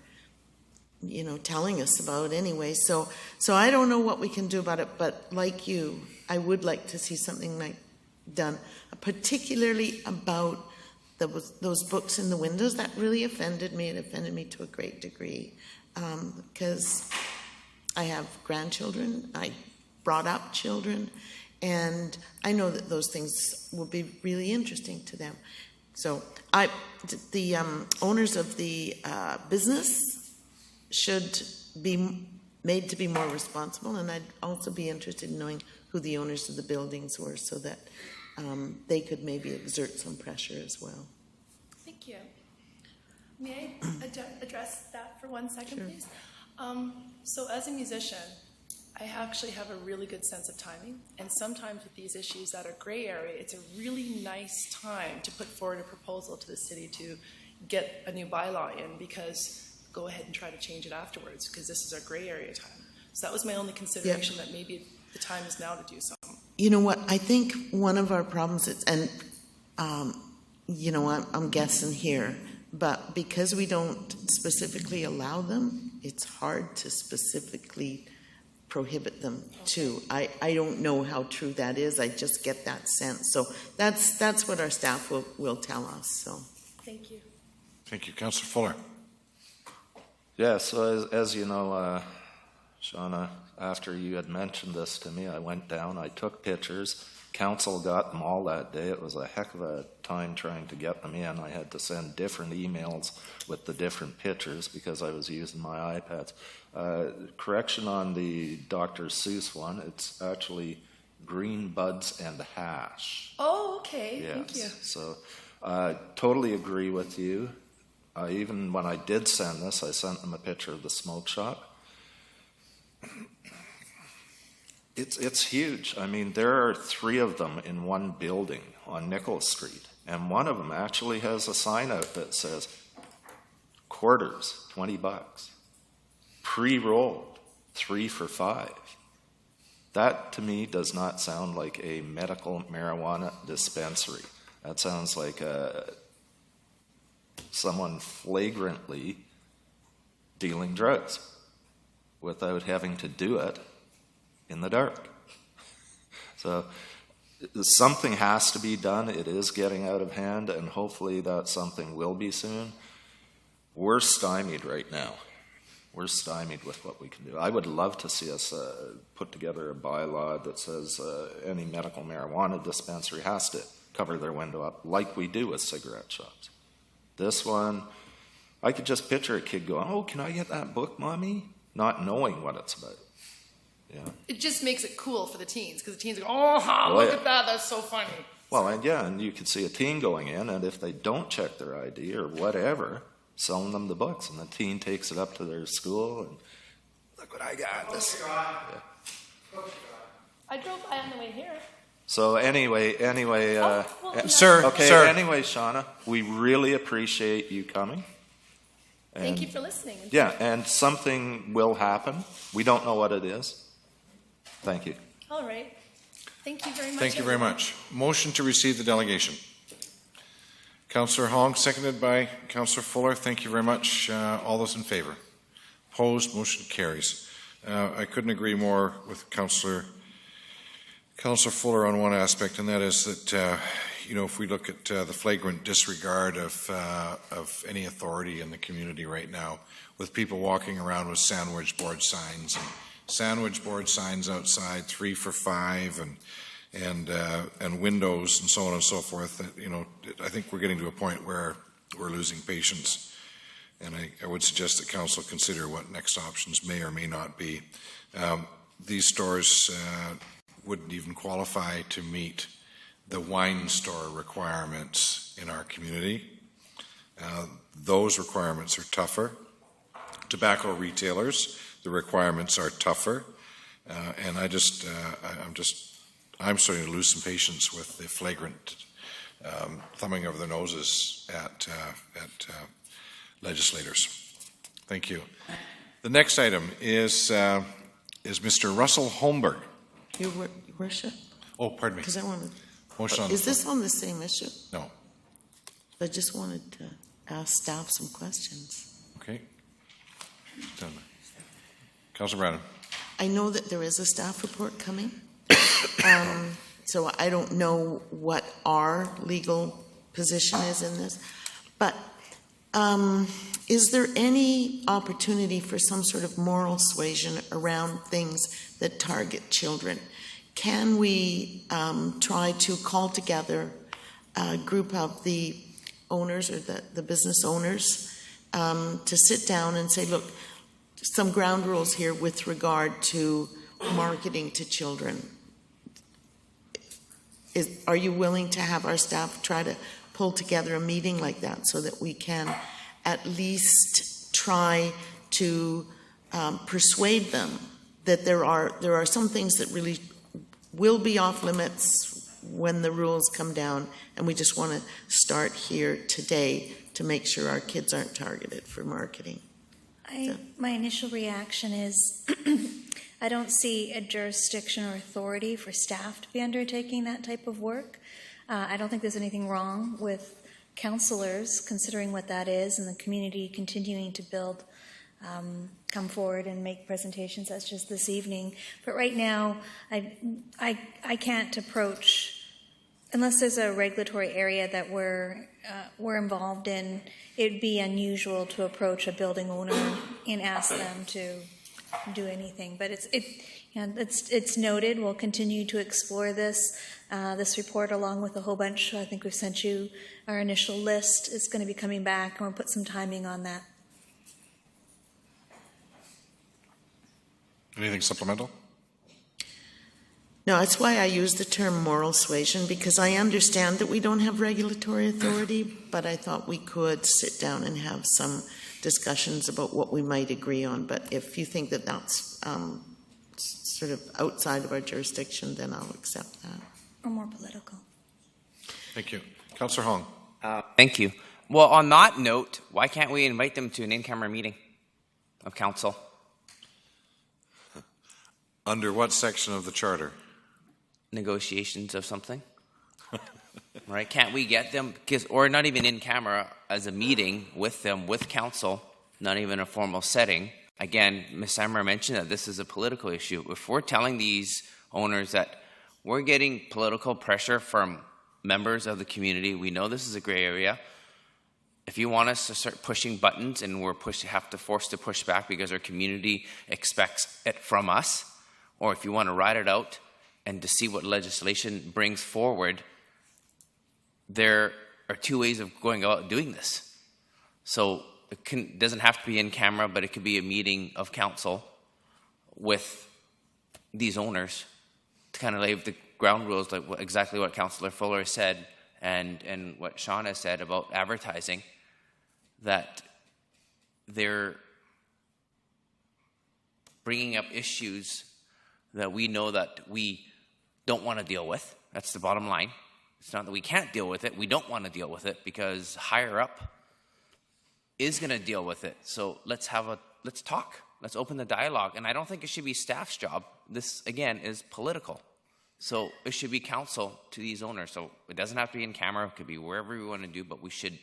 telling us about anyway. So I don't know what we can do about it, but like you, I would like to see something like done, particularly about those books in the windows. That really offended me. It offended me to a great degree, because I have grandchildren. I brought up children, and I know that those things will be really interesting to them. So the owners of the business should be made to be more responsible, and I'd also be interested in knowing who the owners of the buildings were, so that they could maybe exert some pressure as well. Thank you. May I address that for 1 second, Sure. please? So as a musician, I actually have a really good sense of timing, and sometimes with these issues that are gray area, it's a really nice time to put forward a proposal to the city to get a new bylaw in, because go ahead and try to change it afterwards, because this is our gray area time. So that was my only consideration, that maybe the time is now to do something. You know what? I think one of our problems is, and I'm guessing here, but because we don't specifically allow them, it's hard to specifically prohibit them too. I don't know how true that is. I just get that sense. So that's what our staff will tell us. So thank you. Thank you. Councillor Fuller. Yeah, so as you know, Shauna, after you had mentioned this to me, I went down, I took pictures. Council got them all that day. It was a heck of a time trying to get them in. I had to send different emails with the different pictures because I was using my iPads. Correction on the Dr. Seuss one, it's actually green buds and hash. Oh, okay. Yes. Thank you. So totally agree with you. Even when I did send this, I sent them a picture of the smoke shop. It's huge. I mean, there are 3 of them in one building on Nichols Street, and one of them actually has a sign out that says quarters, $20, pre-rolled, 3 for $5. That, to me, does not sound like a medical marijuana dispensary. That sounds like someone flagrantly dealing drugs without having to do it in the dark. So something has to be done. It is getting out of hand, and hopefully that something will be soon. We're stymied right now. We're stymied with what we can do. I would love to see us put together a bylaw that says any medical marijuana dispensary has to cover their window up like we do with cigarette shops. This one, I could just picture a kid going, "Oh, can I get that book, Mommy?" Not knowing what it's about. Yeah. It just makes it cool for the teens, because the teens go, "Oh, look at that, that's so funny." Well, and you could see a teen going in, and if they don't check their ID or whatever, selling them the books, and the teen takes it up to their school, and look what I got. This. Yeah. I drove by on the way here. So anyway, Sir, okay, sir. Anyway, Shauna, we really appreciate you coming. Thank you for listening. Yeah, and something will happen. We don't know what it is. Thank you. All right. Thank you very much. Thank you very much. Motion to receive the delegation. Councillor Hong, seconded by Councillor Fuller. Thank you very much. All those in favor? Opposed? Motion carries. I couldn't agree more with Councillor Fuller on one aspect, and that is that if we look at the flagrant disregard of any authority in the community right now, with people walking around with sandwich board signs outside, 3 for $5, and windows and so on and so forth, I think we're getting to a point where we're losing patience. And I would suggest that council consider what next options may or may not be. These stores wouldn't even qualify to meet the wine store requirements in our community. Those requirements are tougher. Tobacco retailers, the requirements are tougher. And I'm starting to lose some patience with the flagrant thumbing over their noses at legislators. Thank you. The next item is Mr. Russell Holmberg. Your Worship? Oh, pardon me. Because I wanted. Motion on Is the this on the same issue? No. I just wanted to ask staff some questions. Okay. Councillor Brannan. I know that there is a staff report coming, so I don't know what our legal position is in this, but is there any opportunity for some sort of moral suasion around things that target children? Can we try to call together a group of the owners or the business owners to sit down and say, look, some ground rules here with regard to marketing to children? Are you willing to have our staff try to pull together a meeting like that so that we can at least try to persuade them that there are some things that really will be off limits when the rules come down, and we just want to start here today to make sure our kids aren't targeted for marketing? My initial reaction is I don't see a jurisdiction or authority for staff to be undertaking that type of work. I don't think there's anything wrong with councillors considering what that is and the community continuing to build, come forward and make presentations such as this evening. But right now, I can't approach, unless there's a regulatory area that we're involved in. It'd be unusual to approach a building owner and ask them to do anything. But it's noted. We'll continue to explore this report along with a whole bunch. I think we've sent you our initial list. It's going to be coming back, and we'll put some timing on that. Anything supplemental? No, that's why I use the term moral suasion, because I understand that we don't have regulatory authority, but I thought we could sit down and have some discussions about what we might agree on. But if you think that that's sort of outside of our jurisdiction, then I'll accept that. Or more political. Thank you. Councillor Hong. Thank you. Well, on that note, why can't we invite them to an in-camera meeting of council? Under what section of the charter? Negotiations of something. Right? Can't we get them, or not even in camera, as a meeting with them, with council, not even a formal setting? Again, Ms. Sammer mentioned that this is a political issue. If we're telling these owners that we're getting political pressure from members of the community, we know this is a gray area. If you want us to start pushing buttons and we're have to force to push back because our community expects it from us, or if you want to ride it out and to see what legislation brings forward, there are two ways of going about doing this. So it doesn't have to be in camera, but it could be a meeting of council with these owners to kind of lay the ground rules, like exactly what Councillor Fuller said and what Shauna said about advertising, that they're bringing up issues that we know that we don't want to deal with. That's the bottom line. It's not that we can't deal with it. We don't want to deal with it because higher up is going to deal with it. So let's talk. Let's open the dialogue. And I don't think it should be staff's job. This, again, is political. So it should be council to these owners. So it doesn't have to be in camera. It could be wherever we want to do, but we should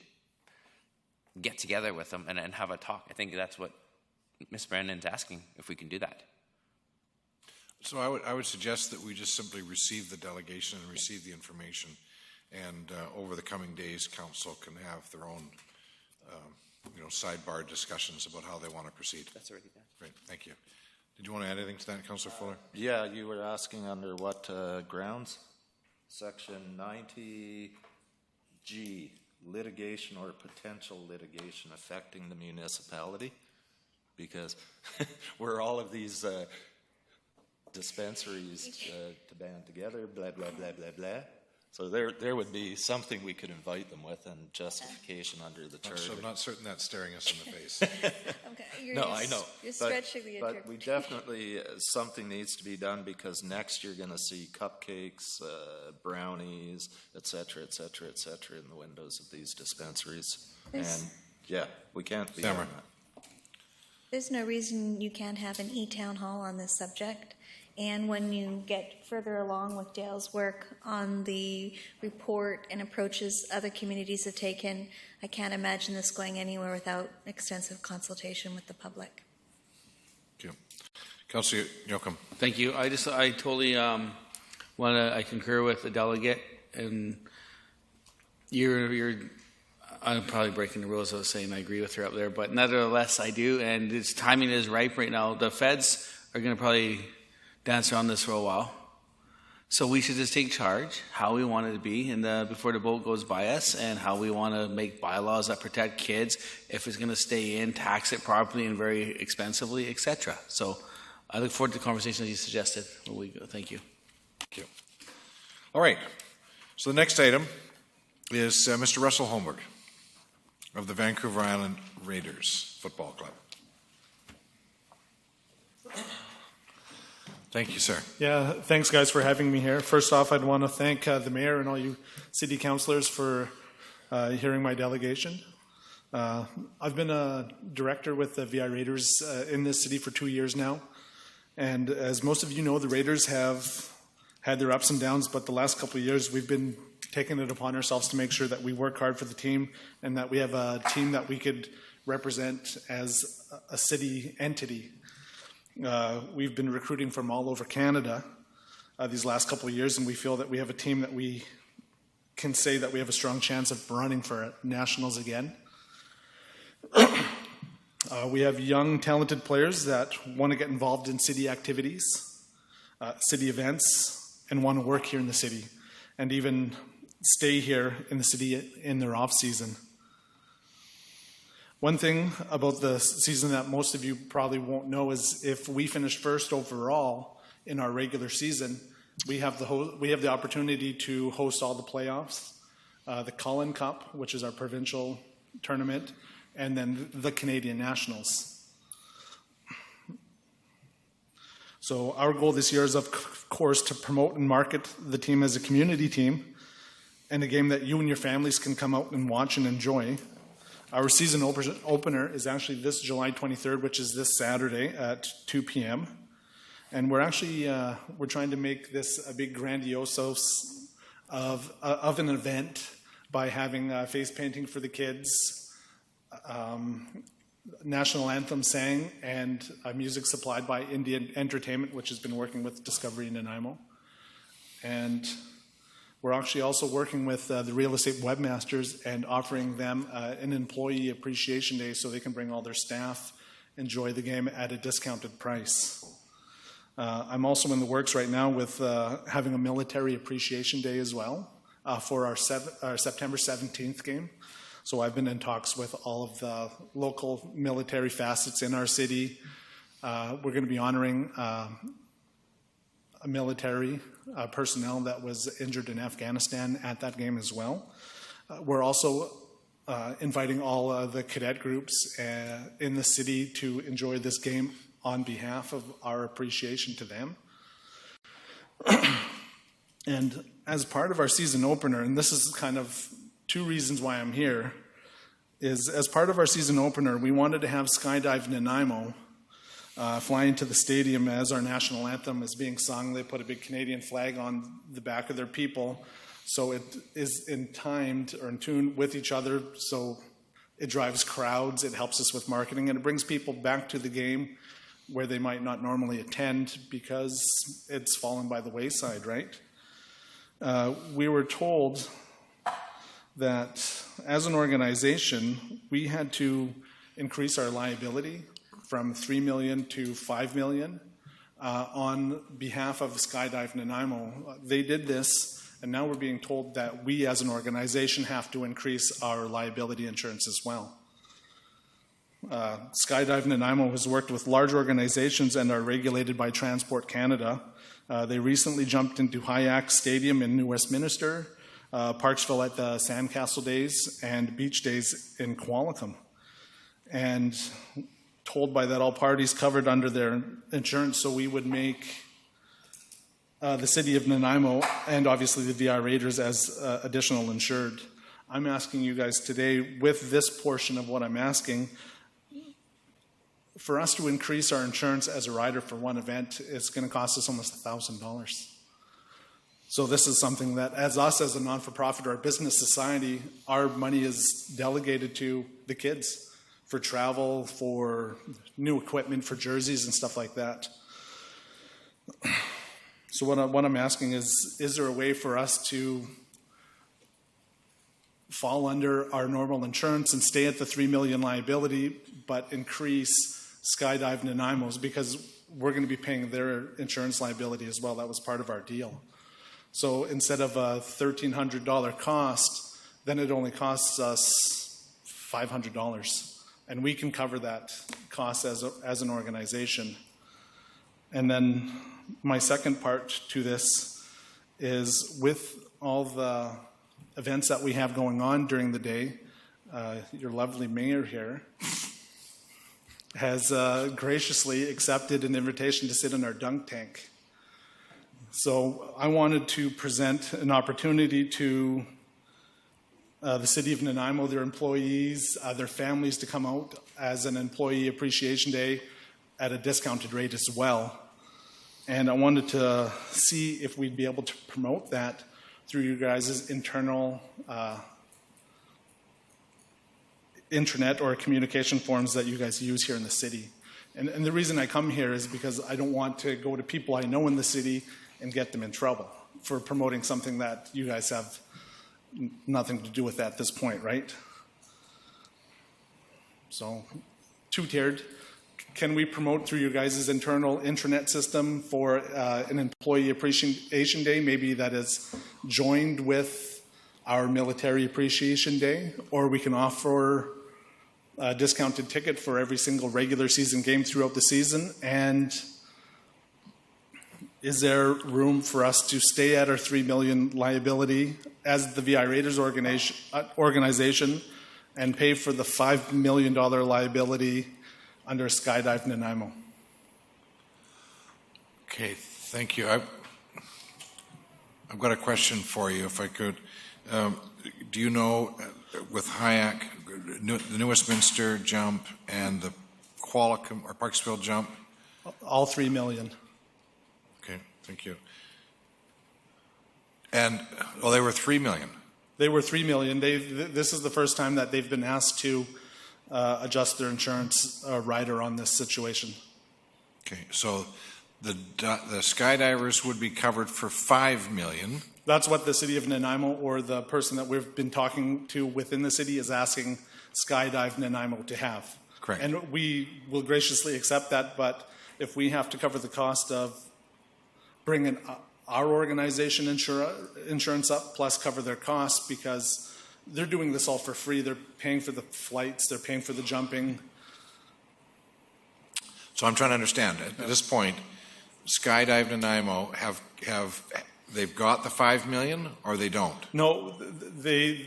get together with them and have a talk. I think that's what Ms. Brandon's asking, if we can do that. So I would suggest that we just simply receive the delegation and receive the information, and over the coming days, council can have their own, sidebar discussions about how they want to proceed. That's already done. Great, thank you. Did you want to add anything to that, Councillor Fuller? Yeah, you were asking under what grounds? Section 90G, litigation or potential litigation affecting the municipality, because where all of these dispensaries to band together, blah, blah, blah, blah, blah. So there would be something we could invite them with and justification under the charter. So I'm not certain that's staring us in the face. No, I know. You're stretching the But we definitely, something needs to be done, because next you're going to see cupcakes, brownies, et cetera, et cetera, et cetera, in the windows of these dispensaries. And yeah, we can't be doing that. There's no reason you can't have an e-town hall on this subject. And when you get further along with Dale's work on the report and approaches other communities have taken, I can't imagine this going anywhere without extensive consultation with the public. Thank you. Councillor Newcomb. Thank you. I totally I concur with the delegate, and I'm probably breaking the rules of saying I agree with her up there, but nevertheless I do, and its timing is ripe right now. The feds are going to probably dance around this for a while. So we should just take charge, how we want it to be before the boat goes by us, and how we want to make bylaws that protect kids. If it's going to stay in, tax it properly and very expensively, etc. So I look forward to the conversation that you suggested. Thank you. Thank you. All right. So the next item is Mr. Russell Holmberg of the Vancouver Island Raiders Football Club. Thank you, sir. Yeah, thanks, guys, for having me here. First off, I'd want to thank the mayor and all you city councilors for hearing my delegation. I've been a director with the VI Raiders in this city for 2 years now. And as most of you know, the Raiders have had their ups and downs, but the last couple of years we've been taking it upon ourselves to make sure that we work hard for the team and that we have a team that we could represent as a city entity. We've been recruiting from all over Canada these last couple of years, and we feel that we have a team that we can say that we have a strong chance of running for nationals again. We have young, talented players that want to get involved in city activities, city events, and want to work here in the city, and even stay here in the city in their off season. One thing about the season that most of you probably won't know is if we finish first overall in our regular season, we have the opportunity to host all the playoffs, the Cullen Cup, which is our provincial tournament, and then the Canadian Nationals. So our goal this year is, of course, to promote and market the team as a community team and a game that you and your families can come out and watch and enjoy. Our season opener is actually this July 23rd, which is this Saturday at 2 p.m. And we're actually, we're trying to make this a big grandiosos of an event by having face painting for the kids, national anthem sang, and music supplied by Indian Entertainment, which has been working with Discovery Nanaimo. And we're actually also working with the real estate webmasters and offering them an employee appreciation day so they can bring all their staff, enjoy the game at a discounted price. I'm also in the works right now with having a military appreciation day as well for our September 17th game. So I've been in talks with all of the local military facets in our city. We're going to be honoring a military personnel that was injured in Afghanistan at that game as well. We're also inviting all the cadet groups in the city to enjoy this game on behalf of our appreciation to them. And as part of our season opener, and this is kind of two reasons why I'm here, is as part of our season opener, we wanted to have Skydive Nanaimo fly into the stadium as our national anthem is being sung. They put a big Canadian flag on the back of their people, so it is in tune with each other, so it drives crowds, it helps us with marketing, and it brings people back to the game where they might not normally attend because it's fallen by the wayside, right? We were told that as an organization, we had to increase our liability from $3 million to $5 million on behalf of Skydive Nanaimo. They did this, and now we're being told that we as an organization have to increase our liability insurance as well. Skydive Nanaimo has worked with large organizations and are regulated by Transport Canada. They recently jumped into Hayak Stadium in New Westminster, Parksville at the Sandcastle Days, and Beach Days in Qualicum. And told by that all parties covered under their insurance, so we would make the city of Nanaimo and obviously the VR Raiders as additional insured. I'm asking you guys today, with this portion of what I'm asking, for us to increase our insurance as a rider for one event, it's going to cost us almost $1,000. So this is something that, as a non-for-profit or a business society, our money is delegated to the kids for travel, for new equipment, for jerseys and stuff like that. So what I'm asking is there a way for us to fall under our normal insurance and stay at the $3 million liability, but increase Skydive Nanaimo's, because we're going to be paying their insurance liability as well. That was part of our deal. So instead of a $1,300 cost, then it only costs us $500. And we can cover that cost as an organization. And then my second part to this is, with all the events that we have going on during the day, your lovely mayor here has graciously accepted an invitation to sit in our dunk tank. So I wanted to present an opportunity to the city of Nanaimo, their employees, their families, to come out as an employee appreciation day at a discounted rate as well. And I wanted to see if we'd be able to promote that through you guys' internal intranet or communication forms that you guys use here in the city. And the reason I come here is because I don't want to go to people I know in the city and get them in trouble for promoting something that you guys have nothing to do with at this point, right? So, two-tiered. Can we promote through you guys' internal intranet system for an employee appreciation day, maybe that is joined with our military appreciation day, or we can offer a discounted ticket for every single regular season game throughout the season? And is there room for us to stay at our $3 million liability as the VI Raiders organization and pay for the $5 million liability under Skydive Nanaimo? Okay, thank you. I've got a question for you, if I could. Do you know, with Hayak, the New Westminster jump and the Qualicum or Parksville jump? All $3 million. Thank you. And, well, they were $3 million. They were $3 million. This is the first time that they've been asked to adjust their insurance rider on this situation. Okay, so the skydivers would be covered for $5 million. That's what the city of Nanaimo, or the person that we've been talking to within the city, is asking Skydive Nanaimo to have. Correct. And we will graciously accept that, but if we have to cover the cost of bringing our organization insurance up, plus cover their costs, because they're doing this all for free. They're paying for the flights, they're paying for the jumping. So I'm trying to understand, at this point, Skydive Nanaimo they've got the $5 million, or they don't? No, they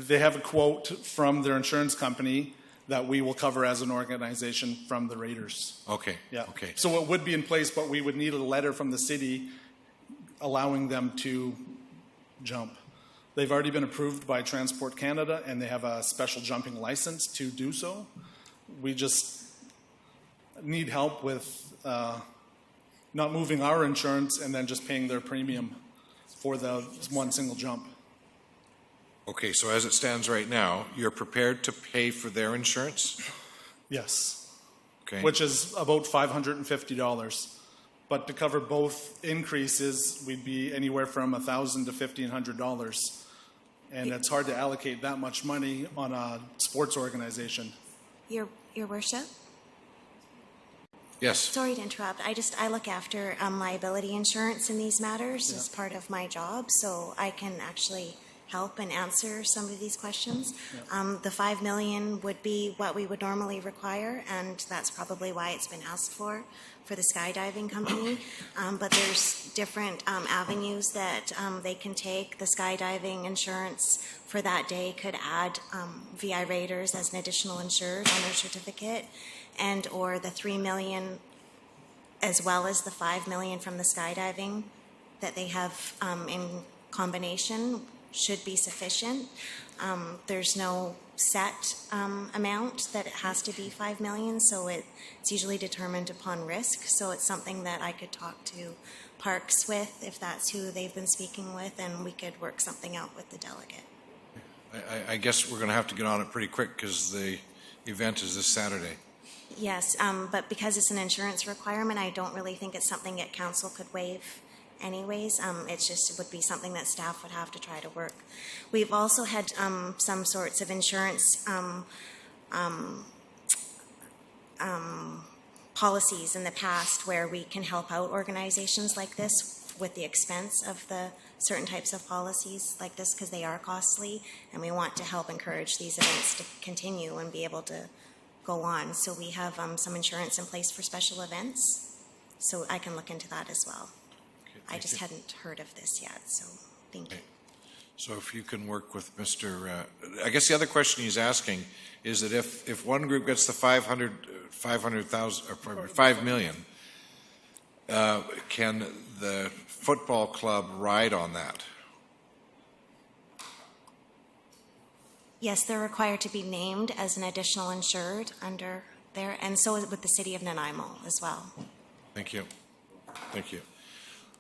have a quote from their insurance company that we will cover as an organization from the Raiders. Okay. Yeah. Okay. So it would be in place, but we would need a letter from the city allowing them to jump. They've already been approved by Transport Canada, and they have a special jumping license to do so. We just need help with not moving our insurance and then just paying their premium for the one single jump. Okay, so as it stands right now, you're prepared to pay for their insurance? Yes. Okay. Which is about $550. But to cover both increases, we'd be anywhere from $1,000 to $1,500. And it's hard to allocate that much money on a sports organization. Your Worship? Yes. Sorry to interrupt. I look after liability insurance in these matters as part of my job, so I can actually help and answer some of these questions. The $5 million would be what we would normally require, and that's probably why it's been asked for the skydiving company. But there's different avenues that they can take. The skydiving insurance for that day could add VI Raiders as an additional insured on their certificate, and or the $3 million as well as the $5 million from the skydiving that they have in combination should be sufficient. There's no set amount that it has to be $5 million, so it's usually determined upon risk. So it's something that I could talk to Parks with, if that's who they've been speaking with, and we could work something out with the delegate. I guess we're going to have to get on it pretty quick because the event is this Saturday. Yes, but because it's an insurance requirement, I don't really think it's something that council could waive anyways. It would be something that staff would have to try to work. We've also had some sorts of insurance policies in the past where we can help out organizations like this with the expense of the certain types of policies like this, because they are costly, and we want to help encourage these events to continue and be able to go on. So we have some insurance in place for special events, so I can look into that as well. I just hadn't heard of this yet, so thank you. So if you can work with Mr. I guess the other question he's asking is that if one group gets the 500,000 or $5 million, can the football club ride on that? Yes, they're required to be named as an additional insured under there, and so with the city of Nanaimo as well. Thank you. Thank you.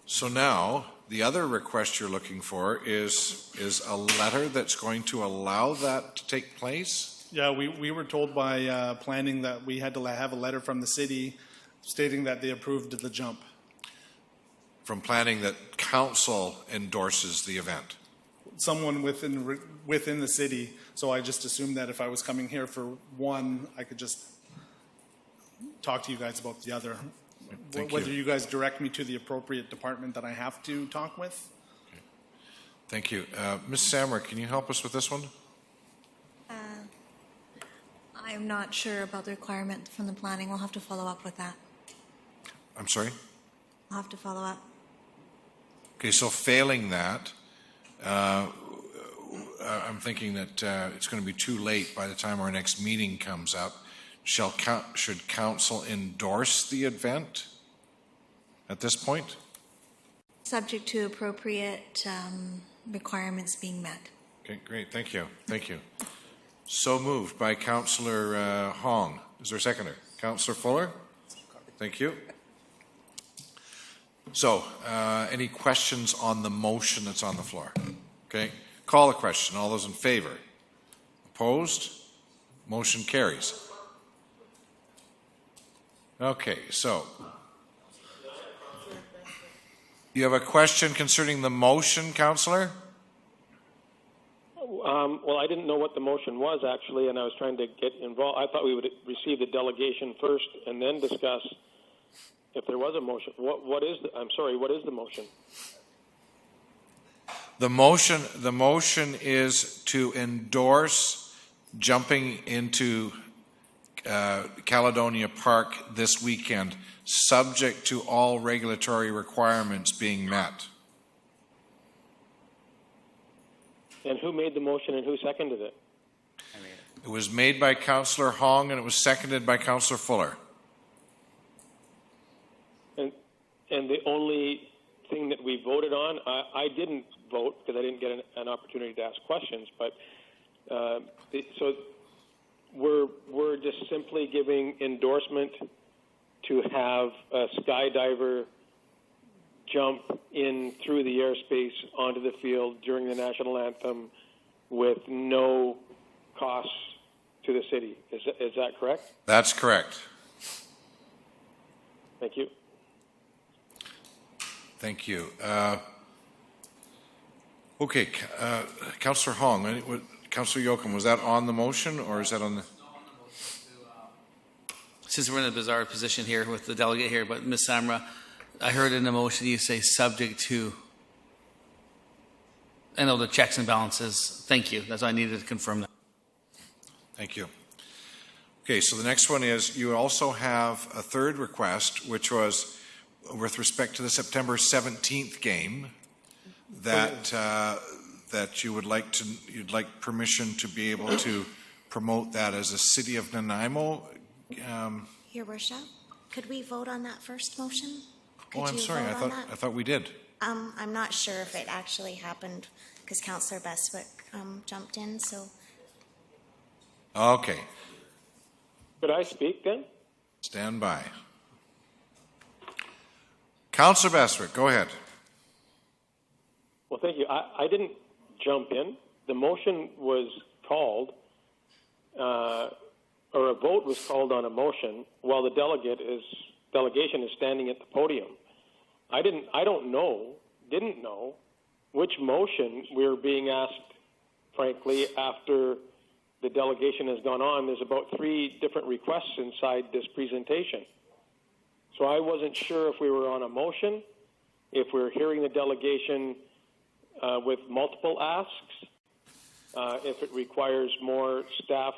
So now, the other request you're looking for is a letter that's going to allow that to take place? Yeah, we were told by planning that we had to have a letter from the city stating that they approved the jump. From planning that council endorses the event? Someone within the city, so I just assumed that if I was coming here for one, I could just talk to you guys about the other. Whether you guys direct me to the appropriate department that I have to talk with. Okay. Thank you. Ms. Sammer, can you help us with this one? I'm not sure about the requirement from the planning. We'll have to follow up with that. I'm sorry? I'll have to follow up. Okay, so failing that, I'm thinking that it's going to be too late by the time our next meeting comes up. Should council endorse the event at this point? Subject to appropriate requirements being met. Okay, great. Thank you. Thank you. So moved by Councillor Hong. Is there a seconder? Councillor Fuller? Thank you. So, any questions on the motion that's on the floor? Okay, call the question. All those in favor? Opposed? Motion carries. Okay, so you have a question concerning the motion, Councillor? Well, I didn't know what the motion was, actually, and I was trying to get involved. I thought we would receive the delegation first and then discuss if there was a motion. What is the motion? The motion is to endorse jumping into Caledonia Park this weekend, subject to all regulatory requirements being met. And who made the motion and who seconded it? It was made by Councillor Hong and it was seconded by Councillor Fuller. And the only thing that we voted on, I didn't vote because I didn't get an opportunity to ask questions, but so we're just simply giving endorsement to have a skydiver jump in through the airspace onto the field during the national anthem with no costs to the city. Is that correct? That's correct. Thank you. Thank you. Okay, Councillor Hong, Councillor Yoakum, was that on the motion or is that on the? Since we're in a bizarre position here with the delegate here, but Ms. Samra, I heard in the motion you say subject to, I know the checks and balances. Thank you. That's why I needed to confirm that. Thank you. Okay, so the next one is you also have a third request, which was with respect to the September 17th game, that that you'd like permission to be able to promote that as a City of Nanaimo. Your Worship, could we vote on that first motion? I'm sorry. I thought we did. I'm not sure if it actually happened because Councillor Bestwick jumped in. So. Okay. Could I speak then? Stand by. Councillor Bestwick, go ahead. Well, thank you. I didn't jump in. The motion was called, or a vote was called on a motion while the delegation is standing at the podium. Didn't know which motion we were being asked, frankly, after the delegation has gone on. There's about 3 different requests inside this presentation. So I wasn't sure if we were on a motion, if we were hearing the delegation with multiple asks, if it requires more staff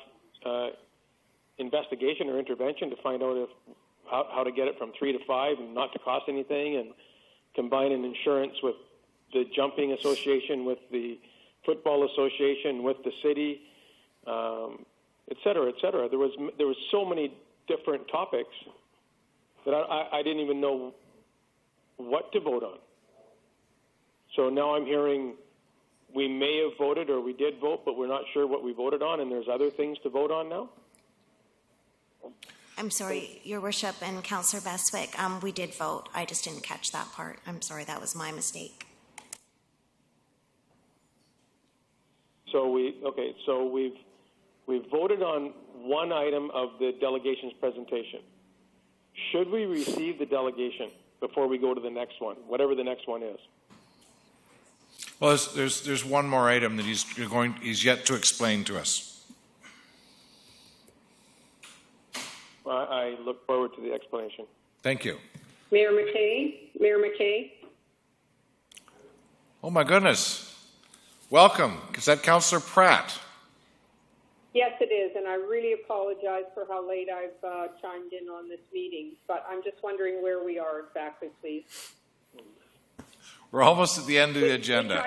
investigation or intervention to find out how to get it from 3 to 5 and not to cost anything, and combine an insurance with the jumping association, with the football association, with the city, et cetera, et cetera. There was so many different topics that I didn't even know what to vote on. So now I'm hearing we may have voted or we did vote, but we're not sure what we voted on, and there's other things to vote on now? I'm sorry, Your Worship and Councillor Bestwick, we did vote. I just didn't catch that part. I'm sorry, that was my mistake. So we've voted on one item of the delegation's presentation. Should we receive the delegation before we go to the next one, whatever the next one is? Well, there's one more item that he's yet to explain to us. I look forward to the explanation. Thank you. Mayor McKay. Oh my goodness. Welcome. Is that Councillor Pratt? Yes, it is, and I really apologize for how late I've chimed in on this meeting, but I'm just wondering where we are exactly, please. We're almost at the end of the agenda.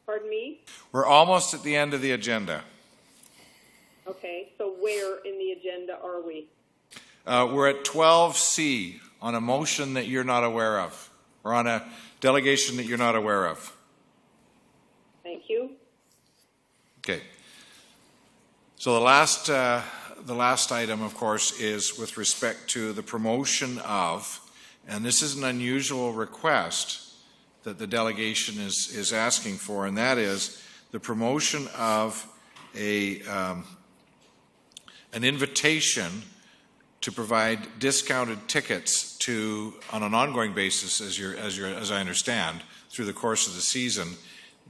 Pardon me? We're almost at the end of the agenda. Okay, so where in the agenda are we? We're at 12C on a motion that you're not aware of, or on a delegation that you're not aware of. Thank you. Okay. So the last item, of course, is with respect to the promotion of And this is an unusual request that the delegation is asking for, and that is the promotion of an invitation to provide discounted tickets on an ongoing basis, as I understand, through the course of the season.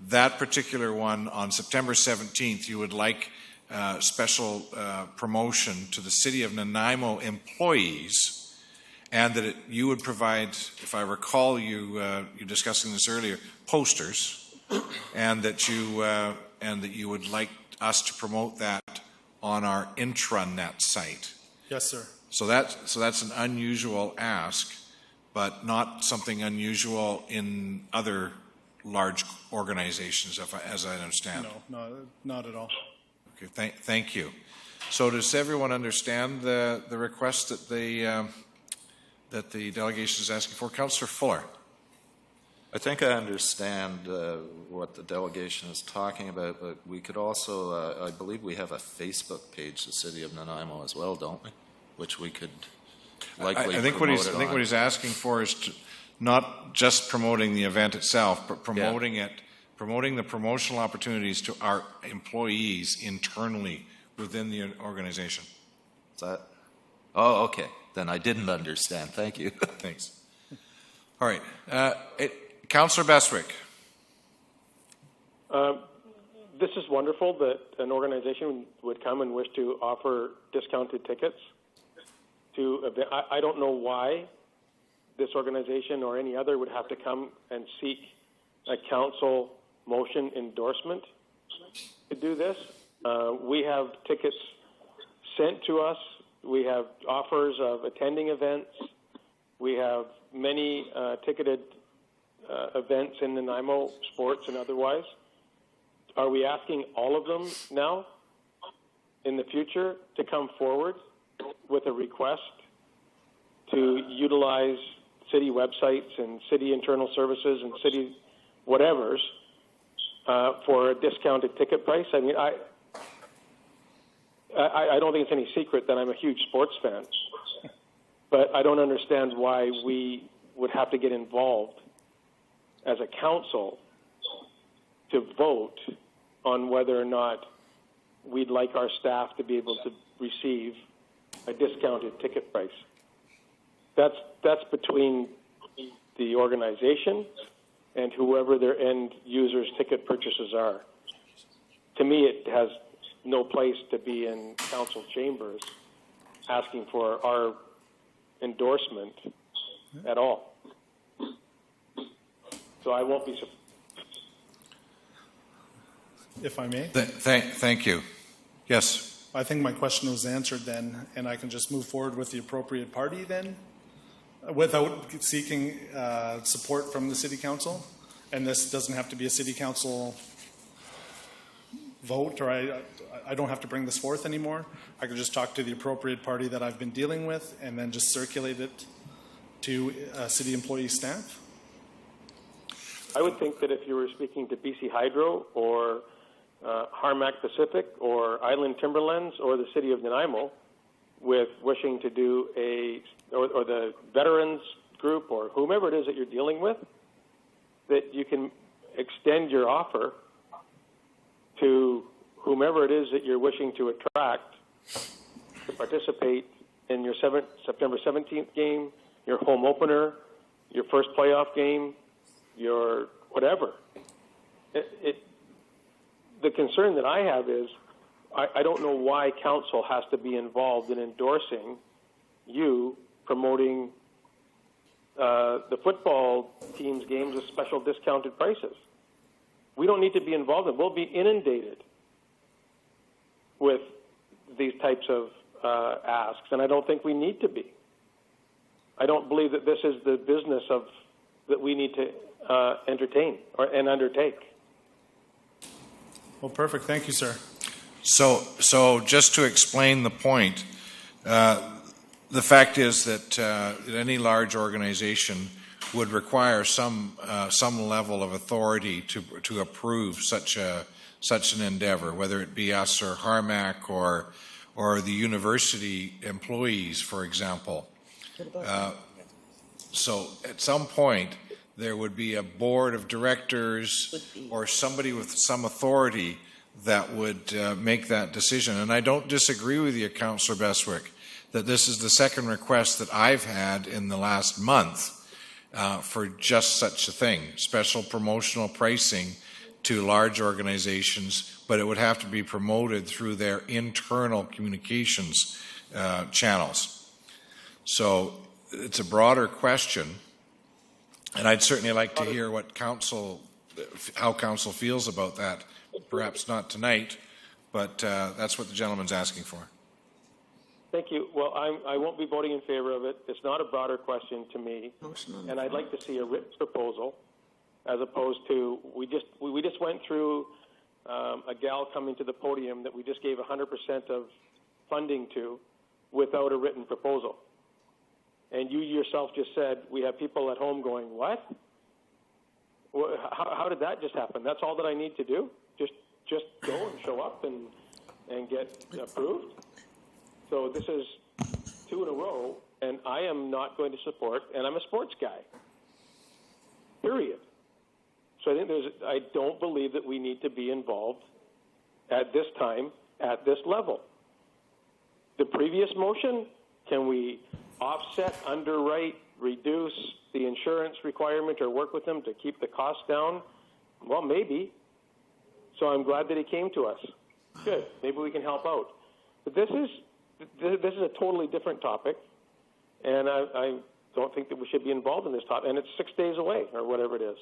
That particular one on September 17th, you would like special promotion to the City of Nanaimo employees, and that you would provide, if I recall you discussing this earlier, posters, and that you would like us to promote that on our intranet site. Yes, sir. So that's an unusual ask, but not something unusual in other large organizations, as I understand. No, not at all. Okay, thank you. So does everyone understand the request that the delegation is asking for? Councillor Fuller. I think I understand what the delegation is talking about, but we could also, I believe we have a Facebook page, the City of Nanaimo as well, don't we? Which we could likely I think what he's asking for is not just promoting the event itself, but promoting the promotional opportunities to our employees internally within the organization. Is that? Oh, okay. Then I didn't understand. Thank you. Thanks. All right. Councillor Beswick. This is wonderful that an organization would come and wish to offer discounted tickets to event. I don't know why this organization or any other would have to come and seek a council motion endorsement to do this. We have tickets sent to us. We have offers of attending events. We have many ticketed events in Nanaimo, sports and otherwise. Are we asking all of them now in the future to come forward with a request to utilize city websites and city internal services and city whatevers for a discounted ticket price? I mean, I don't think it's any secret that I'm a huge sports fan, but I don't understand why we would have to get involved as a council to vote on whether or not we'd like our staff to be able to receive a discounted ticket price. That's between the organization and whoever their end users' ticket purchases are. To me, it has no place to be in council chambers asking for our endorsement at all. So I won't be. If I may. Thank you. Yes. I think my question was answered then, and I can just move forward with the appropriate party then, without seeking support from the City Council. And this doesn't have to be a City Council vote, or I don't have to bring this forth anymore. I can just talk to the appropriate party that I've been dealing with and then just circulate it to city employee staff. I would think that if you were speaking to BC Hydro or Harmac Pacific or Island Timberlands or the City of Nanaimo with wishing to do or the veterans group or whomever it is that you're dealing with, that you can extend your offer to whomever it is that you're wishing to attract to participate in your September 17th game, your home opener, your first playoff game, your whatever. The concern that I have is I don't know why council has to be involved in endorsing you promoting the football team's games with special discounted prices. We don't need to be involved in it. We'll be inundated with these types of asks, and I don't think we need to be. I don't believe that this is the business that we need to entertain and undertake. Well, perfect. Thank you, sir. So just to explain the point, the fact is that any large organization would require some level of authority to approve such an endeavor, whether it be us or Harmac or the university employees, for example. So at some point, there would be a board of directors or somebody with some authority that would make that decision. And I don't disagree with you, Councillor Bestwick, that this is the second request that I've had in the last month for just such a thing, special promotional pricing to large organizations, but it would have to be promoted through their internal communications channels. So it's a broader question, and I'd certainly like to hear what how council feels about that. Perhaps not tonight, but that's what the gentleman's asking for. Thank you. Well, I won't be voting in favor of it. It's not a broader question to me, and I'd like to see a written proposal, as opposed to we just went through a gal coming to the podium that we just gave 100% of funding to without a written proposal. And you yourself just said we have people at home going, what? How did that just happen? That's all that I need to do? Just go and show up and get approved? So this is 2 in a row, and I am not going to support, and I'm a sports guy, period. So I think I don't believe that we need to be involved at this time, at this level. The previous motion, can we offset, underwrite, reduce the insurance requirement or work with them to keep the cost down? Well, maybe. So I'm glad that he came to us. Good. Maybe we can help out. But this is a totally different topic, and I don't think that we should be involved in this topic. And it's 6 days away, or whatever it is.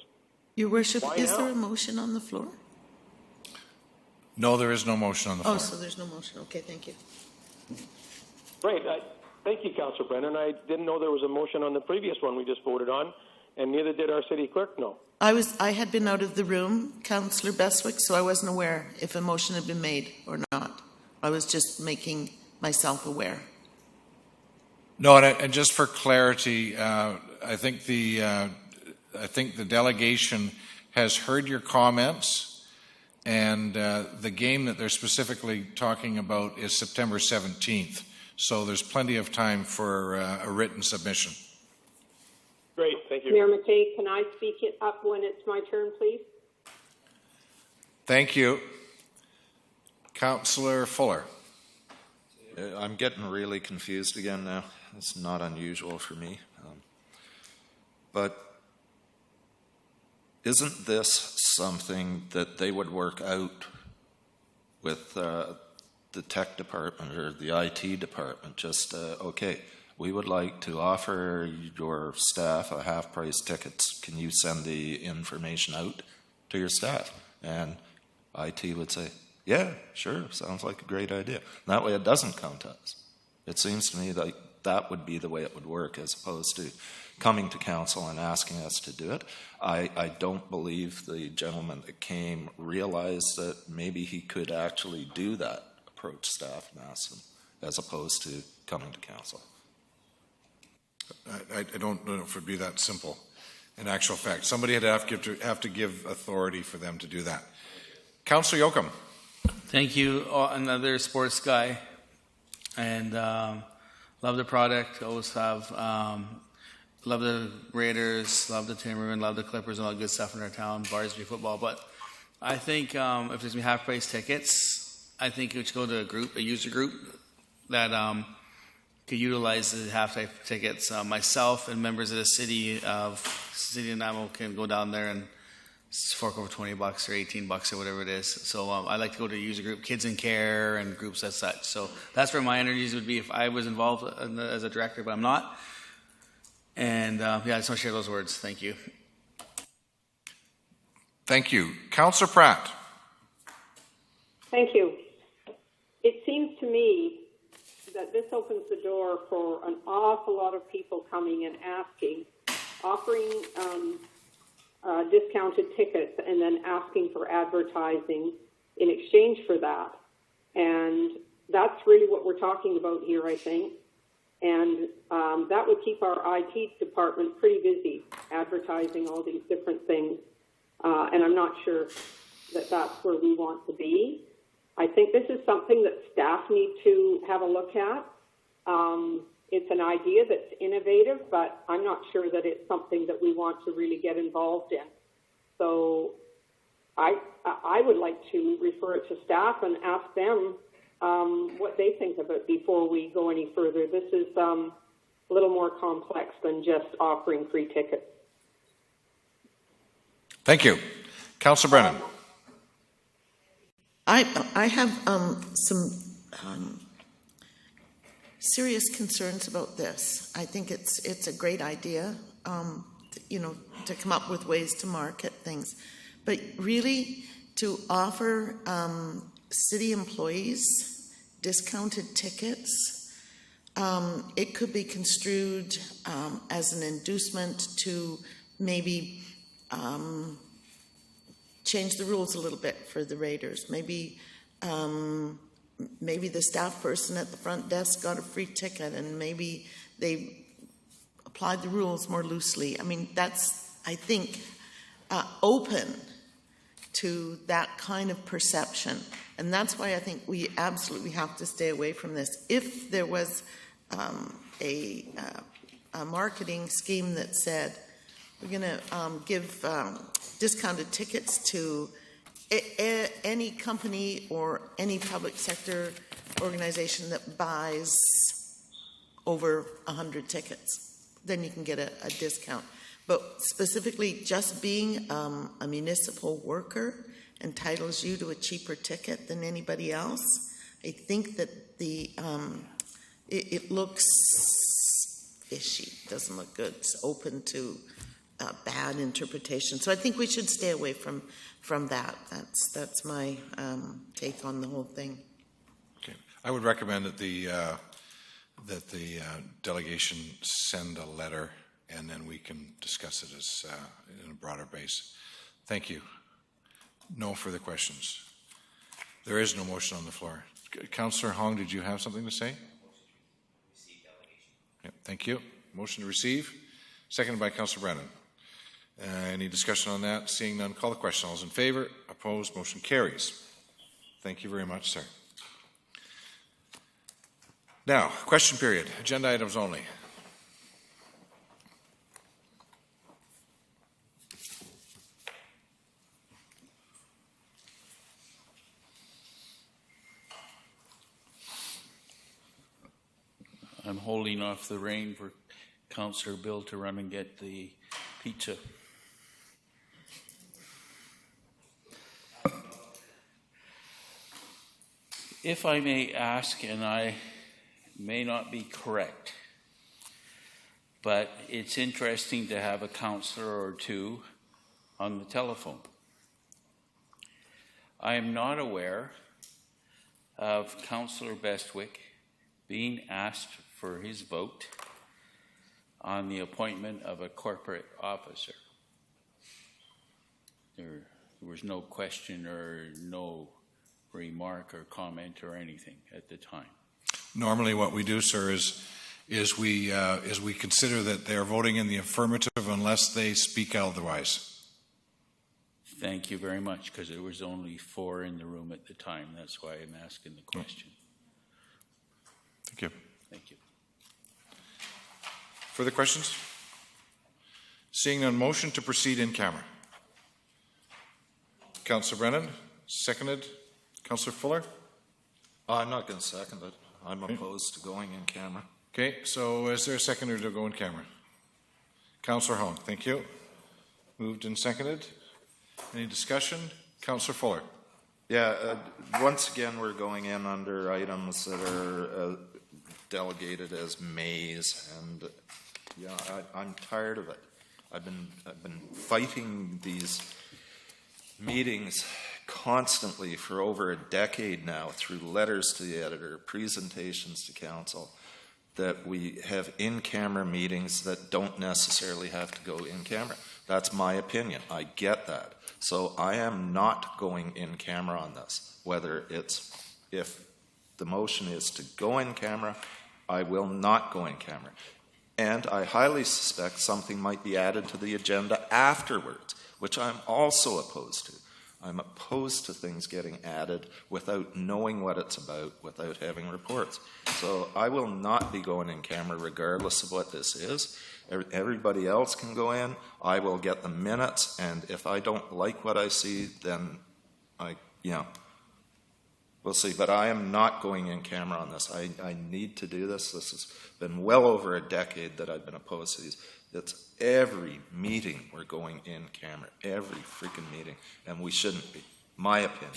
Your Worship, Why is now? there a motion on the floor? No, there is no motion on the floor. Oh, so there's no motion. Okay, thank you. Right. Thank you, Councillor Brennan. I didn't know there was a motion on the previous one we just voted on, and neither did our city clerk know. I had been out of the room, Councillor Bestwick, so I wasn't aware if a motion had been made or not. I was just making myself aware. No, and just for clarity, I think the delegation has heard your comments, and the game that they're specifically talking about is September 17th. So there's plenty of time for a written submission. Great, thank you. Mayor McKay, can I speak it up when it's my turn, please? Thank you. Councillor Fuller. I'm getting really confused again now. It's not unusual for me. But isn't this something that they would work out with the tech department or the IT department? Just, okay, we would like to offer your staff a half-price tickets. Can you send the information out to your staff? And IT would say, yeah, sure, sounds like a great idea. That way it doesn't come to us. It seems to me like that would be the way it would work, as opposed to coming to council and asking us to do it. I don't believe the gentleman that came realized that maybe he could actually do that, approach staff and ask them, as opposed to coming to council. I don't know if it would be that simple. In actual fact, somebody would have to give authority for them to do that. Councillor Yoakum. Thank you. Another sports guy, and love the product. Always have. Love the Raiders, love the Timbermen, love the Clippers, and all the good stuff in our town, varsity football. But I think if there's going to be half-price tickets, I think we should go to a user group that could utilize the half-price tickets. Myself and members of the city of Nanaimo can go down there and fork over $20 or $18 or whatever it is. So I like to go to a user group, Kids in Care and groups as such. So that's where my energies would be if I was involved as a director, but I'm not. And yeah, I just want to share those words. Thank you. Thank you. Councillor Pratt. Thank you. It seems to me that this opens the door for an awful lot of people coming and offering discounted tickets and then asking for advertising in exchange for that. And that's really what we're talking about here, I think. And that would keep our IT department pretty busy advertising all these different things. And I'm not sure that that's where we want to be. I think this is something that staff need to have a look at. it's an idea that's innovative, but I'm not sure that it's something that we want to really get involved in. So I would like to refer it to staff and ask them what they think of it before we go any further. This is a little more complex than just offering free tickets. Thank you. Councillor Brennan. I have some serious concerns about this. I think it's a great idea, to come up with ways to market things, but really to offer city employees discounted tickets, it could be construed as an inducement to maybe change the rules a little bit for the Raiders. Maybe the staff person at the front desk got a free ticket, and maybe they applied the rules more loosely. I mean, that's, I think, open to that kind of perception. And that's why I think we absolutely have to stay away from this. If there was a marketing scheme that said, we're going to give discounted tickets to any company or any public sector organization that buys over 100 tickets, then you can get a discount. But specifically, just being a municipal worker entitles you to a cheaper ticket than anybody else. I think that it looks fishy. It doesn't look good. It's open to bad interpretation. So I think we should stay away from that. That's my take on the whole thing. Okay. I would recommend that the delegation send a letter, and then we can discuss it as in a broader base. Thank you. No further questions. There is no motion on the floor. Councillor Hong, did you have something to say? Yep, thank you. Motion to receive. Seconded by Councillor Brennan. Any discussion on that? Seeing none, call the question. All those in favour? Opposed? Motion carries. Thank you very much, sir. Now, question period. Agenda items only. I'm holding off the rain for Councillor Bill to run and get the pizza. If I may ask, and I may not be correct, but it's interesting to have a councillor or two on the telephone. I am not aware of Councillor Bestwick being asked for his vote on the appointment of a corporate officer. There was no question or no remark or comment or anything at the time. Normally what we do, sir, is we consider that they are voting in the affirmative unless they speak otherwise. Thank you very much, because there was only 4 in the room at the time. That's why I'm asking the question. Thank you. Thank you. Further questions? Seeing none, motion to proceed in camera. Councillor Brennan, seconded. Councillor Fuller? I'm not going to second it. I'm opposed to going in camera. Okay, so is there a seconder to go in camera? Councillor Hong, thank you. Moved and seconded. Any discussion? Councillor Fuller? Yeah, once again, we're going in under items that are delegated as mays, and I'm tired of it. I've been fighting these meetings constantly for over a decade now through letters to the editor, presentations to council, that we have in-camera meetings that don't necessarily have to go in camera. That's my opinion. I get that. So I am not going in camera on this. If the motion is to go in camera, I will not go in camera. And I highly suspect something might be added to the agenda afterwards, which I'm also opposed to. I'm opposed to things getting added without knowing what it's about, without having reports. So I will not be going in camera regardless of what this is. Everybody else can go in. I will get the minutes, and if I don't like what I see, then we'll see. But I am not going in camera on this. I need to do this. This has been well over a decade that I've been opposed to these. It's every meeting we're going in camera, every freaking meeting, and we shouldn't be, my opinion.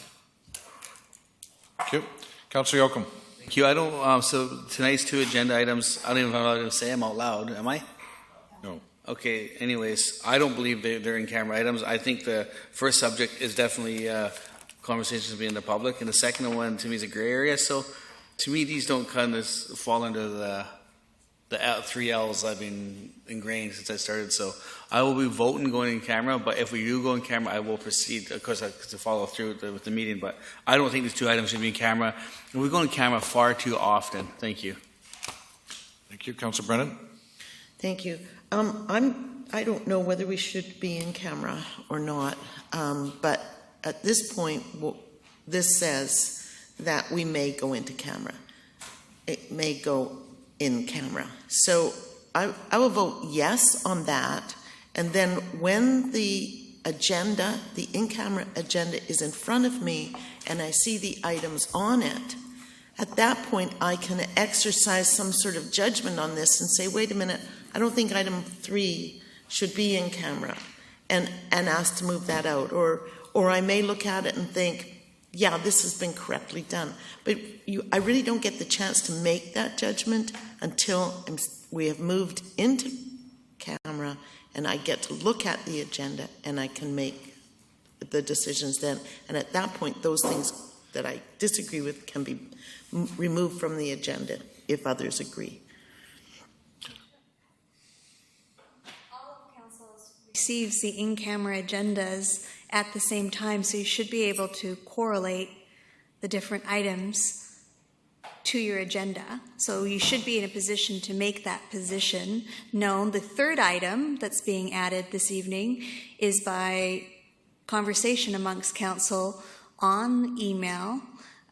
Thank you. Councillor Yoakum. Thank you. I don't. So tonight's 2 agenda items. I don't even know how to say them out loud. Am I? No. Okay. Anyways, I don't believe they're in camera items. I think the first subject is definitely conversations between the public, and the second one to me is a gray area. So to me, these don't kind of fall under the 3 L's I've been ingrained since I started. So I will be voting going in camera, but if we do go in camera, I will proceed, of course, to follow through with the meeting. But I don't think these 2 items should be in camera. And we go in camera far too often. Thank you. Thank you. Councillor Brennan. Thank you. I don't know whether we should be in camera or not, but at this point, this says that we may go into camera. It may go in camera. So I will vote yes on that. And then when the agenda, the in-camera agenda is in front of me and I see the items on it, at that point I can exercise some sort of judgment on this and say, wait a minute, I don't think item 3 should be in camera, and ask to move that out. Or I may look at it and think, yeah, this has been correctly done. But I really don't get the chance to make that judgment until we have moved into camera and I get to look at the agenda and I can make the decisions then. And at that point, those things that I disagree with can be removed from the agenda if others agree. Receives the in-camera agendas at the same time, so you should be able to correlate the different items to your agenda. So you should be in a position to make that position known. The third item that's being added this evening is by conversation amongst council on email.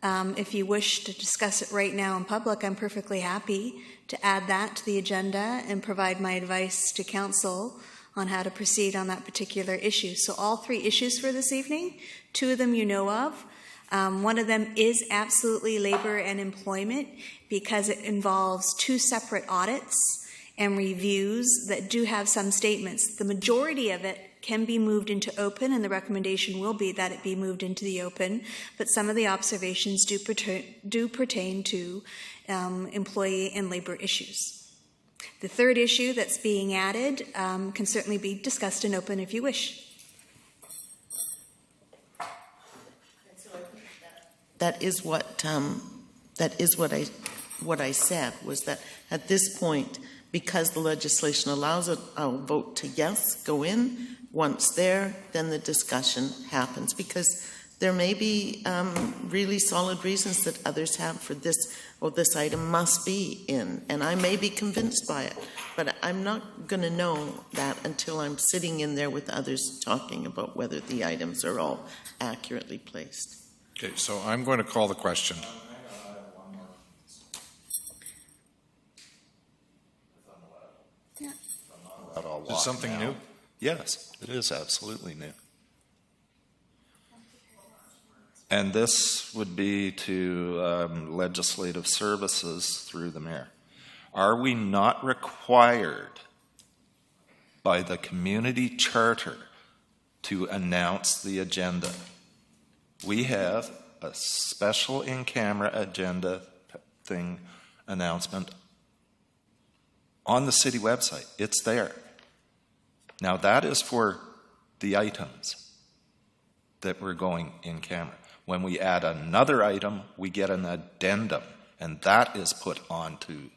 If you wish to discuss it right now in public, I'm perfectly happy to add that to the agenda and provide my advice to council on how to proceed on that particular issue. So all 3 issues for this evening, 2 of them you know of. One of them is absolutely labor and employment because it involves 2 separate audits and reviews that do have some statements. The majority of it can be moved into open, and the recommendation will be that it be moved into the open, but some of the observations do pertain to employee and labor issues. The third issue that's being added can certainly be discussed in open if you wish. That is what I said, was that at this point, because the legislation allows it, I'll vote to yes, go in. Once there, then the discussion happens, because there may be really solid reasons that others have for this, or this item must be in, and I may be convinced by it, but I'm not going to know that until I'm sitting in there with others talking about whether the items are all accurately placed. Okay, so I'm going to call the question. Is it something new? Yes, it is absolutely new. And this would be to legislative services through the mayor. Are we not required by the community charter to announce the agenda? We have a special in-camera agenda thing announcement on the city website. It's there. Now that is for the items that we're going in camera. When we add another item, we get an addendum, and that is put onto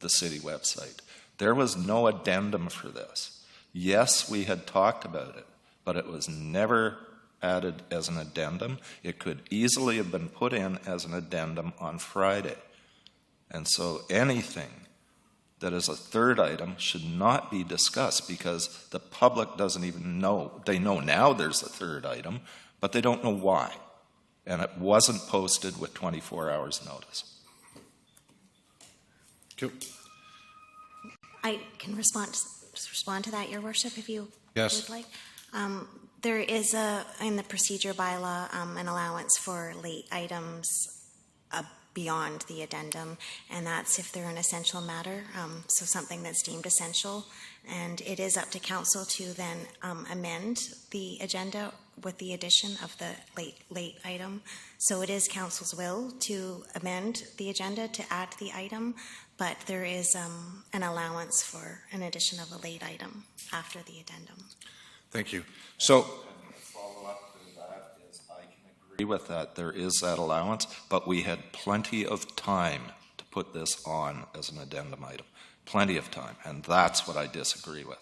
the city website. There was no addendum for this. Yes, we had talked about it, but it was never added as an addendum. It could easily have been put in as an addendum on Friday. And so anything that is a third item should not be discussed, because the public doesn't even know. They know now there's a third item, but they don't know why. And it wasn't posted with 24 hours notice. I can respond to that, Your Worship, if you Yes. would like. There is in the procedure bylaw, an allowance for late items beyond the addendum, and that's if they're an essential matter, so something that's deemed essential. And it is up to council to then amend the agenda with the addition of the late item. So it is council's will to amend the agenda to add the item, but there is an allowance for an addition of a late item after the addendum. Thank you. So, Follow-up to that is I can agree with that. There is that allowance, but we had plenty of time to put this on as an addendum item. Plenty of time, and that's what I disagree with,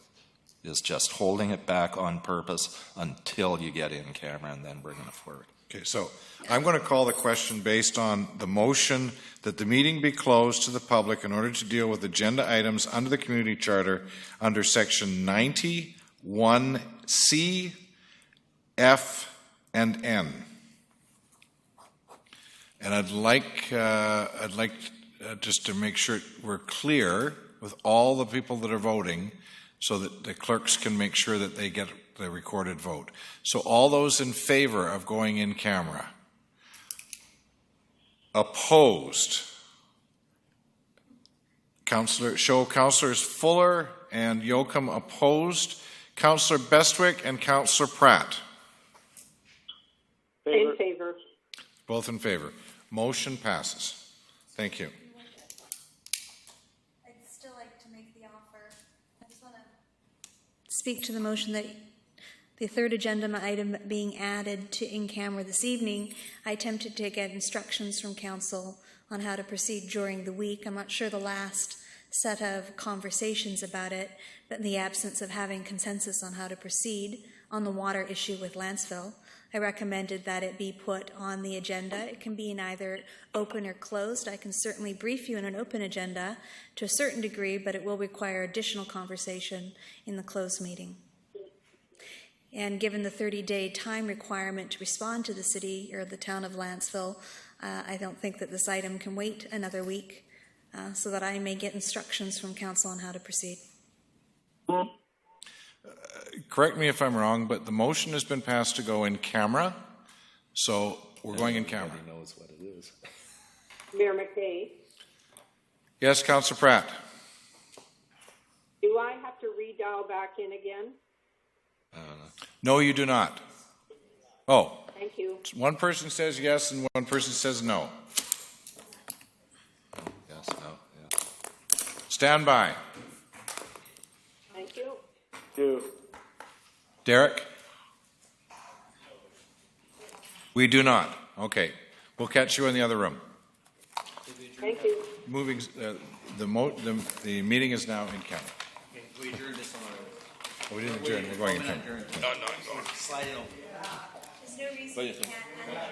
is just holding it back on purpose until you get in camera and then bringing it forward. okay, so I'm going to call the question based on the motion that the meeting be closed to the public in order to deal with agenda items under the community charter under section 91C, F, and N. And I'd like just to make sure we're clear with all the people that are voting so that the clerks can make sure that they get the recorded vote. So all those in favor of going in camera? Opposed? Councillors Fuller and Yocum opposed. Councillor Bestwick and Councillor Pratt. In favor. Both in favor. Motion passes. Thank you. I'd still like to make the offer. I just want to speak to the motion that the third agenda item being added to in camera this evening. I attempted to get instructions from council on how to proceed during the week. I'm not sure the last set of conversations about it, but in the absence of having consensus on how to proceed on the water issue with Lanceville, I recommended that it be put on the agenda. It can be in either open or closed. I can certainly brief you in an open agenda to a certain degree, but it will require additional conversation in the closed meeting. And given the 30-day time requirement to respond to the city or the town of Lanceville, I don't think that this item can wait another week so that I may get instructions from council on how to proceed. Correct me if I'm wrong, but the motion has been passed to go in camera, so we're going in camera. Everybody knows what it is. Mayor McKay, Yes, Councillor Pratt. do I have to redial back in again? No, you do not. Oh, Thank you. one person says yes and one person says no. Yes, no, yeah. Stand by. Thank you. Derek? We do not. Okay. We'll catch you in the other room. Thank you. Moving, the meeting is now in camera. Okay, we adjourned this one already. Oh, we didn't adjourn. We're going in camera. No. Slide it over. There's no reason you can't adjourn.